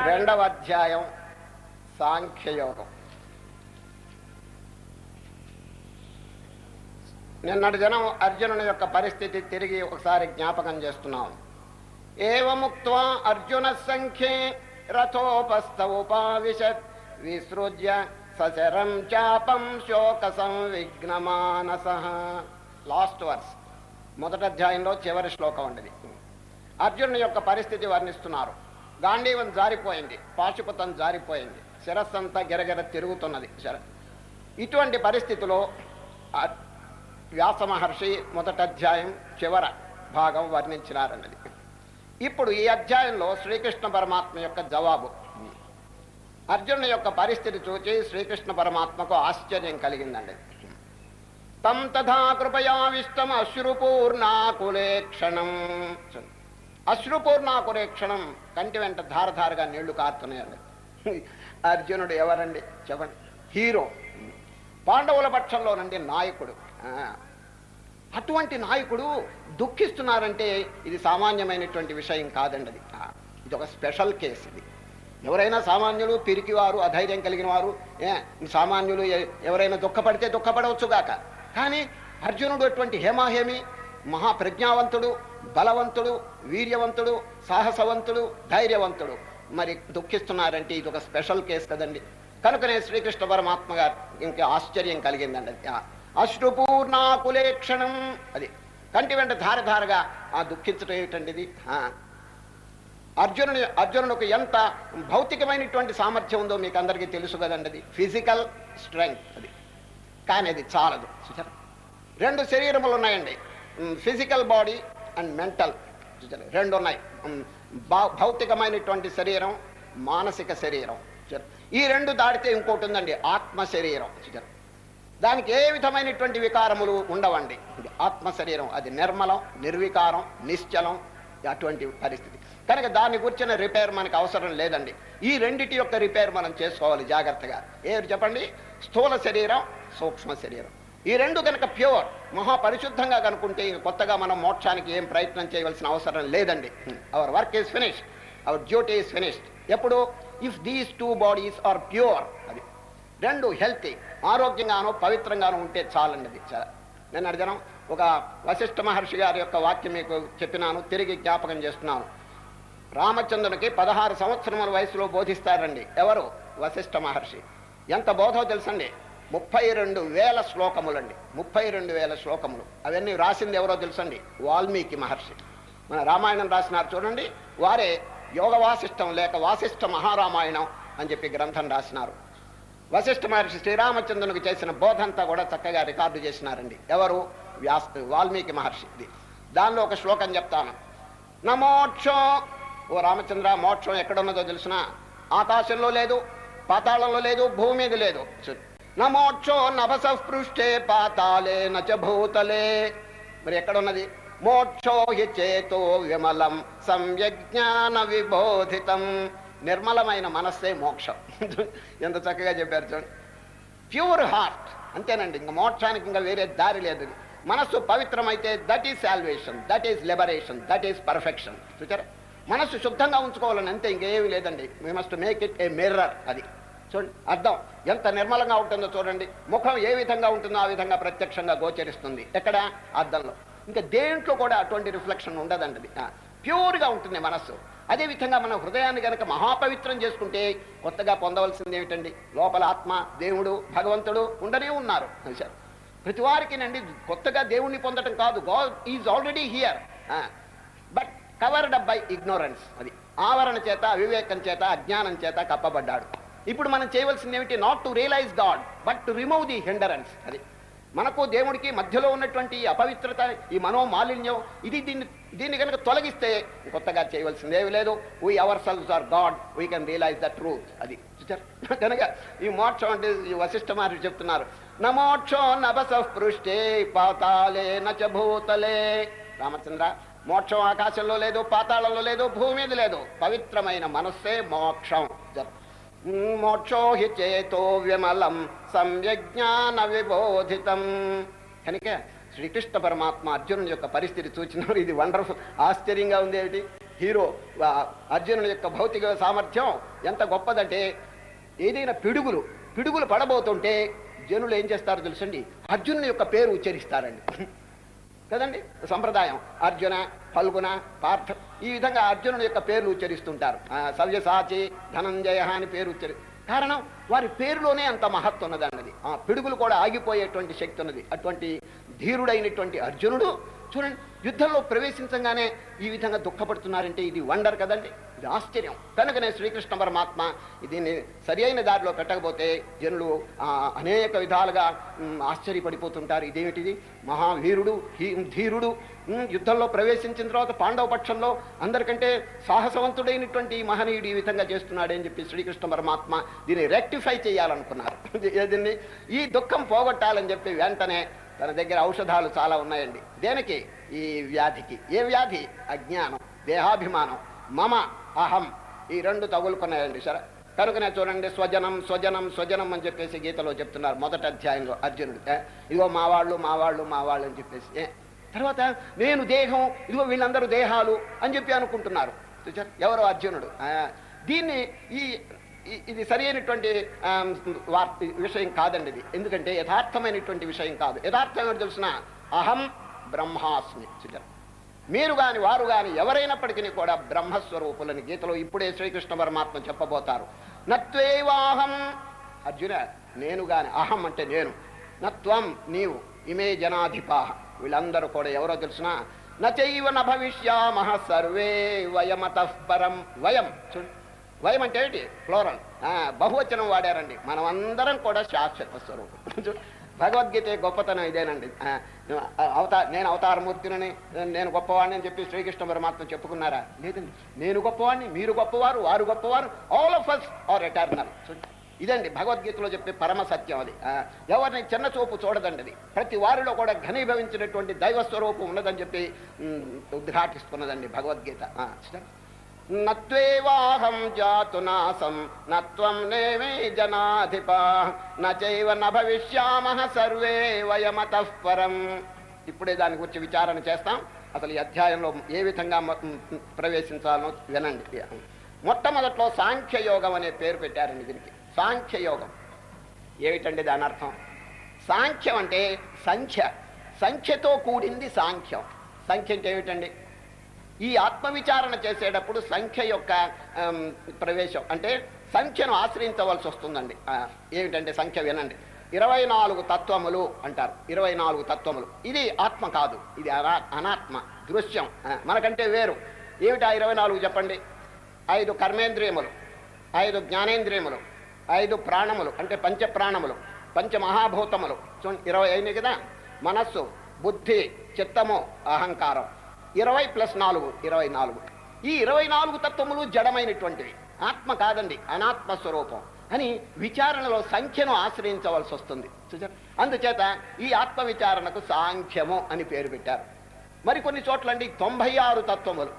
రెండవ అధ్యాయం సాంఖ్యయోగం. నిన్నటి దినం అర్జునుని యొక్క పరిస్థితి తిరిగి ఒకసారి జ్ఞాపకం చేస్తున్నాం. ఏవముక్త్వా అర్జున సంఖ్యే రథోపస్థవుపావిశత్ విసృజ్య సశరం చాపం శోక సంవిఘ్నమానసః. లాస్ట్ వర్స్, మొదటి అధ్యాయంలో చివరి శ్లోకం ఉండేది. అర్జునుని యొక్క పరిస్థితి వర్ణిస్తున్నారు. గాంధీవం జారిపోయింది, పాశుపతం జారిపోయింది, శిరస్సంతా గిరగిర తిరుగుతున్నది. ఇటువంటి పరిస్థితిలో వ్యాస మహర్షి మొదటి అధ్యాయం చివర భాగం వర్ణించినారన్నది. ఇప్పుడు ఈ అధ్యాయంలో శ్రీకృష్ణ పరమాత్మ యొక్క జవాబు. అర్జునుని యొక్క పరిస్థితి చూచి శ్రీకృష్ణ పరమాత్మకు ఆశ్చర్యం కలిగిందండి. తం తథా కృపయావిష్టం అశ్రుపూర్ణాకులేక్షణం. అశ్రుపూర్ణాకులేక్షణం, కంటి వెంట ధారధారగా నీళ్లు కారుతున్నాయండి. అర్జునుడు ఎవరండి చెప్పండి? హీరో, పాండవుల పక్షంలో నుండి నాయకుడు. అటువంటి నాయకుడు దుఃఖిస్తున్నారంటే ఇది సామాన్యమైనటువంటి విషయం కాదండి. ఇది ఒక స్పెషల్ కేసు. ఇది ఎవరైనా సామాన్యులు, పిరికివారు, అధైర్యం కలిగిన వారు, సామాన్యులు ఎవరైనా దుఃఖపడితే దుఃఖపడవచ్చుగాక. కానీ అర్జునుడు అటువంటి హేమాహేమి, మహాప్రజ్ఞావంతుడు, బలవంతుడు, వీర్యవంతుడు, సాహసవంతుడు, ధైర్యవంతుడు, మరి దుఃఖిస్తున్నారంటే ఇది ఒక స్పెషల్ కేసు కదండి. కనుకనే శ్రీకృష్ణ పరమాత్మ గారు ఇంకా ఆశ్చర్యం కలిగిందండి. అశ్రుపూర్ణాకులేక్షణం, అది కంటి వెంట ధారధారగా ఆ దుఃఖించడం ఏమిటండి? అర్జునుడికి ఎంత భౌతికమైనటువంటి సామర్థ్యం ఉందో మీకు అందరికీ తెలుసు కదండి. అది ఫిజికల్ స్ట్రెంగ్త్ అది. కానీ అది చాలదు. రెండు శరీరములు ఉన్నాయండి, ఫిజికల్ బాడీ అండ్ మెంటల్ రెండు ఉన్నాయి. భౌతికమైనటువంటి శరీరం, మానసిక శరీరం. ఈ రెండు దాటితే ఇంకోటి ఉందండి, ఆత్మ శరీరం. దానికి ఏ విధమైనటువంటి వికారములు ఉండవండి. ఆత్మ శరీరం అది నిర్మలం, నిర్వికారం, నిశ్చలం, అటువంటి పరిస్థితి. కనుక దాన్ని గురించిన రిపేర్ మనకు అవసరం లేదండి. ఈ రెండిటి యొక్క రిపేర్ మనం చేసుకోవాలి జాగ్రత్తగా. ఏది చెప్పండి? స్థూల శరీరం, సూక్ష్మ శరీరం. ఈ రెండు కనుక ప్యూర్, మహాపరిశుద్ధంగా కనుకుంటే కొత్తగా మనం మోక్షానికి ఏం ప్రయత్నం చేయవలసిన అవసరం లేదండి. Our work is finished, our duty is finished. ఎప్పుడు? If these two bodies are pure. అది రెండు హెల్తీ, ఆరోగ్యంగానో పవిత్రంగానో ఉంటే చాలండి. అది నేను అడిగిన ఒక వశిష్ఠ మహర్షి గారి యొక్క వాక్యం మీకు చెప్పినాను, తిరిగి జ్ఞాపకం చేస్తున్నాను. రామచంద్రునికి 16 సంవత్సరముల వయసులో బోధిస్తారండి. ఎవరు? వశిష్ఠ మహర్షి. ఎంత బోధో తెలుసండి. 32,000 శ్లోకములండి. 32,000 శ్లోకములు. అవన్నీ రాసింది ఎవరో తెలుసండి? వాల్మీకి మహర్షి. మన రామాయణం రాసినారు చూడండి, వారే యోగ వాసిష్టం లేక వాసిష్ఠ మహారామాయణం అని చెప్పి గ్రంథం రాసినారు. వశిష్ఠ మహర్షి శ్రీరామచంద్రునికి చేసిన బోధంతా కూడా చక్కగా రికార్డు చేసినారండి. ఎవరు? వాల్మీకి మహర్షి. దానిలో ఒక శ్లోకం చెప్తాను. నమోక్షం, ఓ రామచంద్ర, మోక్షం ఎక్కడున్నదో తెలుసిన? ఆకాశంలో లేదు, పాతాళంలో లేదు, భూమి మీద లేదు. నమోక్షో నభసపృష్ఠే పాతాళే నచ భూతలే. మరి ఎక్కడున్నది? మోక్షో హి చేతో విమలం సమ్యజ్ఞాన విబోధితం. నిర్మలమైన మనస్సే మోక్షం. ఎంత చక్కగా చెప్పారు చూడండి. ప్యూర్ హార్ట్, అంతేనండి. ఇంకా మోక్షానికి ఇంకా వేరే దారి లేదు. మనస్సు పవిత్రమైతే that is salvation, that is liberation, that is perfection. చూచారా? మనస్సు శుద్ధంగా ఉంచుకోవాలని, అంతే, ఇంకేమీ లేదండి. We must make it a mirror. అది చూడండి, అర్థం ఎంత నిర్మలంగా ఉంటుందో చూడండి. ముఖం ఏ విధంగా ఉంటుందో ఆ విధంగా ప్రత్యక్షంగా గోచరిస్తుంది. ఎక్కడ? అద్దంలో. ఇంకా దేంట్లో కూడా అటువంటి రిఫ్లెక్షన్ ఉండదండి. ప్యూర్గా ఉంటుంది మనస్సు. అదేవిధంగా మన హృదయాన్ని కనుక మహాపవిత్రం చేసుకుంటే కొత్తగా పొందవలసింది ఏమిటండి? లోపల ఆత్మ, దేవుడు, భగవంతుడు ఉండనే ఉన్నారు. ప్రతి వారికి నండి కొత్తగా దేవుణ్ణి పొందటం కాదు. God is already here, but covered up by ignorance. అది ఆవరణ చేత, అవివేకం చేత, అజ్ఞానం చేత కప్పబడ్డాడు. ఇప్పుడు మనం చేయవలసింది ఏమిటి? Not to realise God, but to remove the hindrance. అది మనకు దేవుడికి మధ్యలో ఉన్నటువంటి అపవిత్రత, ఈ మనోమాలిన్యం, దీన్ని కనుక తొలగిస్తే కొత్తగా చేయవలసింది ఏమి లేదు. We ourselves are God, we can realise the truth. అది కనుక ఈ మోక్షం అంటే ఈ వశిష్ఠ మహర్షి చెప్తున్నారు. నమోక్షో నభసపృష్ఠే పాతాళే నచ భూతలే. రామచంద్ర, మోక్షం ఆకాశంలో లేదు, పాతాళంలో లేదు, భూమి మీద లేదు. పవిత్రమైన మనస్సే మోక్షం. మోక్షో హి చేతో విమలం సమ్యజ్ఞాన విబోధితం. కనుక శ్రీకృష్ణ పరమాత్మ అర్జునుని యొక్క పరిస్థితి చూచినారు. ఇది వండర్ఫుల్, ఆశ్చర్యంగా ఉంది. ఏమిటి? హీరో అర్జునుని యొక్క భౌతిక సామర్థ్యం ఎంత గొప్పదంటే, ఏదైనా పిడుగులు పడబోతుంటే జనులు ఏం చేస్తారో తెలుసండి? అర్జునుని యొక్క పేరు ఉచ్చరిస్తారండి కదండి. సంప్రదాయం అర్జున, ఫల్గుణ, పార్థ, ఈ విధంగా అర్జునుడి యొక్క పేర్లు ఉచ్చరిస్తుంటారు. సవ్యసాచి, ధనంజయ అని పేరు కారణం వారి పేరులోనే అంత మహత్వం ఉన్నదన్నది. ఆ పిడుగులు కూడా ఆగిపోయేటువంటి శక్తి ఉన్నది. అటువంటి ధీరుడైనటువంటి అర్జునుడు చూడండి, యుద్ధంలో ప్రవేశించగానే ఈ విధంగా దుఃఖపడుతున్నారంటే ఇది వండర్ కదండి, ఇది ఆశ్చర్యం. కనుకనే శ్రీకృష్ణ పరమాత్మ దీన్ని సరి అయిన దారిలో పెట్టకపోతే జనులు అనేక విధాలుగా ఆశ్చర్యపడిపోతుంటారు. ఇదేమిటిది? మహావీరుడు, ధీరుడు యుద్ధంలో ప్రవేశించిన తర్వాత పాండవ పక్షంలో అందరికంటే సాహసవంతుడైనటువంటి మహనీయుడు ఈ విధంగా చేస్తున్నాడని చెప్పి శ్రీకృష్ణ పరమాత్మ దీన్ని రెక్టిఫై చేయాలనుకున్నారు. దీన్ని ఈ దుఃఖం పోగొట్టాలని చెప్పి వెంటనే తన దగ్గర ఔషధాలు చాలా ఉన్నాయండి. దేనికి? ఈ వ్యాధికి. ఏ వ్యాధి? అజ్ఞానం, దేహాభిమానం, మమ, అహం, ఈ రెండు తగులుకున్నాయండి. సరే, కనుకనే చూడండి, స్వజనం స్వజనం స్వజనం అని చెప్పేసి గీతలో చెప్తున్నారు మొదటి అధ్యాయంలో అర్జునుడు. ఇదిగో మా వాళ్ళు అని చెప్పేసి. తర్వాత నేను దేహం, ఇదిగో వీళ్ళందరూ దేహాలు అని చెప్పి అనుకుంటున్నారు. ఎవరో అర్జునుడు. దీన్ని ఇది సరి అయినటువంటి విషయం కాదండి ఇది. ఎందుకంటే యథార్థమైనటువంటి విషయం కాదు. యథార్థం ఏంటో తెలిసిన? అహం బ్రహ్మాస్మి. మీరు కాని వారు కాని ఎవరైనప్పటికీ కూడా బ్రహ్మస్వరూపులని గీతలో ఇప్పుడే శ్రీకృష్ణ పరమాత్మ చెప్పబోతారు. నత్వేవాహం, అర్జున, నేను గాని, అహం అంటే నేను, నత్వం నీవు, ఇమే జనాధిపాహ, వీళ్ళందరూ కూడా ఎవరో తెలిసిన? నచైవ న భవిష్యామః సర్వే వయమతః పరం. వయం, వయం అంటే ఏంటి? ఫ్లోరల్, బహువచనం వాడారండి. మనం అందరం కూడా శాశ్వత స్వరూపం. భగవద్గీత గొప్పతనం ఇదేనండి. నేను అవతారమూర్తిని, నేను గొప్పవాడిని అని చెప్పి శ్రీకృష్ణ పరమాత్మ చెప్పుకున్నారా? లేదండి. నేను గొప్పవాడిని, మీరు గొప్పవారు, వారు గొప్పవారు, all of us are eternal. ఇదండి భగవద్గీతలో చెప్పే పరమ సత్యం. అది ఎవరిని చిన్న చూపు చూడదండి. అది ప్రతి వారిలో కూడా ఘనీభవించినటువంటి దైవస్వరూపం ఉన్నదని చెప్పి ఉద్ఘాటిస్తున్నదండి భగవద్గీత. నత్వేవాహం జాతునాసం నత్వం నేమే జనాధిపా నచైవ న భవిష్యామః సర్వే వయమతః పరం. ఇప్పుడే దాని గురించి విచారణ చేస్తాం. అసలు ఈ అధ్యాయంలో ఏ విధంగా ప్రవేశించాలో వినండి. మొట్టమొదట్లో సాంఖ్యయోగం అనే పేరు పెట్టారండి దీనికి. సాంఖ్యయోగం ఏమిటండి దాని అర్థం? సాంఖ్యం అంటే సంఖ్యతో కూడింది సాంఖ్యం. సంఖ్య అంటే ఏమిటండి? ఈ ఆత్మవిచారణ చేసేటప్పుడు సంఖ్య యొక్క ప్రవేశం అంటే సంఖ్యను ఆశ్రయించవలసి వస్తుందండి. ఏమిటంటే సంఖ్య వినండి. 24 తత్వములు అంటారు. 24 తత్వములు. ఇది ఆత్మ కాదు, ఇది అనాత్మ, దృశ్యం, మనకంటే వేరు. ఏమిటా 24 చెప్పండి? 5 కర్మేంద్రియములు, 5 జ్ఞానేంద్రియములు, 5 ప్రాణములు అంటే పంచప్రాణములు, పంచమహాభూతములు 20 అయినాయి కదా. మనస్సు, బుద్ధి, చిత్తము, అహంకారం. 20 + 4 24. ఈ 24 తత్వములు జడమైనటువంటివి, ఆత్మ కాదండి, అనాత్మ స్వరూపం అని విచారణలో సంఖ్యను ఆశ్రయించవలసి వస్తుంది. అందుచేత ఈ ఆత్మ విచారణకు సాంఖ్యము అని పేరు పెట్టారు. మరికొన్ని చోట్లండి 96 తత్వములు,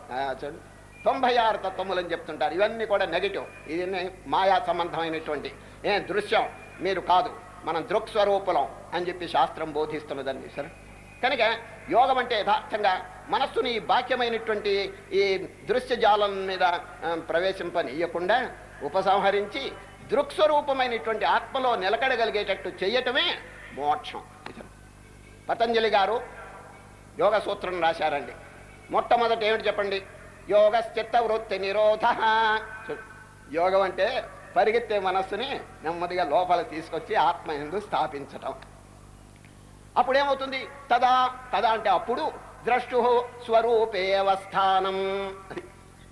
96 తత్వములు అని చెప్తుంటారు. ఇవన్నీ కూడా నెగిటివ్, ఇది మాయా సంబంధమైనటువంటి దృశ్యం, మీరు కాదు, మనం దృక్స్వరూపులం అని చెప్పి శాస్త్రం బోధిస్తున్నదండి. సరే, కనుక యోగం అంటే యథార్థంగా మనస్సుని బాహ్యమైనటువంటి ఈ దృశ్యజాలం మీద ప్రవేశింపనీయకుండా ఉపసంహరించి దృక్స్వరూపమైనటువంటి ఆత్మలో నిలకడగలిగేటట్టు చేయటమే మోక్షం. పతంజలి గారు యోగ సూత్రం రాశారండి. మొట్టమొదట ఏమిటి చెప్పండి? యోగశ్చిత్త వృత్తి నిరోధ. యోగం అంటే పరిగెత్తే మనస్సుని నెమ్మదిగా లోపల తీసుకొచ్చి ఆత్మ యందు స్థాపించటం. అప్పుడేమవుతుంది? తదా అంటే అప్పుడు ద్రష్టు స్వరూపేవస్థానం.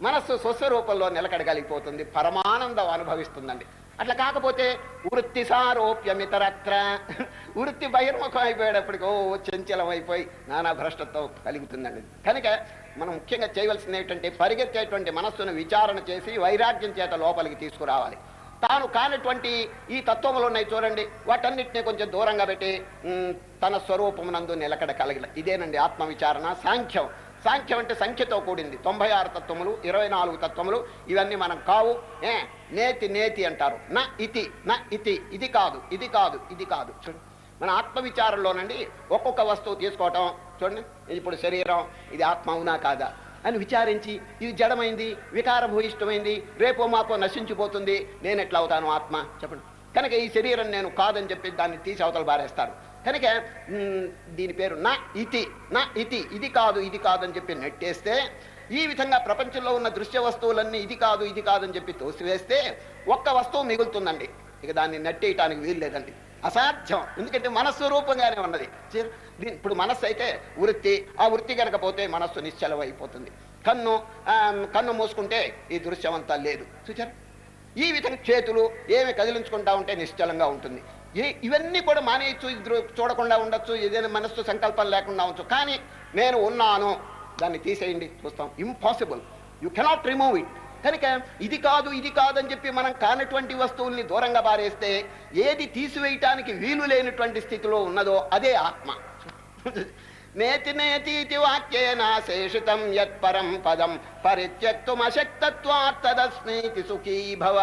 మనస్సు స్వస్వరూపంలో నిలకడగలిగిపోతుంది, పరమానందం అనుభవిస్తుందండి. అట్లా కాకపోతే వృత్తి సారోప్యమితరత్ర, వృత్తి బహిర్ముఖం అయిపోయేటప్పటికో చంచలం అయిపోయి నానా భ్రష్టత్వం కలుగుతుందండి. కనుక మనం ముఖ్యంగా చేయవలసింది ఏంటంటే పరిగెత్తేటువంటి మనస్సును విచారణ చేసి వైరాగ్యం చేత లోపలికి తీసుకురావాలి. తాను కానటువంటి ఈ తత్వములు ఉన్నాయి చూడండి, వాటన్నిటినీ కొంచెం దూరంగా పెట్టి తన స్వరూపమునందు నిలకడ కలిగిన ఇదేనండి ఆత్మ విచారణ. సాంఖ్యం అంటే సంఖ్యతో కూడింది. 96 తత్వములు, 24 తత్వములు, ఇవన్నీ మనం కావు. నేతి అంటారు. నా ఇతి, ఇది కాదు, ఇది కాదు, ఇది కాదు. చూడండి, మన ఆత్మ విచారంలోనండి ఒక్కొక్క వస్తువు తీసుకోవటం. చూడండి, ఇప్పుడు శరీరం, ఇది ఆత్మ అవునా కాదా అని విచారించి, ఇది జడమైంది, వికారభూయిష్టమైంది, రేపో మాపో నశించిపోతుంది, నేను ఎట్లా అవుతాను ఆత్మ? చెప్పండి. కనుక ఈ శరీరం నేను కాదని చెప్పి దాన్ని తీసి అవతల బారేస్తారు. కనుక దీని పేరు నా ఇతి, ఇది కాదు, ఇది కాదు అని చెప్పి నెట్టేస్తే, ఈ విధంగా ప్రపంచంలో ఉన్న దృశ్య వస్తువులన్నీ ఇది కాదు, ఇది కాదని చెప్పి తోసివేస్తే ఒక్క వస్తువు మిగులుతుందండి. ఇక దాన్ని నెట్టేయటానికి వీలు లేదండి, అసాధ్యం. ఎందుకంటే మనస్వరూపంగానే ఉన్నది. ఇప్పుడు మనస్సు అయితే వృత్తి, ఆ వృత్తి కనుక పోతే మనస్సు నిశ్చలం అయిపోతుంది. కన్ను మూసుకుంటే ఈ దృశ్యం అంతా లేదు. చూచారు? ఈ విధంగా చేతులు ఏమి కదిలించుకుంటా ఉంటే నిశ్చలంగా ఉంటుంది. ఇవన్నీ కూడా మానేయచ్చు, చూడకుండా ఉండొచ్చు, ఏదైనా మనస్సు సంకల్పం లేకుండా ఉండొచ్చు. కానీ నేను ఉన్నాను, దాన్ని తీసేయండి చూస్తాం, impossible, you cannot remove it. కనుక ఇది కాదు, ఇది కాదని చెప్పి మనం కానటువంటి వస్తువుల్ని దూరంగా పారేస్తే ఏది తీసివేయటానికి వీలు లేనటువంటి స్థితిలో ఉన్నదో అదే ఆత్మ. నేతి వాక్యేన శేషితం యత్పరం పదం పరిత్యక్తుం అశక్తత్వాత్తదస్మీతి సుఖీ భవ.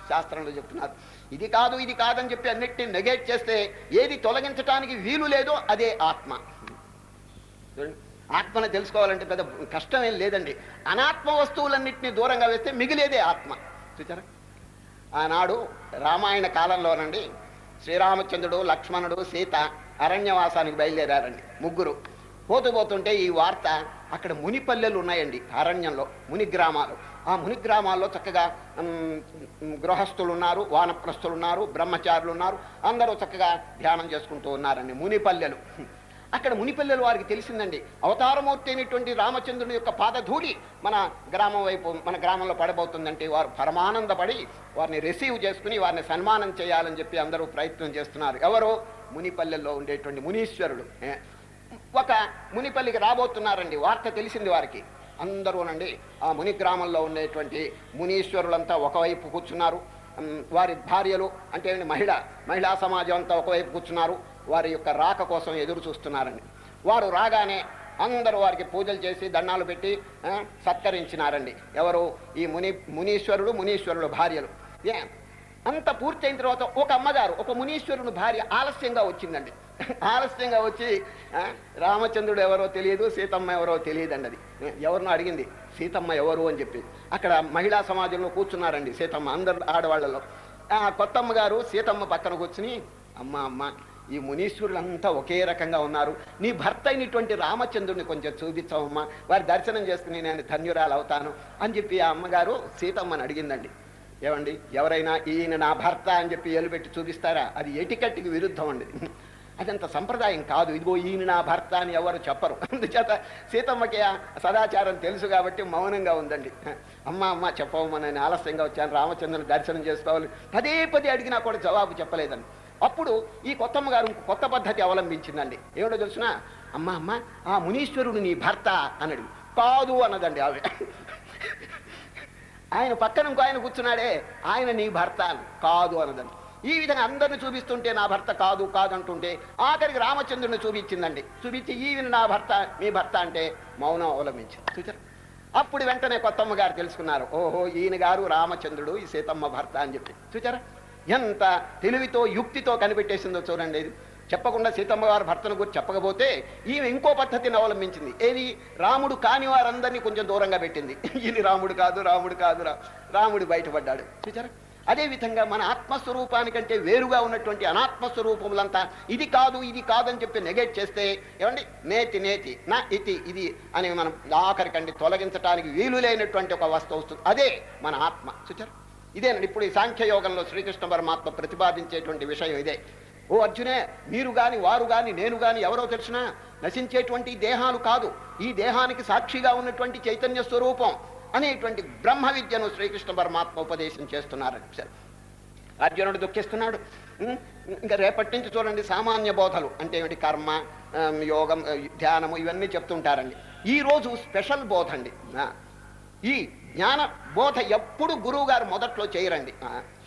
శాస్త్రంలో చెప్తున్నారు, ఇది కాదు, ఇది కాదని చెప్పి అన్నిటిని నెగేట్ చేస్తే ఏది తొలగించడానికి వీలు లేదో అదే ఆత్మ. ఆత్మను తెలుసుకోవాలంటే పెద్ద కష్టం ఏం లేదండి. అనాత్మ వస్తువులన్నింటినీ దూరంగా వేస్తే మిగిలేదే ఆత్మ. చూచారా? ఆనాడు రామాయణ కాలంలోనండి శ్రీరామచంద్రుడు, లక్ష్మణుడు, సీత అరణ్యవాసానికి బయలుదేరారండి. ముగ్గురు పోతుంటే ఈ వార్త, అక్కడ మునిపల్లెలు ఉన్నాయండి అరణ్యంలో, ముని గ్రామాలు. ఆ ముని గ్రామాల్లో చక్కగా గృహస్థులు ఉన్నారు, వానప్రస్థులు ఉన్నారు, బ్రహ్మచారులు ఉన్నారు, అందరూ చక్కగా ధ్యానం చేసుకుంటూ ఉన్నారండి. మునిపల్లెలు. అక్కడ మునిపల్లెలు వారికి తెలిసిందండి, అవతారమూర్తి అయినటువంటి రామచంద్రుని యొక్క పాదధూళి మన గ్రామం వైపు, మన గ్రామంలో పడబోతుందంటే వారు పరమానందపడి వారిని రిసీవ్ చేసుకుని వారిని సన్మానం చేయాలని చెప్పి అందరూ ప్రయత్నం చేస్తున్నారు. ఎవరు? మునిపల్లెల్లో ఉండేటువంటి మునీశ్వరుడు. ఒక మునిపల్లికి రాబోతున్నారండి, వార్త తెలిసింది వారికి. అందరూనండి ఆ ముని గ్రామంలో ఉండేటువంటి మునీశ్వరులంతా ఒకవైపు కూర్చున్నారు. వారి భార్యలు అంటే మహిళా సమాజం అంతా ఒకవైపు కూర్చున్నారు. వారి యొక్క రాక కోసం ఎదురు చూస్తున్నారండి. వారు రాగానే అందరూ వారికి పూజలు చేసి దండాలు పెట్టి సత్కరించినారండి. ఎవరు? ఈ మునీశ్వరుడు భార్యలు. అంత పూర్తయిన తర్వాత ఒక అమ్మగారు, ఒక మునీశ్వరుని భార్య ఆలస్యంగా వచ్చిందండి. ఆలస్యంగా వచ్చి రామచంద్రుడు ఎవరో తెలియదు, సీతమ్మ ఎవరో తెలియదండి. అది ఎవరినో అడిగింది, సీతమ్మ ఎవరు అని చెప్పి. అక్కడ మహిళా సమాజంలో కూర్చున్నారండి సీతమ్మ, అందరు ఆడవాళ్లలో. కొత్తమ్మ గారు సీతమ్మ పక్కన కూర్చుని, అమ్మ ఈ మునీశ్వరులంతా ఒకే రకంగా ఉన్నారు, నీ భర్త అయినటువంటి రామచంద్రుడిని కొంచెం చూపించవమ్మా, వారి దర్శనం చేసుకుని నేను ధన్యురాలు అవుతాను అని చెప్పి ఆ అమ్మగారు సీతమ్మని అడిగిందండి. ఏమండి, ఎవరైనా ఈయన నా భర్త అని చెప్పి ఎలుపెట్టి చూపిస్తారా? అది ఎటికెట్కి విరుద్ధం అండి. అదంత సంప్రదాయం కాదు. ఇదిగో ఈయన నా భర్త అని ఎవరు చెప్పరు. అందుచేత సీతమ్మకి సదాచారం తెలుసు కాబట్టి మౌనంగా ఉందండి. అమ్మ చెప్పవమ్మ, నేను ఆలస్యంగా వచ్చాను, రామచంద్రుని దర్శనం చేసుకోవాలి పదే పదే అడిగినా కూడా జవాబు చెప్పలేదండి. అప్పుడు ఈ కొత్తమ్మ గారు కొత్త పద్ధతి అవలంబించిందండి. ఏమిటో తెలుసిన, అమ్మ ఆ మునీశ్వరుడు నీ భర్త అన్నాడు. కాదు అన్నదండి ఆవిడ. ఆయన పక్కన ఇంకో ఆయన కూర్చున్నాడే, ఆయన నీ భర్త కాదు అన్నదండి. ఈ విధంగా అందరిని చూపిస్తుంటే నా భర్త కాదు కాదు అంటుంటే ఆఖరికి రామచంద్రుని చూపించిందండి. చూపించి ఈయన నా భర్త మీ భర్త అంటే మౌనం అవలంబించింది. చూచారు? అప్పుడు వెంటనే కొత్తమ్మ గారు తెలుసుకున్నారు, ఓహో ఈయన గారు రామచంద్రుడు, ఈ సీతమ్మ భర్త అని చెప్పి. చూచారా ఎంత తెలివితో యుక్తితో కనిపెట్టేసిందో చూడండి. ఇది చెప్పకుండా సీతమ్మ గారు భర్తను గురించి చెప్పకపోతే ఈమె ఇంకో పద్ధతిని అవలంబించింది. ఏది? రాముడు కాని వారందరినీ కొంచెం దూరంగా పెట్టింది. ఇది రాముడు కాదు రాముడు కాదు రాముడు బయటపడ్డాడు. చూచారా? అదేవిధంగా మన ఆత్మస్వరూపానికంటే వేరుగా ఉన్నటువంటి అనాత్మస్వరూపములంతా ఇది కాదు ఇది కాదని చెప్పి నెగెట్ చేస్తే ఏమండి, నేతి నా ఇది అని మనం ఆఖరికండి తొలగించడానికి వీలు లేనటువంటి ఒక వస్తువు వస్తుంది. అదే మన ఆత్మ. చూచారు? ఇదేనండి ఇప్పుడు ఈ సాంఖ్యయోగంలో శ్రీకృష్ణ పరమాత్మ ప్రతిపాదించేటువంటి విషయం ఇదే. ఓ అర్జునే, మీరు గాని వారు గాని నేను గాని ఎవరో తెలిసినా నశించేటువంటి దేహాలు కాదు, ఈ దేహానికి సాక్షిగా ఉన్నటువంటి చైతన్య స్వరూపం అనేటువంటి బ్రహ్మ విద్యను శ్రీకృష్ణ పరమాత్మ ఉపదేశం చేస్తున్నారని. సరే, అర్జునుడు దుఃఖిస్తున్నాడు. ఇంకా రేపటి నుంచి చూడండి సామాన్య బోధలు అంటే ఏమిటి, కర్మ, యోగం, ధ్యానము ఇవన్నీ చెప్తుంటారండి. ఈరోజు స్పెషల్ బోధ అండి. ఈ జ్ఞాన బోధ ఎప్పుడు గురువు గారు మొదట్లో చేయరండి.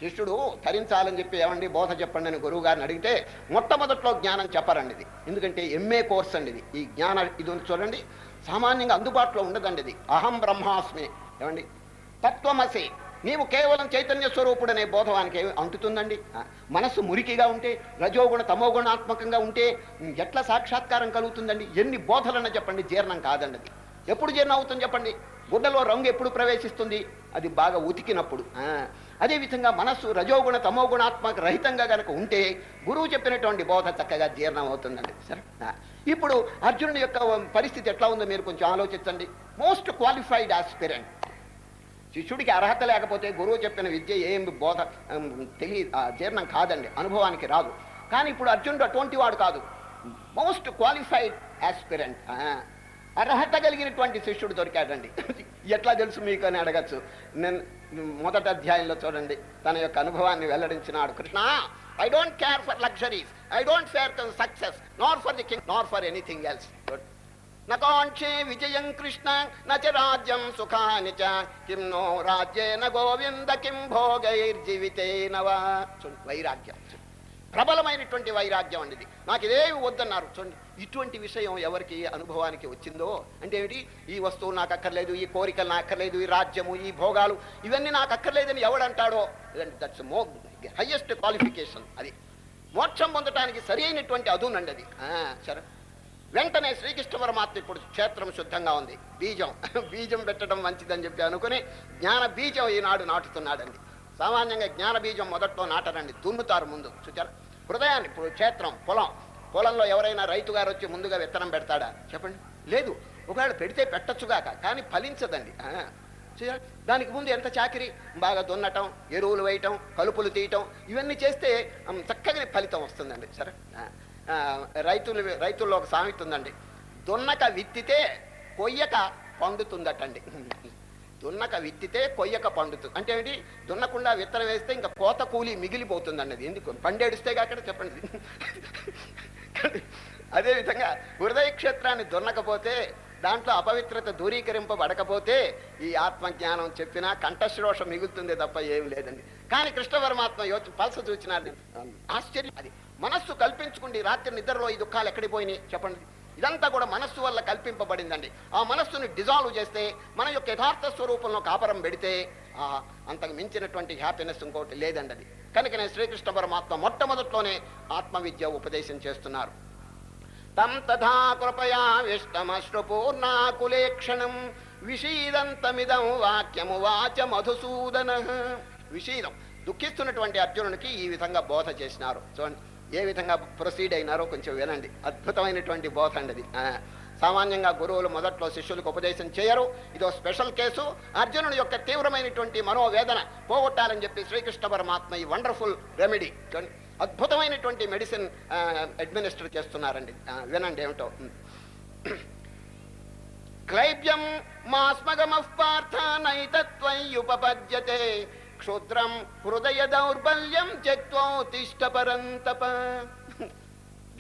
శిష్యుడు ధరించాలని చెప్పి ఏమండి బోధ చెప్పండి అని గురువు గారిని అడిగితే మొట్టమొదట్లో జ్ఞానం చెప్పరండి. ఇది ఎందుకంటే ఎంఏ కోర్స్ అండి ఇది. ఈ జ్ఞాన ఇది చూడండి సామాన్యంగా అందుబాటులో ఉండదండి. ఇది అహం బ్రహ్మాస్మి, ఏమండి తత్వమసి, నీవు కేవలం చైతన్య స్వరూపుడనే బోధవానికి అంటుతుందండి. మనస్సు మురికిగా ఉంటే, రజోగుణ తమోగుణాత్మకంగా ఉంటే ఎట్లా సాక్షాత్కారం కలుగుతుందండి? ఎన్ని బోధలన్నా చెప్పండి, జీర్ణం కాదండి. అది ఎప్పుడు జీర్ణం అవుతుంది చెప్పండి? గుడ్డలో రంగు ఎప్పుడు ప్రవేశిస్తుంది? అది బాగా ఉతికినప్పుడు. అదేవిధంగా మనస్సు రజోగుణ తమోగుణాత్మక రహితంగా కనుక ఉంటే గురువు చెప్పినటువంటి బోధ చక్కగా జీర్ణం అవుతుందండి. సరే, ఇప్పుడు అర్జునుడి యొక్క పరిస్థితి ఎట్లా ఉందో మీరు కొంచెం ఆలోచించండి. Most qualified aspirant. శిష్యుడికి అర్హత లేకపోతే గురువు చెప్పిన విద్య ఏం బోధ జీర్ణం కాదండి, అనుభవానికి రాదు. కానీ ఇప్పుడు అర్జునుడు అటువంటి వాడు కాదు, మోస్ట్ క్వాలిఫైడ్ ఆస్పిరెంట్, అర్హత కలిగినటువంటి శిష్యుడు దొరికాడండి. ఎట్లా తెలుసు మీకు అని అడగచ్చు. నేను మొదటి అధ్యాయంలో చూడండి తన యొక్క అనుభవాన్ని వెల్లడించినాడు. Krishna, I don't care for luxuries, I don't care for success, nor for the king, nor for anything else. నకాంక్షే విజయం కృష్ణ నచ రాజ్యం సుఖాని చ, కిం నో రాజ్యేన గోవింద కిం భోగైర్జీవితేన వా. వైరాగ్యం, ప్రబలమైనటువంటి వైరాగ్యం అండి ఇది. నాకు ఇదేమి వద్దన్నారు. చూడండి, ఇటువంటి విషయం ఎవరికి అనుభవానికి వచ్చిందో అంటే ఏమిటి, ఈ వస్తువు నాకు అక్కర్లేదు, ఈ కోరికలు నాకు అక్కర్లేదు, ఈ రాజ్యము, ఈ భోగాలు ఇవన్నీ నాకు అక్కర్లేదని ఎవడంటాడో దట్స్ హైయెస్ట్ క్వాలిఫికేషన్. అది మోక్షం పొందటానికి సరి అయినటువంటి అదునండి అది. సరే, వెంటనే శ్రీకృష్ణ పరమాత్మ ఇప్పుడు క్షేత్రం శుద్ధంగా ఉంది, బీజం పెట్టడం మంచిదని చెప్పి అనుకుని జ్ఞాన బీజం ఈనాడు నాటుతున్నాడండి. సామాన్యంగా జ్ఞాన బీజం మొదట్లో నాటరండి, దున్నుతారు ముందు. చూచారు? హృదయాన్ని ఇప్పుడు క్షేత్రం పొలంలో ఎవరైనా రైతు గారు వచ్చి ముందుగా విత్తనం పెడతాడా చెప్పండి? లేదు. ఒకవేళ పెడితే పెట్టచ్చుగాక, కానీ ఫలించదండి. దానికి ముందు ఎంత చాకిరి, బాగా దున్నటం, ఎరువులు వేయటం, కలుపులు తీయటం, ఇవన్నీ చేస్తే చక్కగా ఫలితం వస్తుందండి. సరే, రైతుల్లో ఒక సామెత ఉందండి, దున్నక విత్తితే కొయ్యక పండుతుందటండి. దున్నక విత్తితే కొయ్యక పండుతుంది అంటే ఏంటి? దున్నకుండా విత్తనం వేస్తే ఇంకా కోత కూలి మిగిలిపోతుందండి. అది ఎందుకు? పండేడుస్తే అక్కడ చెప్పండి. అదేవిధంగా హృదయ క్షేత్రాన్ని దున్నకపోతే, దాంట్లో అపవిత్రత దూరీకరింపబడకపోతే ఈ ఆత్మజ్ఞానం చెప్పినా కంఠశ్రోషం మిగులుతుంది తప్ప ఏం లేదండి. కానీ కృష్ణ పరమాత్మ పల్స చూచినారు. ఆశ్చర్యం. అది మనస్సు కల్పించుకుండి రాత్రి నిద్రలో ఈ దుఃఖాలు ఎక్కడికి పోయినాయి చెప్పండి? ఇదంతా కూడా మనస్సు వల్ల కల్పింపబడిందండి. ఆ మనస్సుని డిజాల్వ్ చేస్తే, మన యొక్క యథార్థ స్వరూపంలో కాపరం పెడితే అంతకు మించినటువంటి హ్యాపీనెస్ ఇంకోటి లేదండి. అది కనుకనే శ్రీకృష్ణ పరమాత్మ మొట్టమొదట్లోనే ఆత్మవిద్య ఉపదేశం చేస్తున్నారు. తం తథా కృపయా విష్టమశ్రుపూర్ణాకులేక్షణం విషీదంతమిదం వాక్యము వాచ మధుసూదన. విషీదం, దుఃఖిస్తున్నటువంటి అర్జునునికి ఈ విధంగా బోధ చేసినారు. చూడండి ఏ విధంగా ప్రొసీడ్ అయినారో కొంచెం వినండి. అద్భుతమైనటువంటి బోధ అండి అది. సామాన్యంగా గురువులు మొదట్లో శిష్యులకు ఉపదేశం చేయరు. ఇదో స్పెషల్ కేసు. అర్జునుడి యొక్క తీవ్రమైనటువంటి మనోవేదన పోగొట్టాలని చెప్పి శ్రీకృష్ణ పరమాత్మ ఈ వండర్ఫుల్ రెమెడీ, అద్భుతమైనటువంటి మెడిసిన్ అడ్మినిస్టర్ చేస్తున్నారండి. వినండి ఏమిటో. క్లైబ్యం మాస్మగమః పార్థ నైతత్వయుపపద్యతే క్షుద్రం హృదయ దౌర్బల్యం త్యక్త్వా ఉత్తిష్ఠ పరంతప.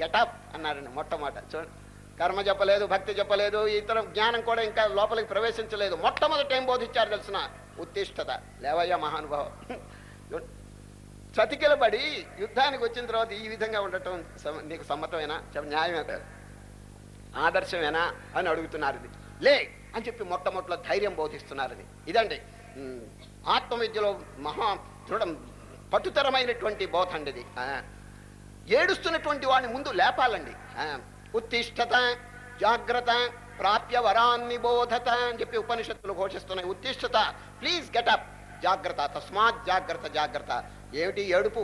గెటప్ అన్నారండి మొట్టమొదట. చూడండి, కర్మ చెప్పలేదు, భక్తి చెప్పలేదు, ఇతర జ్ఞానం కూడా ఇంకా లోపలికి ప్రవేశించలేదు. మొట్టమొదటి ఏం బోధించారు తెలిసిన? ఉత్తిష్టత, లేవయ్యా మహానుభావం. చతికిలబడి యుద్ధానికి వచ్చిన తర్వాత ఈ విధంగా ఉండటం నీకు సమ్మతమేనా, న్యాయమేనా, ఆదర్శమేనా అని అడుగుతున్నారు. ఇది లే అని చెప్పి మొట్టమొదటిలో ధైర్యం బోధిస్తున్నారు. ఇదండి ఆత్మవిద్యలో మహా దృఢం పట్టుతరమైనటువంటి బోధ అండి ఇది. ఏడుస్తున్నటువంటి వాడిని ముందు లేపాలండి. ఉత్తిష్టత, జాగ్రత్త, ప్రాప్య వరాన్ని బోధత అని చెప్పి ఉపనిషత్తులు ఘోషిస్తున్నాయి. ఉత్తిష్టత, ప్లీజ్ గెటప్, జాగ్రత్త, తస్మాత్ జాగ్రత్త. జాగ్రత్త ఏమిటి? ఏడుపు.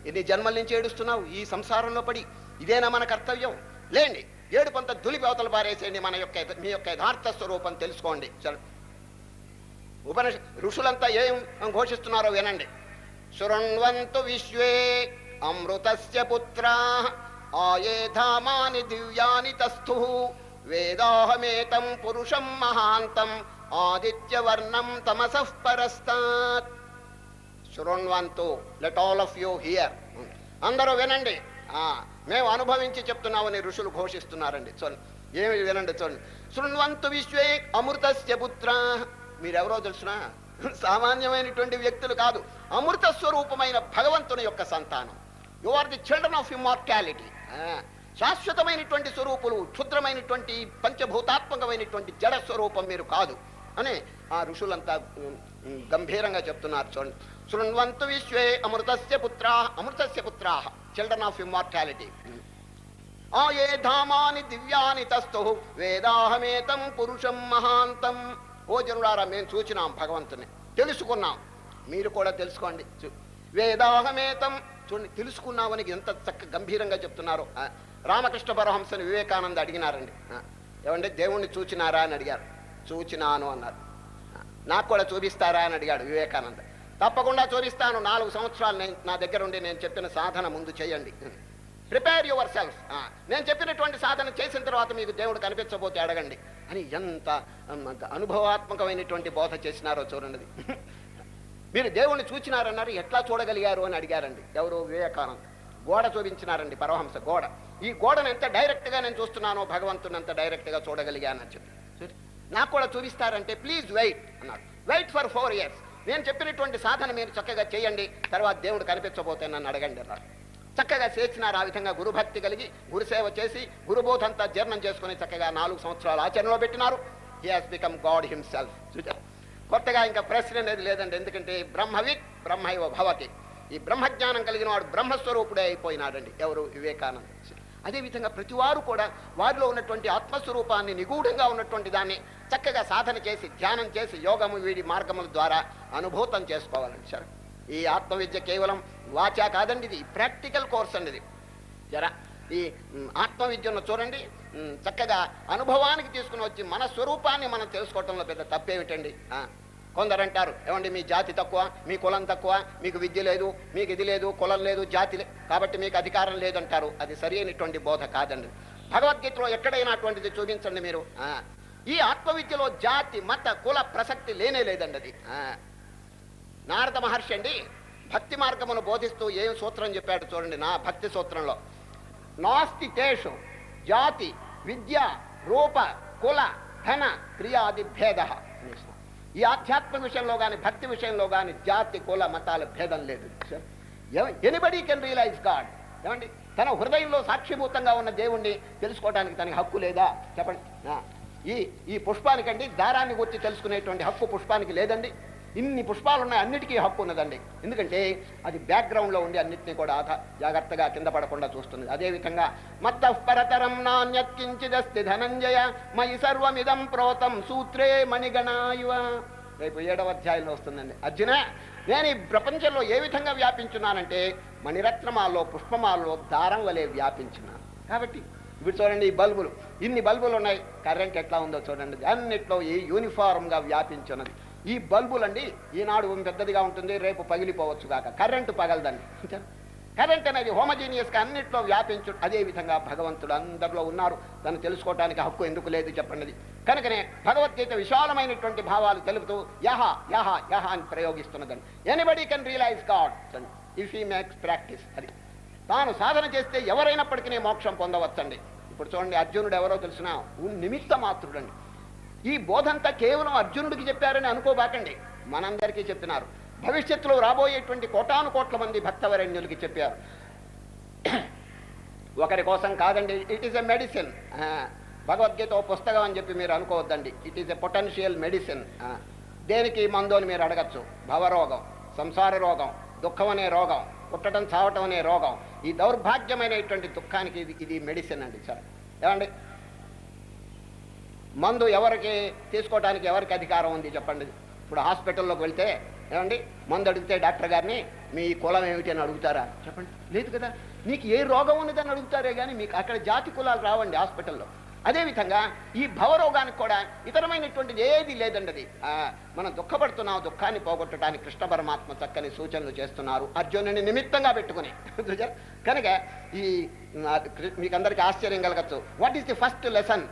ఎన్ని జన్మల నుంచి ఏడుస్తున్నావు ఈ సంసారంలో పడి? ఇదేనా మన కర్తవ్యం? లేండి, ఏడుపంతా దులిపి అవతల పారేసేయండి. మీ యొక్క యథార్థ స్వరూపం తెలుసుకోండి. ఋషులంతా ఏం ఘోషిస్తున్నారో వినండి. శృణ్వంతు విశ్వే అమృతస్య పుత్రాః ఆయేధామాని దివ్యాని తస్థుః వేదాహమేతం పురుషం మహాంతం ఆదిత్యవర్ణం తమసః పరస్తాత్. శృణ్వంతు, let all of you hear. అందరూ వినండి, మేము అనుభవించి చెప్తున్నామని ఋషులు ఘోషిస్తున్నారండి. చూడండి ఏమి వినండి. చూడండి, శృణ్వంతు విశ్వే అమృతస్య పుత్రాః. మీరెవరో తెలుసునా? సామాన్యమైనటువంటి వ్యక్తులు కాదు, అమృత స్వరూపమైన భగవంతుని యొక్క సంతానం. You are the children of immortality. శాశ్వతమైనటువంటి స్వరూపులు, క్షుద్రమైనటువంటి పంచభూతాత్మకమైనటువంటి జడ స్వరూపం మీరు కాదు అని ఆ ఋషులంతా గంభీరంగా చెప్తున్నారు. చూడండి, శృణ్వంతు విశ్వే అమృతస్య పుత్రాః, అమృతస్య పుత్రాః, చిల్డ్రన్ ఆఫ్ ఇమ్మార్టాలిటీ. ఆయే ధామాని దివ్యాని తస్థుః వేదాహమేతం పురుషం మహాంతం. ఓ జనులారా, మేము చూచినాం భగవంతుని, తెలుసుకున్నాం, మీరు కూడా తెలుసుకోండి. వేదాహమేతం, చూడండి, తెలుసుకున్నామని ఎంత చక్క గంభీరంగా చెప్తున్నారు. రామకృష్ణ పరమహంసని వివేకానంద అడిగినారండి, ఏమంటే దేవుణ్ణి చూచినారా అని అడిగారు. చూచినాను అన్నారు. నాకు కూడా చూపిస్తారా అని అడిగాడు వివేకానంద. తప్పకుండా చూపిస్తాను, 4 సంవత్సరాలు నా దగ్గర ఉండి నేను చెప్పిన సాధన ముందు చేయండి. Prepare your self. నేను చెప్పినటువంటి సాధన చేసిన తర్వాత మీకు దేవుడు కనిపించబోతే అడగండి అని ఎంత అనుభవాత్మకమైనటువంటి బోధ చేసినారో చూడండి. మీరు దేవుణ్ణి చూచినారన్నారు, ఎట్లా చూడగలిగారు అని అడిగారండి. ఎవరు? వివేకానంద. గోడ చూపించినారండి పరమహంస, గోడ. ఈ గోడను ఎంత డైరెక్ట్గా నేను చూస్తున్నానో భగవంతుని అంత డైరెక్ట్గా చూడగలిగానని చెప్పి, నాకు కూడా చూపిస్తారంటే ప్లీజ్ వెయిట్ అన్నాడు. Wait for 4 years. నేను చెప్పినటువంటి సాధన మీరు చక్కగా చేయండి, తర్వాత దేవుడు కనిపించబోతే నన్ను అడగండి అన్నాడు. చక్కగా చేసినారు. ఆ విధంగా గురుభక్తి కలిగి గురుసేవ చేసి గురుబోధంతా జీర్ణం చేసుకుని చక్కగా 4 సంవత్సరాలు ఆచరణలో పెట్టినారు. He has become God himself. కొత్తగా ఇంకా ప్రశ్న అనేది లేదండి. ఎందుకంటే బ్రహ్మవిత్ బ్రహ్మైవ భవతి. ఈ బ్రహ్మజ్ఞానం కలిగిన వాడు బ్రహ్మస్వరూపుడే అయిపోయినాడండి. ఎవరు? వివేకానంద. అదేవిధంగా ప్రతివారు కూడా వారిలో ఉన్నటువంటి ఆత్మస్వరూపాన్ని, నిగూఢంగా ఉన్నటువంటి దాన్ని చక్కగా సాధన చేసి, ధ్యానం చేసి, యోగము వీడి మార్గముల ద్వారా అనుభూతం చేసుకోవాలండి. సార్, ఈ ఆత్మవిద్య కేవలం వాచా కాదండి, ఇది ప్రాక్టికల్ కోర్స్ అండి. ఇది ఈ ఆత్మవిద్యను చూడండి, చక్కగా అనుభవానికి తీసుకుని వచ్చి మన స్వరూపాన్ని మనం తెలుసుకోవటంలో పెద్ద తప్పేమిటండి. కొందరు అంటారు, ఏమండి మీ జాతి తక్కువ, మీ కులం తక్కువ, మీకు విద్య లేదు, మీకు ఇది లేదు, కులం లేదు, జాతి కాబట్టి మీకు అధికారం లేదంటారు. అది సరి అయినటువంటి బోధ కాదండి. భగవద్గీతలో ఎక్కడైనా అటువంటిది చూపించండి మీరు. ఈ ఆత్మవిద్యలో జాతి, మత, కుల ప్రసక్తి లేనే లేదండి. అది నారద మహర్షి అండి భక్తి మార్గమును బోధిస్తూ ఏం సూత్రం చెప్పాడు చూడండి. నా భక్తి సూత్రంలో, నాస్తి తేషు జాతి విద్య రూప కుల ధన క్రియాది భేద. ఈ ఆధ్యాత్మిక విషయంలో కానీ భక్తి విషయంలో కానీ జాతి కుల మతాల భేదం లేదు. Anybody can realise God. ఏమండి, తన హృదయంలో సాక్షిభూతంగా ఉన్న దేవుణ్ణి తెలుసుకోవడానికి తనకి హక్కు లేదా చెప్పండి. ఈ పుష్పానికండి దారాన్ని గుర్తి తెలుసుకునేటువంటి హక్కు పుష్పానికి లేదండి. ఇన్ని పుష్పాలు ఉన్నాయి, అన్నిటికీ హక్కు ఉన్నదండి. ఎందుకంటే అది బ్యాక్గ్రౌండ్లో ఉండి అన్నిటినీ కూడా జాగ్రత్తగా కింద పడకుండా చూస్తుంది. అదేవిధంగా మత్తః పరతరం నాన్యత్కించిదస్తి ధనంజయ మయి సర్వమిదం ప్రోతం సూత్రే మణిగణాయువ. రేపు 7వ అధ్యాయంలో వస్తుందండి. అర్జున, నేను ఈ ప్రపంచంలో ఏ విధంగా వ్యాపించున్నానంటే మణిరత్నమాల్లో, పుష్పమాల్లో దారం వలె వ్యాపించున్నాను. కాబట్టి ఇప్పుడు చూడండి ఈ బల్బులు, ఇన్ని బల్బులు ఉన్నాయి, కరెంట్ ఎట్లా ఉందో చూడండి, అన్నిట్లో ఈ యూనిఫార్మ్గా వ్యాపించున్నది. ఈ బల్బులండి ఈనాడు పెద్దదిగా ఉంటుంది, రేపు పగిలిపోవచ్చు కాక, కరెంటు పగలదండి. కరెంట్ అనేది హోమోజీనియస్గా అన్నిట్లో వ్యాపించు. అదేవిధంగా భగవంతుడు అందరిలో ఉన్నారు, దాన్ని తెలుసుకోవడానికి హక్కు ఎందుకు లేదు చెప్పండి. కనుకనే భగవద్గీత విశాలమైనటువంటి భావాలు తెలుపుతూ యహ యహ యహ అని ప్రయోగిస్తున్నదండి. Anybody can realise God if he makes practice. అది తాను సాధన చేస్తే ఎవరైనప్పటికీ మోక్షం పొందవచ్చండి. ఇప్పుడు చూడండి, అర్జునుడు ఎవరో తెలిసిన నిమిత్త మాత్రుడండి. ఈ బోధంతా కేవలం అర్జునుడికి చెప్పారని అనుకోబాకండి, మనందరికీ చెప్పినారు. భవిష్యత్తులో రాబోయేటువంటి కోటాను కోట్ల మంది భక్తవరణ్యులకి చెప్పారు. ఒకరి కోసం కాదండి. It is a medicine. Bhagavad Gita ఓ పుస్తకం అని చెప్పి మీరు అనుకోవద్దండి. It is a potential medicine. దేనికి మందు అని మీరు అడగచ్చు. భవరోగం, సంసార రోగం, దుఃఖం అనే రోగం, పుట్టడం చావటం అనే రోగం, ఈ దౌర్భాగ్యమైనటువంటి దుఃఖానికి ఇది మెడిసిన్ అండి. సరే ఏమండి, మందు ఎవరికి తీసుకోవడానికి ఎవరికి అధికారం ఉంది చెప్పండి. ఇప్పుడు హాస్పిటల్లోకి వెళ్తే ఏమండి మందు అడిగితే డాక్టర్ గారిని మీ కులం ఏమిటి అని అడుగుతారా చెప్పండి? లేదు కదా. మీకు ఏ రోగం ఉన్నదని అడుగుతారే కానీ మీకు అక్కడ జాతి కులాలు రావండి హాస్పిటల్లో. అదేవిధంగా ఈ భవరోగానికి కూడా ఇతరమైనటువంటిది ఏది లేదండి. అది మనం దుఃఖపడుతున్నాం, దుఃఖాన్ని పోగొట్టడానికి కృష్ణ పరమాత్మ చక్కని సూచనలు చేస్తున్నారు అర్జునుని నిమిత్తంగా పెట్టుకుని. కనుక ఈ మీకు అందరికీ ఆశ్చర్యం కలగచ్చు. What is the first lesson?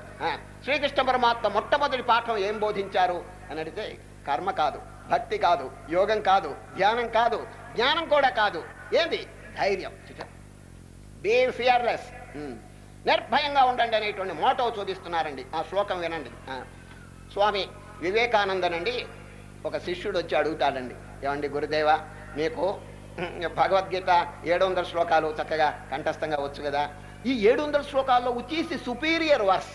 Shri Krishna పరమాత్మ మొట్టమొదటి పాఠం ఏం బోధించారు అని అడిగితే కర్మ కాదు, భక్తి కాదు, యోగం కాదు, ధ్యానం కాదు, జ్ఞానం కూడా కాదు. ఏంది? ధైర్యం. బీ ఫియర్లెస్, నిర్భయంగా ఉండండి అనేటువంటి మోటో చూపిస్తున్నారండి. ఆ శ్లోకం వినండి. స్వామి వివేకానందనండి ఒక శిష్యుడు వచ్చి అడుగుతాడండి, ఏమండి గురుదేవ మీకు భగవద్గీత 700 శ్లోకాలు చక్కగా కంఠస్థంగా వచ్చు కదా, ఈ 700 శ్లోకాల్లో ఉచీసి సుపీరియర్ వర్స్,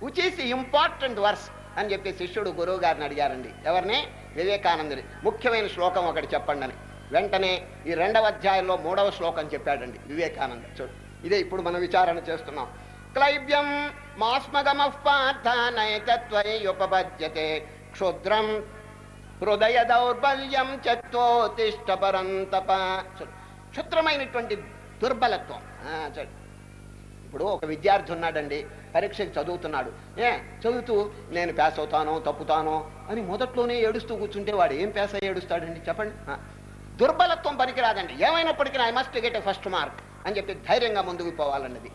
ఉచీసి ఇంపార్టెంట్ వర్స్ అని చెప్పి శిష్యుడు గురువు గారిని అడిగారండి. ఎవరిని? వివేకానందుని. ముఖ్యమైన శ్లోకం ఒకటి చెప్పండి అని. వెంటనే ఈ 2వ అధ్యాయంలో 3వ శ్లోకం చెప్పాడండి వివేకానంద. చూడు, ఇదే ఇప్పుడు మనం విచారణ చేస్తున్నాం. క్లైబ్యం మాస్మగమః పార్థ నైతత్వయుపపద్యతే క్షుద్రం హృదయ దౌర్బల్యం చత్వోతిష్ఠ పరంతప. క్షుద్రమైనటువంటి దుర్బలత్వం. ఇప్పుడు ఒక విద్యార్థి ఉన్నాడండి, పరీక్షకి చదువుతున్నాడు. చదువుతూ నేను పాస్ అవుతానో తప్పుతానో అని మొదట్లోనే ఏడుస్తూ కూర్చుంటే వాడు ఏం పాస్ అయ్యి ఏడుస్తాడండి చెప్పండి? దుర్బలత్వం పనికిరాదండి. ఏమైనప్పటికీ I must get a first mark అని చెప్పి ధైర్యంగా ముందుకు పోవాలన్నది.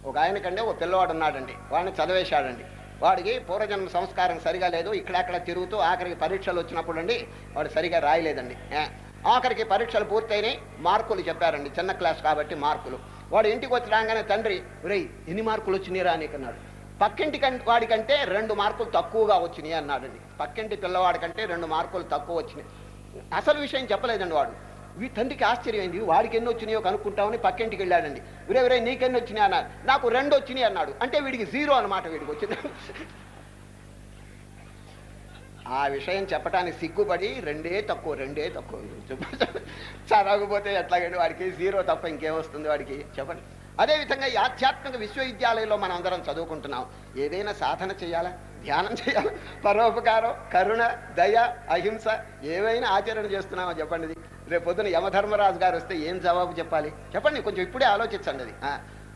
ఒక ఆయనకంటే ఒక పిల్లవాడు ఉన్నాడండి, వాడిని చదివేశాడండి. వాడికి పూర్వజన్మ సంస్కారం సరిగా లేదు, ఇక్కడక్కడ తిరుగుతూ ఆఖరికి పరీక్షలు వచ్చినప్పుడు అండి వాడు సరిగా రాయలేదండి. ఆఖరికి పరీక్షలు పూర్తయినాయి, మార్కులు చెప్పారండి, చిన్న క్లాస్ కాబట్టి మార్కులు. వాడు ఇంటికి వచ్చి రాగానే తండ్రి రేయ్ ఎన్ని మార్కులు వచ్చినాయిరా నీకన్నాడు. పక్కింటి వాడికంటే 2 మార్కులు తక్కువగా వచ్చినాయి అన్నాడండి. పక్కింటి పిల్లవాడికంటే 2 మార్కులు తక్కువ వచ్చినాయి. అసలు విషయం చెప్పలేదండి వాడు. తండ్రికి ఆశ్చర్యమైంది, వాడికి ఎన్ని వచ్చినాయో కనుక్కుంటామని పక్కింటికి వెళ్ళాడండి. విరే నీకెన్ని వచ్చినాయి అన్నాడు. నాకు 2 వచ్చినాయి అన్నాడు. అంటే వీడికి 0 అన్నమాట, వీడికి వచ్చింది. ఆ విషయం చెప్పడానికి సిగ్గుపడి 2 తక్కువ చదవకపోతే ఎట్లాగండి, వాడికి 0 తప్ప ఇంకేమొస్తుంది వాడికి చెప్పండి. అదేవిధంగా ఈ ఆధ్యాత్మిక విశ్వవిద్యాలయంలో మనం అందరం చదువుకుంటున్నాం. ఏదైనా సాధన చేయాలా, ధ్యానం చేయాలా, పరోపకారం, కరుణ, దయ, అహింస ఏవైనా ఆచరణ చేస్తున్నామో చెప్పండి. రేపు పొద్దున యమధర్మరాజు గారు వస్తే ఏం జవాబు చెప్పాలి చెప్పండి? కొంచెం ఇప్పుడే ఆలోచించండి. అది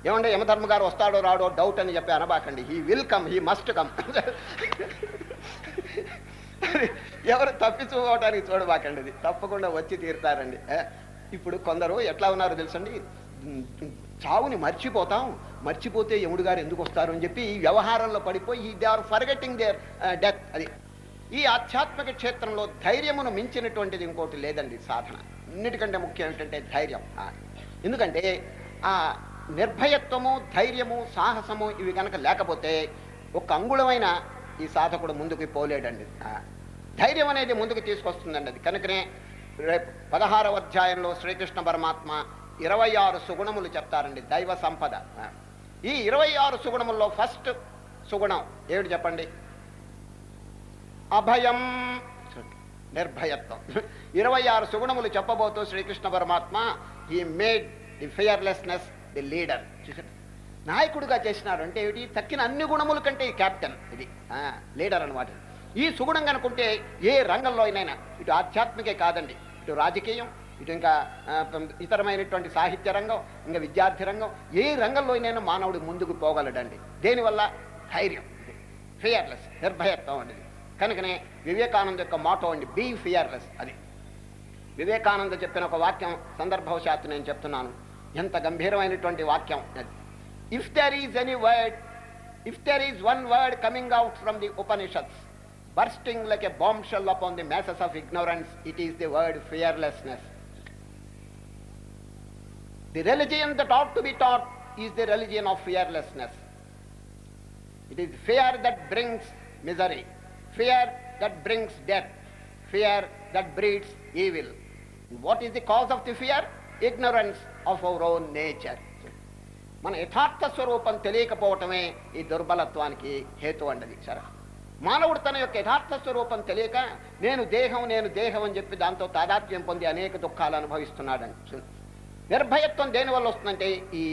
ఏమంటే యమధర్మ గారు వస్తాడో రాడో డౌట్ అని చెప్పి అనబాకండి. He will come, he must come. ఎవరు తప్పించుకోవడానికి చూడబాకండి, అది తప్పకుండా వచ్చి తీరుతారండి. ఇప్పుడు కొందరు ఎట్లా ఉన్నారో తెలుసండి, చావుని మర్చిపోతే యముడు గారు ఎందుకు వస్తారు అని చెప్పి ఈ వ్యవహారంలో పడిపోయి they are forgetting their death. అది ఈ ఆధ్యాత్మిక క్షేత్రంలో ధైర్యమును మించినటువంటిది ఇంకోటి లేదండి. సాధన అన్నిటికంటే ముఖ్యం ఏంటంటే ధైర్యం. ఎందుకంటే ఆ నిర్భయత్వము, ధైర్యము, సాహసము ఇవి కనుక లేకపోతే ఒక అంగుళమైన ఈ సాధకుడు ముందుకు పోలేడండి. ధైర్యం అనేది ముందుకు తీసుకొస్తుందండి. అది కనుకనే రేపు 16వ అధ్యాయంలో శ్రీకృష్ణ పరమాత్మ 26 సుగుణములు చెప్తారండి, దైవ సంపద. ఈ 26 సుగుణముల్లో ఫస్ట్ సుగుణం ఏమిటి చెప్పండి? అభయం, నిర్భయత్వం. 26 సుగుణములు చెప్పబోతూ శ్రీకృష్ణ పరమాత్మ he made the fearlessness the leader. నాయకుడిగా చేసినారు అంటే ఏమిటి? తక్కిన అన్ని గుణముల కంటే ఈ క్యాప్టెన్, ఇది లీడర్ అనమాట. ఈ సుగుణం కనుకుంటే ఏ రంగంలో అయినా, ఇటు ఆధ్యాత్మికే కాదండి, ఇటు రాజకీయం, ఇటు ఇంకా ఇతరమైనటువంటి సాహిత్య రంగం, ఇంకా విద్యార్థి రంగం, ఏ రంగంలో నేను మానవుడు ముందుకు పోగలడండి. దేనివల్ల? ధైర్యం, ఫియర్లెస్, నిర్భయత్వం అండి. కనుకనే వివేకానంద యొక్క మోటో అండి, బీ ఫియర్లెస్. అది వివేకానంద చెప్పిన ఒక వాక్యం, సందర్భవశాత్తు నేను చెప్తున్నాను. ఎంత గంభీరమైనటువంటి వాక్యం అది. If there is any word, if there is one word coming out from the Upanishads, bursting like a bombshell upon the masses of ignorance, it is the word fearlessness. The religion that ought to be taught is the religion of fearlessness. It is fear that brings misery, fear that brings death, fear that breeds evil. What is the cause of the fear? Ignorance of our own nature. మన యథార్థ స్వరూపం తెలియకపోవటమే ఈ దుర్బలత్వానికి హేతు అండది. సరే, మానవుడు తన యొక్క యథార్థ స్వరూపం తెలియక నేను దేహం అని చెప్పి దాంతో తాదాత్మ్యం పొంది అనేక దుఃఖాలు అనుభవిస్తున్నాడండి. నిర్భయత్వం దేనివల్ల వస్తుందంటే ఈ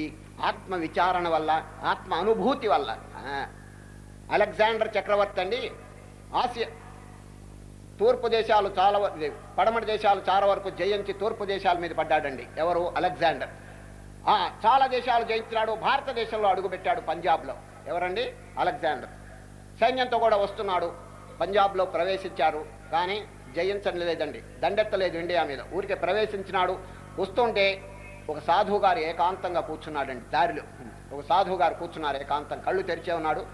ఆత్మ విచారణ వల్ల, ఆత్మ అనుభూతి వల్ల. అలెగ్జాండర్ చక్రవర్తి అండి ఆసియా తూర్పు దేశాలు చాలా, పడమటి దేశాలు చాలా వరకు జయించి తూర్పు దేశాల మీద పడ్డాడండి. ఎవరు? అలెగ్జాండర్. చాలా దేశాలు జయించినాడు. భారతదేశంలో అడుగుపెట్టాడు, పంజాబ్లో. ఎవరండి? అలెగ్జాండర్. సైన్యంతో కూడా వస్తున్నాడు. పంజాబ్లో ప్రవేశించారు, కానీ జయించడం లేదండి, దండెత్తలేదు ఇండియా మీద. ఊరికే ప్రవేశించినాడు. వస్తుంటే ఒక సాధువు గారు ఏకాంతంగా కూర్చున్నాడండి దారిలో. ఒక సాధువు గారు కూర్చున్నారు ఏకాంతం, కళ్ళు తెరిచే ఉన్నాడు,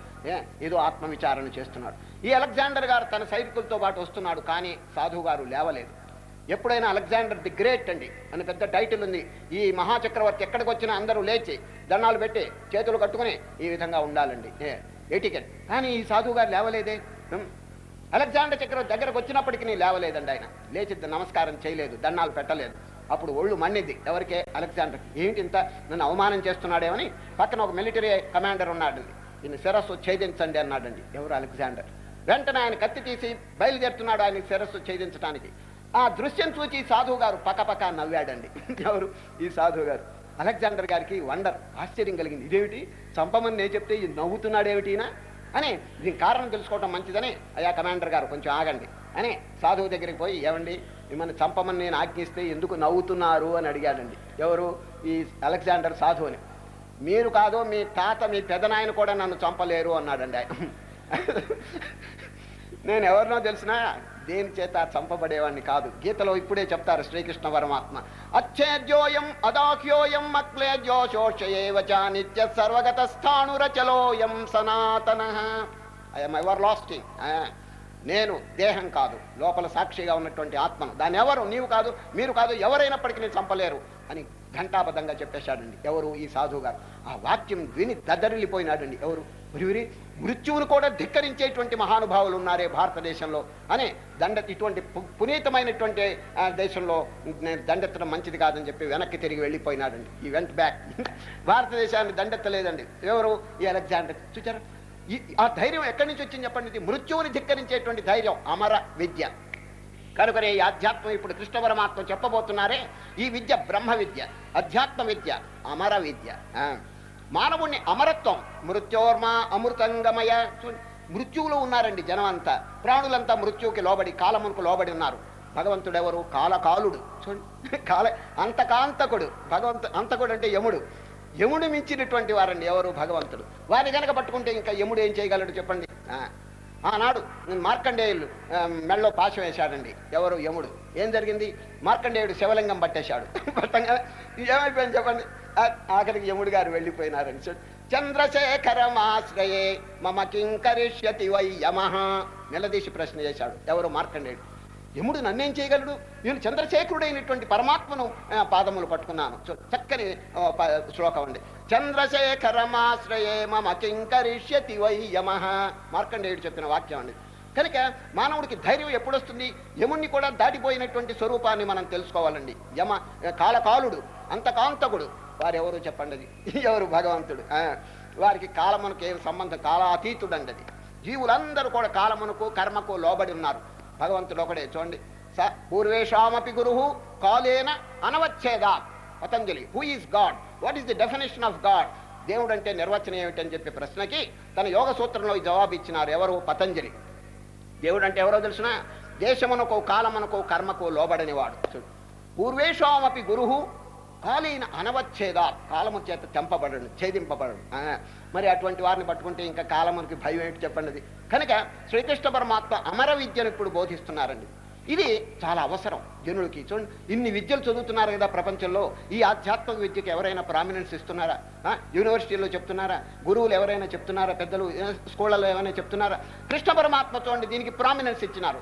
ఏదో ఆత్మవిచారణ చేస్తున్నాడు. ఈ అలెగ్జాండర్ గారు తన సైనికులతో పాటు వస్తున్నాడు, కానీ సాధువు గారు లేవలేదు. ఎప్పుడైనా అలెగ్జాండర్ ది గ్రేట్ అండి అని పెద్ద టైటిల్ ఉంది. ఈ మహాచక్రవర్తి ఎక్కడికి వచ్చినా అందరూ లేచి దండాలు పెట్టి చేతులు కట్టుకుని ఈ విధంగా ఉండాలండి, ఎటికెట్. కానీ ఈ సాధువు గారు లేవలేదే. అలెగ్జాండర్ చక్రవర్తి దగ్గరకు వచ్చినప్పటికీ లేవలేదండి. ఆయన లేచి నమస్కారం చేయలేదు, దండాలు పెట్టలేదు. అప్పుడు ఒళ్ళు మండింది ఎవరికే? అలెగ్జాండర్. ఏంటి ఇంత నన్ను అవమానం చేస్తున్నాడేమని పక్కన ఒక మిలిటరీ కమాండర్ ఉన్నాడు. ఈయన శిరస్సు ఛేదించండి అన్నాడండి. ఎవరు? అలెగ్జాండర్. వెంటనే ఆయన కత్తి తీసి బయలుదేరుతున్నాడు ఆయన శిరస్సు ఛేదించడానికి. ఆ దృశ్యం చూచి సాధువు గారు పక్కపక్క నవ్వాడండి. ఎవరు? ఈ సాధువు గారు. అలెగ్జాండర్ గారికి వండర్, ఆశ్చర్యం కలిగింది. ఇదేమిటి, చంపమని నేను చెప్తే ఇది నవ్వుతున్నాడేమిటినా అని. దీనికి కారణం తెలుసుకోవటం మంచిదని, అయ్యా కమాండర్ గారు కొంచెం ఆగండి అని సాధువు దగ్గరికి పోయి, ఏమండి మిమ్మల్ని చంపమని నేను ఆజ్ఞిస్తే ఎందుకు నవ్వుతున్నారు అని అడిగాడండి. ఎవరు? ఈ అలెగ్జాండర్ సాధువుని. మీరు కాదు, మీ తాత, మీ పెదనాయన కూడా నన్ను చంపలేరు అన్నాడండి ఆయన. నేను ఎవరినో తెలిసినా దేని చేత చంపబడేవాడిని కాదు. గీతలో ఇప్పుడే చెప్తారు శ్రీకృష్ణ పరమాత్మ, అచ్చేద్యోయం అదాఖ్యోయం అక్లేద్యో శోషయేవచ నిత్య సర్వగత స్థాణురచలోయం సనాతనః. I'm everlasting. నేను దేహం కాదు, లోపల సాక్షిగా ఉన్నటువంటి ఆత్మను. దాన్ని ఎవరు? నీవు కాదు, మీరు కాదు, ఎవరైనప్పటికీ నేను చంపలేరు అని ఘంటాబద్ధంగా చెప్పేశాడండి. ఎవరు? ఈ సాధువు గారు. ఆ వాక్యం విని దద్దరిల్లిపోయినాడండి. ఎవరు? మృత్యువును కూడా ధిక్కరించేటువంటి మహానుభావులు ఉన్నారే భారతదేశంలో అని ఇటువంటి పునీతమైనటువంటి దేశంలో నేను దండెత్తడం మంచిది కాదని చెప్పి వెనక్కి తిరిగి వెళ్ళిపోయినాడండి. ఈ వెంట్ బ్యాక్. భారతదేశాన్ని దండెత్తలేదండి. ఎవరు? ఈ అలెగ్జాండర్. చూచారా ఆ ధైర్యం ఎక్కడి నుంచి వచ్చింది చెప్పండి? మృత్యువుని ధిక్కరించేటువంటి ధైర్యం అమర విద్య. కనుకనే ఈ ఆధ్యాత్మం ఇప్పుడు కృష్ణ పరమాత్మ చెప్పబోతున్నారే, ఈ విద్య బ్రహ్మ విద్య, అధ్యాత్మ విద్య, అమర విద్య. మానవుణ్ణి అమరత్వం, మృత్యోర్మా అమృతంగమయ. మృత్యువులో ఉన్నారండి జనం అంతా, ప్రాణులంతా మృత్యువుకి లోబడి, కాలమునకు లోబడి ఉన్నారు. భగవంతుడు ఎవరు? కాలకాలుడు. చూడండి, అంతకాంతకుడు. అంతకుడు అంటే యముడు. యముడు మించినటువంటి వారండి ఎవరు? భగవంతుడు. వారిని కనుక పట్టుకుంటే ఇంకా యముడు ఏం చేయగలడు చెప్పండి? ఆనాడు మార్కండేయులు మెళ్ళలో పాశం వేశాడండి. ఎవరు? యముడు. ఏం జరిగింది? మార్కండేయుడు శివలింగం పట్టేశాడు. పట్టంగా ఏమైపోయింది చెప్పండి? ఆఖరికి యముడు గారు వెళ్ళిపోయినారని. చంద్రశేఖరమాశ్రయే మమ కింకరిష్యతి వై యమః. నిలదీసి ప్రశ్న చేశాడు. ఎవరు? మార్కండేయుడు. యముడు నన్నేం చేయగలడు? నేను చంద్రశేఖరుడైనటువంటి పరమాత్మను పాదములు పట్టుకున్నాను. చక్కని శ్లోకం అండి. చంద్రశేఖరమాశ్రయే మమ కింకరిష్యతి వై యమః. మార్కండేయుడు చెప్పిన వాక్యం అండి. కనుక మానవుడికి ధైర్యం ఎప్పుడొస్తుంది? యముణ్ణి కూడా దాటిపోయినటువంటి స్వరూపాన్ని మనం తెలుసుకోవాలండి. కాలకాలుడు, అంతకాంతకుడు. వారెవరు చెప్పండి? అది ఎవరు? భగవంతుడు. వారికి కాలమునకు ఏం సంబంధం? కాలాతీతుడు అండి. అది జీవులందరూ కూడా కాలమునకు కర్మకు లోబడి ఉన్నారు. భగవంతుడు ఒకడే. చూడండి, పూర్వేషామపి గురు కాలేన అనవచ్చేదా. Patanjali. Who is God? What is the definition of God? దేవుడు అంటే నిర్వచనం ఏమిటని చెప్పే ప్రశ్నకి తన యోగ సూత్రంలో జవాబు ఇచ్చినారు. ఎవరు? పతంజలి. దేవుడు అంటే ఎవరో తెలుసునా? దేశమునకు, కాలమునకు, కర్మకు లోబడని వాడు. పూర్వేషామపి గురు కాలీన అనవచ్ఛేదా, కాలము చేత తెంపబడడు, ఛేదింపబడడు. మరి అటువంటి వారిని పట్టుకుంటే ఇంకా కాలమునికి భయం ఏంటి చెప్పండి. కనుక శ్రీకృష్ణ పరమాత్మ అమర విద్యను ఇప్పుడు బోధిస్తున్నారండి. ఇది చాలా అవసరం జనులకి. చూడండి, ఇన్ని విద్యలు చదువుతున్నారు కదా ప్రపంచంలో, ఈ ఆధ్యాత్మిక విద్యకి ఎవరైనా ప్రామినెన్స్ ఇస్తున్నారా? యూనివర్సిటీల్లో చెప్తున్నారా? గురువులు ఎవరైనా చెప్తున్నారా? పెద్దలు స్కూళ్ళలో ఏమైనా చెప్తున్నారా? కృష్ణ పరమాత్మ చూడండి దీనికి ప్రామినెన్స్ ఇచ్చినారు.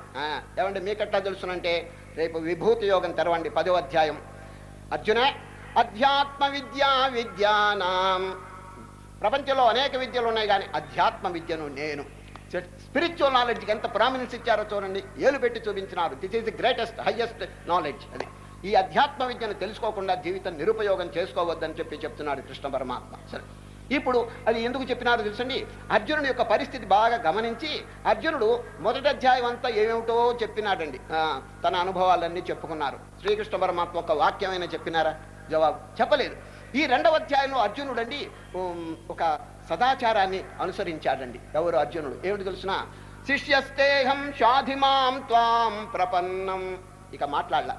ఏమంటే మీకెట్లా తెలుసునంటే, రేపు విభూతి యోగం తెరవండి 10వ అధ్యాయం. అర్జున, అధ్యాత్మ విద్యానాం, ప్రపంచంలో అనేక విద్యలు ఉన్నాయి కానీ అధ్యాత్మ విద్యను నేను, స్పిరిచువల్ నాలెడ్జ్కి ఎంత ప్రామినెన్స్ ఇచ్చారో చూడండి, ఏలు పెట్టి చూపించినారు. This is the greatest highest knowledge. అది ఈ అధ్యాత్మ విద్యను తెలుసుకోకుండా జీవితం నిరుపయోగం చేసుకోవద్దని చెప్తున్నాడు కృష్ణ పరమాత్మ. సరే, ఇప్పుడు అది ఎందుకు చెప్పినారో తెలుసండి. అర్జునుడి యొక్క పరిస్థితి బాగా గమనించి అర్జునుడు మొదటి అధ్యాయం అంతా ఏమేమిటో చెప్పినాడండి. తన అనుభవాలన్నీ చెప్పుకున్నారు. శ్రీకృష్ణ పరమాత్మ ఒక వాక్యమైనా చెప్పినారా? జవాబు చెప్పలేదు. ఈ 2వ అధ్యాయంలో అర్జునుడు అండి ఒక సదాచారాన్ని అనుసరించాడండి. ఎవరు అర్జునుడు? ఏమిటి తెలుసిన? శిష్యస్తేహం షాధిమాం త్వాం ప్రపన్నం. ఇక మాట్లాడలా.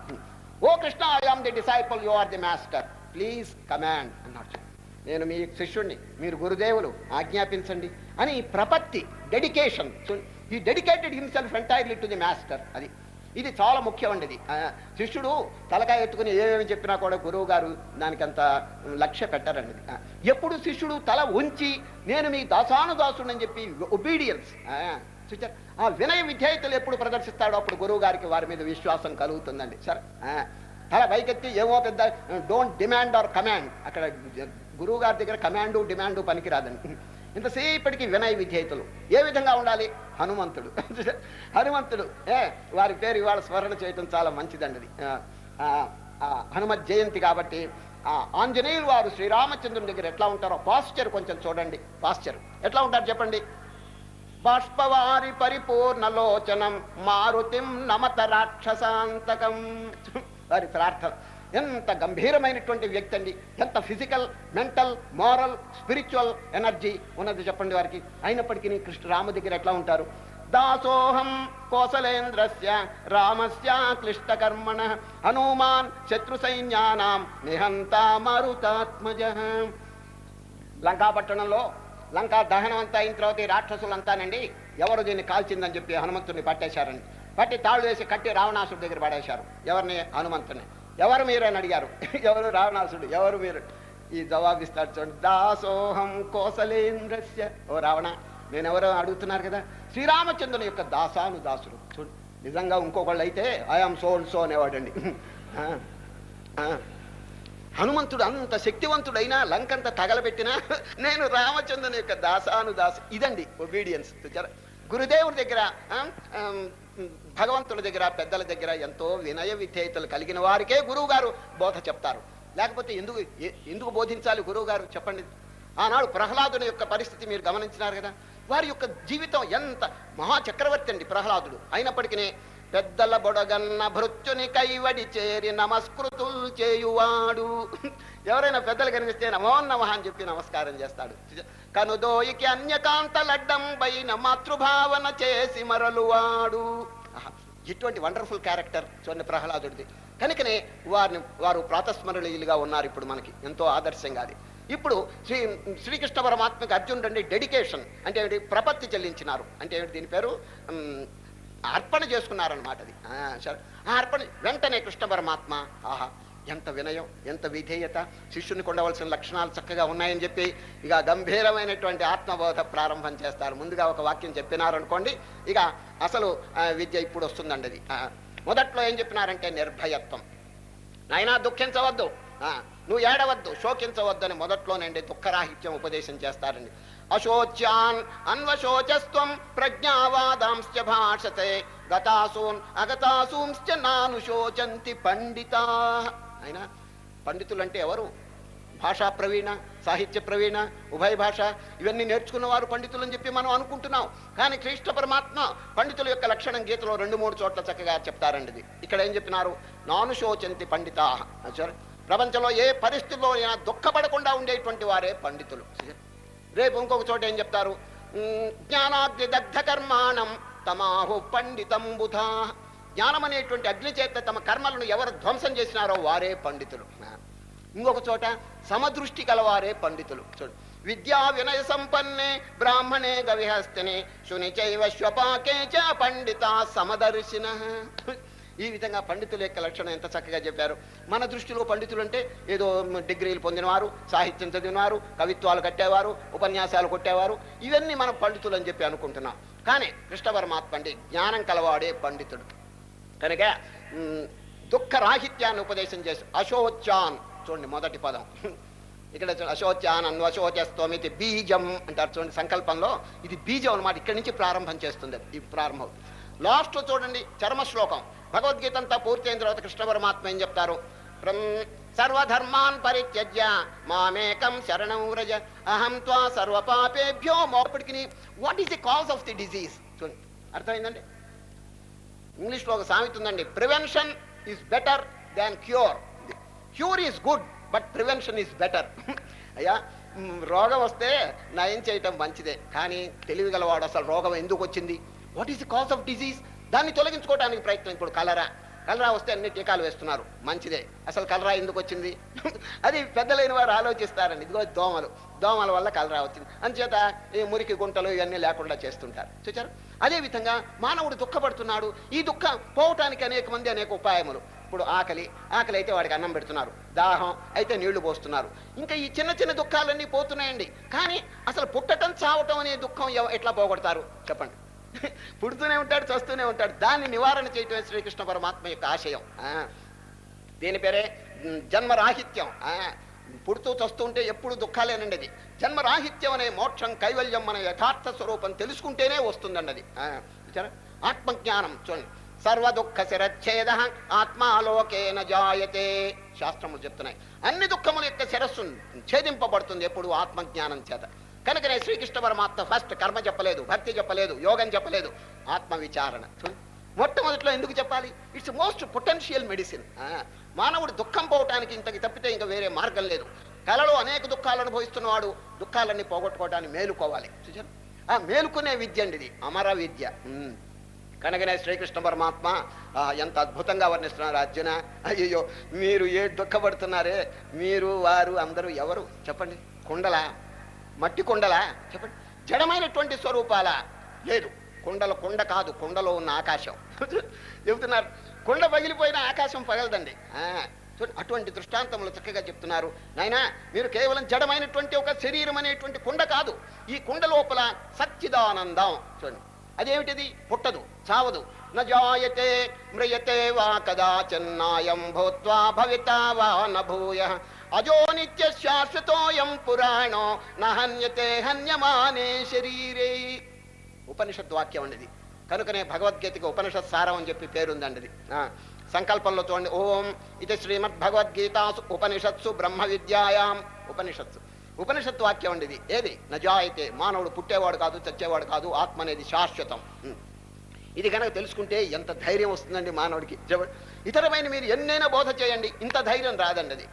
O Krishna, I am the disciple, you are the master, please command అన్నాడు. నేను మీ శిష్యుణ్ణి, మీరు గురుదేవులు, ఆజ్ఞాపించండి అని ప్రపత్తి, dedication. He dedicated himself entirely to the master. అది ఇది చాలా ముఖ్యమండి. ఇది శిష్యుడు తలకాయ ఎత్తుకుని ఏమేమి చెప్పినా కూడా గురువు గారు దానికంత లక్ష్య పెట్టారండి. ఎప్పుడు శిష్యుడు తల ఉంచి నేను మీ దాసానుదాసుడని చెప్పి ఒబీడియన్స్, ఆ వినయ విధేయతలు ఎప్పుడు ప్రదర్శిస్తాడో అప్పుడు గురువు గారికి వారి మీద విశ్వాసం కలుగుతుందండి. సరే, తల పైకెత్తి ఏమో పెద్ద డోంట్ డిమాండ్ ఆర్ కమాండ్, అక్కడ గురువు గారి దగ్గర కమాండు డిమాండు పనికిరాదండి. ఇంతసేపటికి వినయ విధేయతలు. ఏ విధంగా ఉండాలి? హనుమంతుడు. హనుమంతుడు వారి పేరు ఇవాళ స్మరణ చేయటం చాలా మంచిదండి. హనుమత్ జయంతి కాబట్టి ఆంజనేయులు వారు శ్రీరామచంద్రుని దగ్గర ఎట్లా ఉంటారో పాస్చర్ కొంచెం చూడండి. పాస్చర్ ఎట్లా ఉంటారు చెప్పండి. బాష్పవారి పరిపూర్ణలోచనం మారుతిం నమత రాక్షసాంతకం. వారి ప్రార్థన ఎంత గంభీరమైనటువంటి వ్యక్తి అండి. ఎంత physical, mental, moral, spiritual energy ఉన్నది చెప్పండి వారికి. అయినప్పటికీ కృష్ణ రామ దగ్గర ఎట్లా ఉంటారు? దాసోహం కోసలేంద్రస్య రామస్య క్లిష్ట కర్మణ హనుమాన్ శత్రు సైన్యానాం నిహంతా మారుతాత్మజ. లంకాపట్టణంలో లంకా దహనం అంతా అయిన తర్వాత ఈ రాక్షసులంతానండి ఎవరు దీన్ని కాల్చిందని చెప్పి హనుమంతుడిని పట్టేశారండి. పట్టి తాళ్ళు వేసి కట్టి రావణాసుడి దగ్గర పడేశారు. ఎవరిని? హనుమంతుని. ఎవరు మీరు అని అడిగారు. ఎవరు? రావణాసుడు. ఎవరు మీరు? ఈ జవాబిస్తాడు చూడండి. దాసోహం కోసలేంద్రస్య. ఓ రావణ, నేనెవరో అడుగుతున్నారు కదా, శ్రీరామచంద్రుని యొక్క దాసానుదాసుడు. చూడు, నిజంగా ఇంకొకళ్ళు అయితే ఐఆమ్ సో అండ్ సో అనేవాడండి. హనుమంతుడు అంత శక్తివంతుడైనా లంకంత తగలబెట్టినా నేను రామచంద్రుని యొక్క దాసానుదాసు. ఇదండి ఒబీడియన్స్. గురుదేవుడి దగ్గర, భగవంతుడి దగ్గర, పెద్దల దగ్గర ఎంతో వినయ విధేయతలు కలిగిన వారికే గురువు గారు బోధ చెప్తారు. లేకపోతే ఎందుకు బోధించాలి గురువు గారు చెప్పండి. ఆనాడు ప్రహ్లాదుని యొక్క పరిస్థితి మీరు గమనించినారు కదా. వారి యొక్క జీవితం ఎంత మహాచక్రవర్తి అండి ప్రహ్లాదుడు. అయినప్పటికీ పెద్దల బొడగన్న భృత్యుని కైవడి చేరి నమస్కృతులు చేయువాడు. ఎవరైనా పెద్దలు కనిపిస్తే నమో నమః అని చెప్పి నమస్కారం చేస్తాడు. కనుదోయికి అన్యకాంత లడ్డం పైన మాతృభావన చేసి మరలువాడు. ఇటువంటి వండర్ఫుల్ క్యారెక్టర్ చూడండి ప్రహ్లాదుడిది. కనుకనే వారు ప్రాతస్మరణీయులుగా ఉన్నారు ఇప్పుడు మనకి, ఎంతో ఆదర్శంగా. అది ఇప్పుడు శ్రీకృష్ణ పరమాత్మకి అర్జునుడు అండి డెడికేషన్ అంటే ఏమిటి? ప్రపత్తి చెల్లించినారు అంటే ఏమిటి? దీని పేరు అర్పణ చేసుకున్నారనమాట. అది సరే, ఆ అర్పణ వెంటనే కృష్ణ పరమాత్మ ఆహా ఎంత వినయం, ఎంత విధేయత, శిష్యునికి ఉండవలసిన లక్షణాలు చక్కగా ఉన్నాయని చెప్పి ఇక గంభీరమైనటువంటి ఆత్మబోధ ప్రారంభం చేస్తారు. ముందుగా ఒక వాక్యం చెప్పినారనుకోండి, ఇక అసలు విద్య ఇప్పుడు వస్తుందండి. అది మొదట్లో ఏం చెప్పినారంటే నిర్భయత్వం. నాయనా దుఃఖించవద్దు, నువ్వు ఏడవద్దు, శోకించవద్దు అని మొదట్లోనండి దుఃఖరాహిత్యం ఉపదేశం చేస్తారండి. అశోచ్యాన్ అన్వశోచస్త్వం ప్రజ్ఞావాదాంశ్చ భాషతే గతాసూన్ అగతాసూంశ్చ నానుశోచంతి పండితా. అయినా పండితులు అంటే ఎవరు? భాషా ప్రవీణ, సాహిత్య ప్రవీణ, ఉభయ భాష ఇవన్నీ నేర్చుకున్న వారు పండితులు అని చెప్పి మనం అనుకుంటున్నాం. కానీ కృష్ణ పరమాత్మ పండితుల యొక్క లక్షణం గీతలో 2-3 చోట్ల చక్కగా చెప్తారండి. ఇక్కడ ఏం చెప్పినారు? నానుశోచంతి పండితా. ప్రపంచంలో ఏ పరిస్థితుల్లో అయినా దుఃఖపడకుండా ఉండేటువంటి వారే పండితులు. రేపు ఇంకొక చోట ఏం చెప్తారు? జ్ఞానాగ్ని దగ్ధ కర్మాణం తమాహు పండితం బుధా. జ్ఞానం అనేటువంటి అగ్ని చేత తమ కర్మలను ఎవరు ధ్వంసం చేసినారో వారే పండితులు. ఇంకొక చోట సమదృష్టి గలవారే పండితులు. చూడు, విద్యా వినయ సంపన్నే బ్రాహ్మణే గవిహస్తనే శునిచైవ శ్వపాకే చ పండిత సమదర్శిన. ఈ విధంగా పండితుల యొక్క లక్షణం ఎంత చక్కగా చెప్పారు. మన దృష్టిలో పండితులు అంటే ఏదో డిగ్రీలు పొందినవారు, సాహిత్యం చదివినవారు, కవిత్వాలు కట్టేవారు, ఉపన్యాసాలు కొట్టేవారు, ఇవన్నీ మనం పండితులు అని చెప్పి అనుకుంటున్నాం. కానీ కృష్ణ పరమాత్మ అంటే జ్ఞానం కలవాడే పండితుడు. కనుక దుఃఖ రాహిత్యాన్ని ఉపదేశం చేసి అశోచాన్, చూడండి మొదటి పదం ఇక్కడ అశోచాన్ అన్వశోచస్త్వమితి బీజం అంటారు. చూడండి సంకల్పంలో ఇది బీజం అన్నమాట. ఇక్కడి నుంచి ప్రారంభం చేస్తుంది. ఈ ప్రారంభం లాస్ట్ చూడండి చర్మ శ్లోకం. భగవద్గీత అంతా పూర్తి అయిన తర్వాత కృష్ణ పరమాత్మ ఏం చెప్తారు? సర్వధర్మాన్ పరిత్యజ్య మామేకం శరణం వ్రజ అహం త్వా సర్వపాపేభ్యో మోపటికి. What is the cause of the disease? చూడండి, అర్థమైందండి. ఇంగ్లీష్లో ఒక సామెత ఉందండి, prevention is better than cure. Cure is good but prevention is better. అయ్యా, రోగం వస్తే నయం చేయటం మంచిదే, కానీ తెలివిగలవాడు అసలు రోగం ఎందుకు వచ్చింది, what is the cause of disease, దాన్ని తొలగించుకోవడానికి ప్రయత్నం. ఇప్పుడు కలరా వస్తే అన్ని టీకాలు వేస్తున్నారు, మంచిదే. అసలు కలరా ఎందుకు వచ్చింది? అది పెద్దలైన వారు ఆలోచిస్తారండి. ఇదిగో దోమల వల్ల కలరా వచ్చింది, అంచేత ఈ మురికి గుంటలు ఇవన్నీ లేకుండా చేస్తుంటారు. చూచారు? అదేవిధంగా మానవుడు దుఃఖపడుతున్నాడు. ఈ దుఃఖం పోవటానికి అనేక మంది అనేక ఉపాయములు. ఇప్పుడు ఆకలి అయితే వాడికి అన్నం పెడుతున్నారు, దాహం అయితే నీళ్లు పోస్తున్నారు. ఇంకా ఈ చిన్న చిన్న దుఃఖాలన్నీ పోతున్నాయండి. కానీ అసలు పుట్టటం చావటం అనే దుఃఖం ఎట్లా పోగొడతారు చెప్పండి? పుడుతూనే ఉంటాడు, చస్తూనే ఉంటాడు. దాన్ని నివారణ చేయటమే శ్రీకృష్ణ పరమాత్మ యొక్క ఆశయం. దీని పేరే జన్మరాహిత్యం. పుడుతూ చస్తూ ఉంటే ఎప్పుడు దుఃఖాలేనండి. అది జన్మరాహిత్యం అనే మోక్షం, కైవల్యం మన యథార్థ స్వరూపం తెలుసుకుంటేనే వస్తుందండి అది. ఆత్మజ్ఞానం చూడండి. సర్వ దుఃఖ శిరచ్ఛేద ఆత్మాలోకేన జాయతే. శాస్త్రములు చెప్తున్నాయి అన్ని దుఃఖముల యొక్క శిరస్సు ఛేదింపబడుతుంది ఎప్పుడు ఆత్మజ్ఞానం చేత. కనుకనే శ్రీకృష్ణ పరమాత్మ ఫస్ట్ కర్మ చెప్పలేదు, భక్తి చెప్పలేదు, యోగం చెప్పలేదు, ఆత్మ విచారణ. మొట్టమొదటిలో ఎందుకు చెప్పాలి? It's most potential medicine. మానవుడు దుఃఖం పోవటానికి ఇంతకి తప్పితే ఇంకా వేరే మార్గం లేదు. కలలో అనేక దుఃఖాలు అనుభవిస్తున్నవాడు దుఃఖాలన్నీ పోగొట్టుకోవడానికి మేలుకోవాలి. ఆ మేలుకునే విద్య అండి ఇది, అమర విద్య. కనుకనే శ్రీకృష్ణ పరమాత్మ ఎంత అద్భుతంగా వర్ణిస్తున్నారు. అర్జున, అయ్యో మీరు ఏ దుఃఖపడుతున్నారే, మీరు వారు అందరూ ఎవరు చెప్పండి? కుండలా, మట్టి కుండలా చెప్పండి? జడమైనటువంటి స్వరూపాల లేదు. కుండ కాదు, కుండలో ఉన్న ఆకాశం చెబుతున్నారు. కుండ పగిలిపోయిన ఆకాశం పగలదండి. అటువంటి దృష్టాంతములు చక్కగా చెప్తున్నారు. నాయనా, మీరు కేవలం జడమైనటువంటి ఒక శరీరం అనేటువంటి కుండ కాదు. ఈ కుండ లోపల సచ్చిదానందం చూడండి. అదేమిటిది? పుట్టదు, చావదు. నజాయతే మ్రియతే వా కదాచన్నాయం భూత్వా భవితా వా నభూయః అజో నిత్య శాశ్వతోయం పురాణో నహన్యతే హన్యమానే శరీరే. ఉపనిషత్ వాక్యం అండి ఇది. కనుకనే భగవద్గీతకి ఉపనిషత్ సారం అని చెప్పి పేరుందండి ఇది. సంకల్పంలో చూడండి, ఓం ఇది శ్రీమద్ భగవద్గీతాసు ఉపనిషత్సు బ్రహ్మ విద్యాయాం. ఉపనిషత్ వాక్యం అండి ఇది. ఏది? నజాయితే, మానవుడు పుట్టేవాడు కాదు, చచ్చేవాడు కాదు, ఆత్మ అనేది శాశ్వతం. ఇది కనుక తెలుసుకుంటే ఎంత ధైర్యం వస్తుందండి మానవుడికి. ఇతరమైన మీరు ఎన్నైనా బోధ చేయండి, ఇంత ధైర్యం రాదండి అది.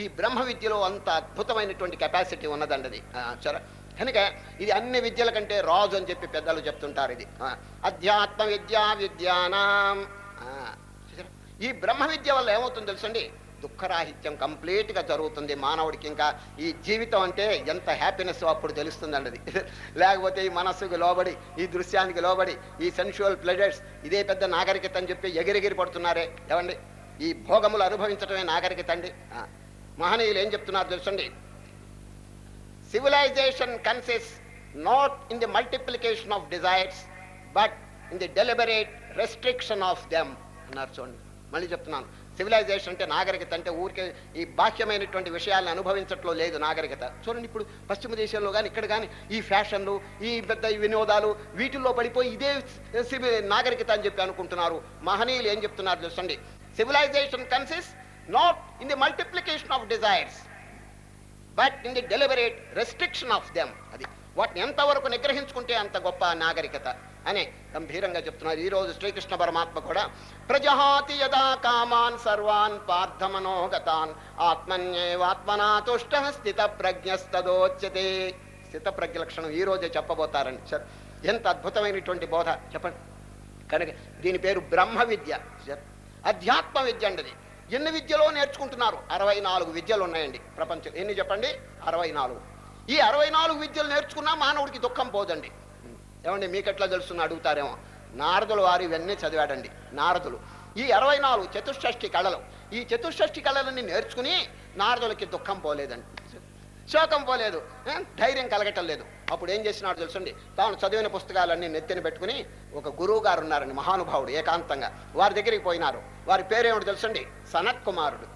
ఈ బ్రహ్మ విద్యలో అంత అద్భుతమైనటువంటి కెపాసిటీ ఉన్నదండి అది. సరే, కనుక ఇది అన్ని విద్యల కంటే రాజు అని చెప్పి పెద్దలు చెప్తుంటారు. ఇది అధ్యాత్మ విద్యానాం. ఈ బ్రహ్మ విద్య వల్ల ఏమవుతుందో తెలుసండి, దుఃఖరాహిత్యం కంప్లీట్ గా జరుగుతుంది మానవుడికి. ఇంకా ఈ జీవితం అంటే ఎంత హ్యాపీనెస్ అప్పుడు తెలుస్తుందండి అది. లేకపోతే ఈ మనస్సుకు లోబడి, ఈ దృశ్యానికి లోబడి, ఈ సెన్షువల్ ప్లెజర్స్ ఇదే పెద్ద నాగరికత అని చెప్పి ఎగిరెగిరి పడుతున్నారే. ఏమండి, ఈ భోగములు అనుభవించడమే నాగరికత అండి. మహనీయులు ఏం చెప్తున్నారు తెలుసండి, civilisation consist not in the multiplication of desires but in the deliberate restriction of them అన్నారు. చూడండి, మళ్ళీ చెప్తున్నాను, సివిలైజేషన్ అంటే, నాగరికత అంటే ఊరికే ఈ బాహ్యమైనటువంటి విషయాలను అనుభవించట్లో లేదు నాగరికత. చూడండి, ఇప్పుడు పశ్చిమ దేశంలో కానీ ఇక్కడ కానీ ఈ ఫ్యాషన్లు, ఈ పెద్ద వినోదాలు, వీటిల్లో పడిపోయి ఇదే నాగరికత అని చెప్పి అనుకుంటున్నారు. మహనీయులు ఏం చెప్తున్నారు చూడండి, civilisation consist not in the multiplication of desires but in the deliberate restriction of them. అది వాటిని ఎంతవరకు నిగ్రహించుకుంటే అంత గొప్ప నాగరికత అని గంభీరంగా చెప్తున్నారు. ఈ రోజు శ్రీకృష్ణ పరమాత్మ కూడా ప్రజహాతి యదా కామాన్ సర్వాన్ పార్థమనోగతాన్ ఆత్మన్యేవాత్మనా తుష్టః స్థిత ప్రజ్ఞస్తదోచ్యతే. స్థిత ప్రజ్ఞ లక్షణం ఈ రోజే చెప్పబోతారండి. సార్, ఎంత అద్భుతమైనటువంటి బోధ చెప్పండి. కనుక దీని పేరు బ్రహ్మ విద్య, అధ్యాత్మ విద్య అండి. ఎన్ని విద్యలో నేర్చుకుంటున్నారు? 64 విద్యలు ఉన్నాయండి ప్రపంచం. ఎన్ని చెప్పండి? 64. ఈ 64 విద్యలు నేర్చుకున్నా మానవుడికి దుఃఖం పోదండి. ఏమండి మీకెట్లా తెలుస్తున్నా అడుగుతారేమో. నారదుల వారు ఇవన్నీ చదివాడండి. నారదులు ఈ 64 చతుషష్ఠి కళలు, ఈ చతుషష్ఠి కళలన్నీ నేర్చుకుని నారదులకి దుఃఖం పోలేదండి, శోకం పోలేదు, ధైర్యం కలగటం లేదు. అప్పుడు ఏం చేసినాడు తెలుసండి, తాను చదివిన పుస్తకాలన్నీ నెత్తిన పెట్టుకుని ఒక గురువు గారు ఉన్నారండి, మహానుభావుడు, ఏకాంతంగా వారి దగ్గరికి పోయినారు. వారి పేరేమిటి తెలుసండి? సనత్ కుమారుడు.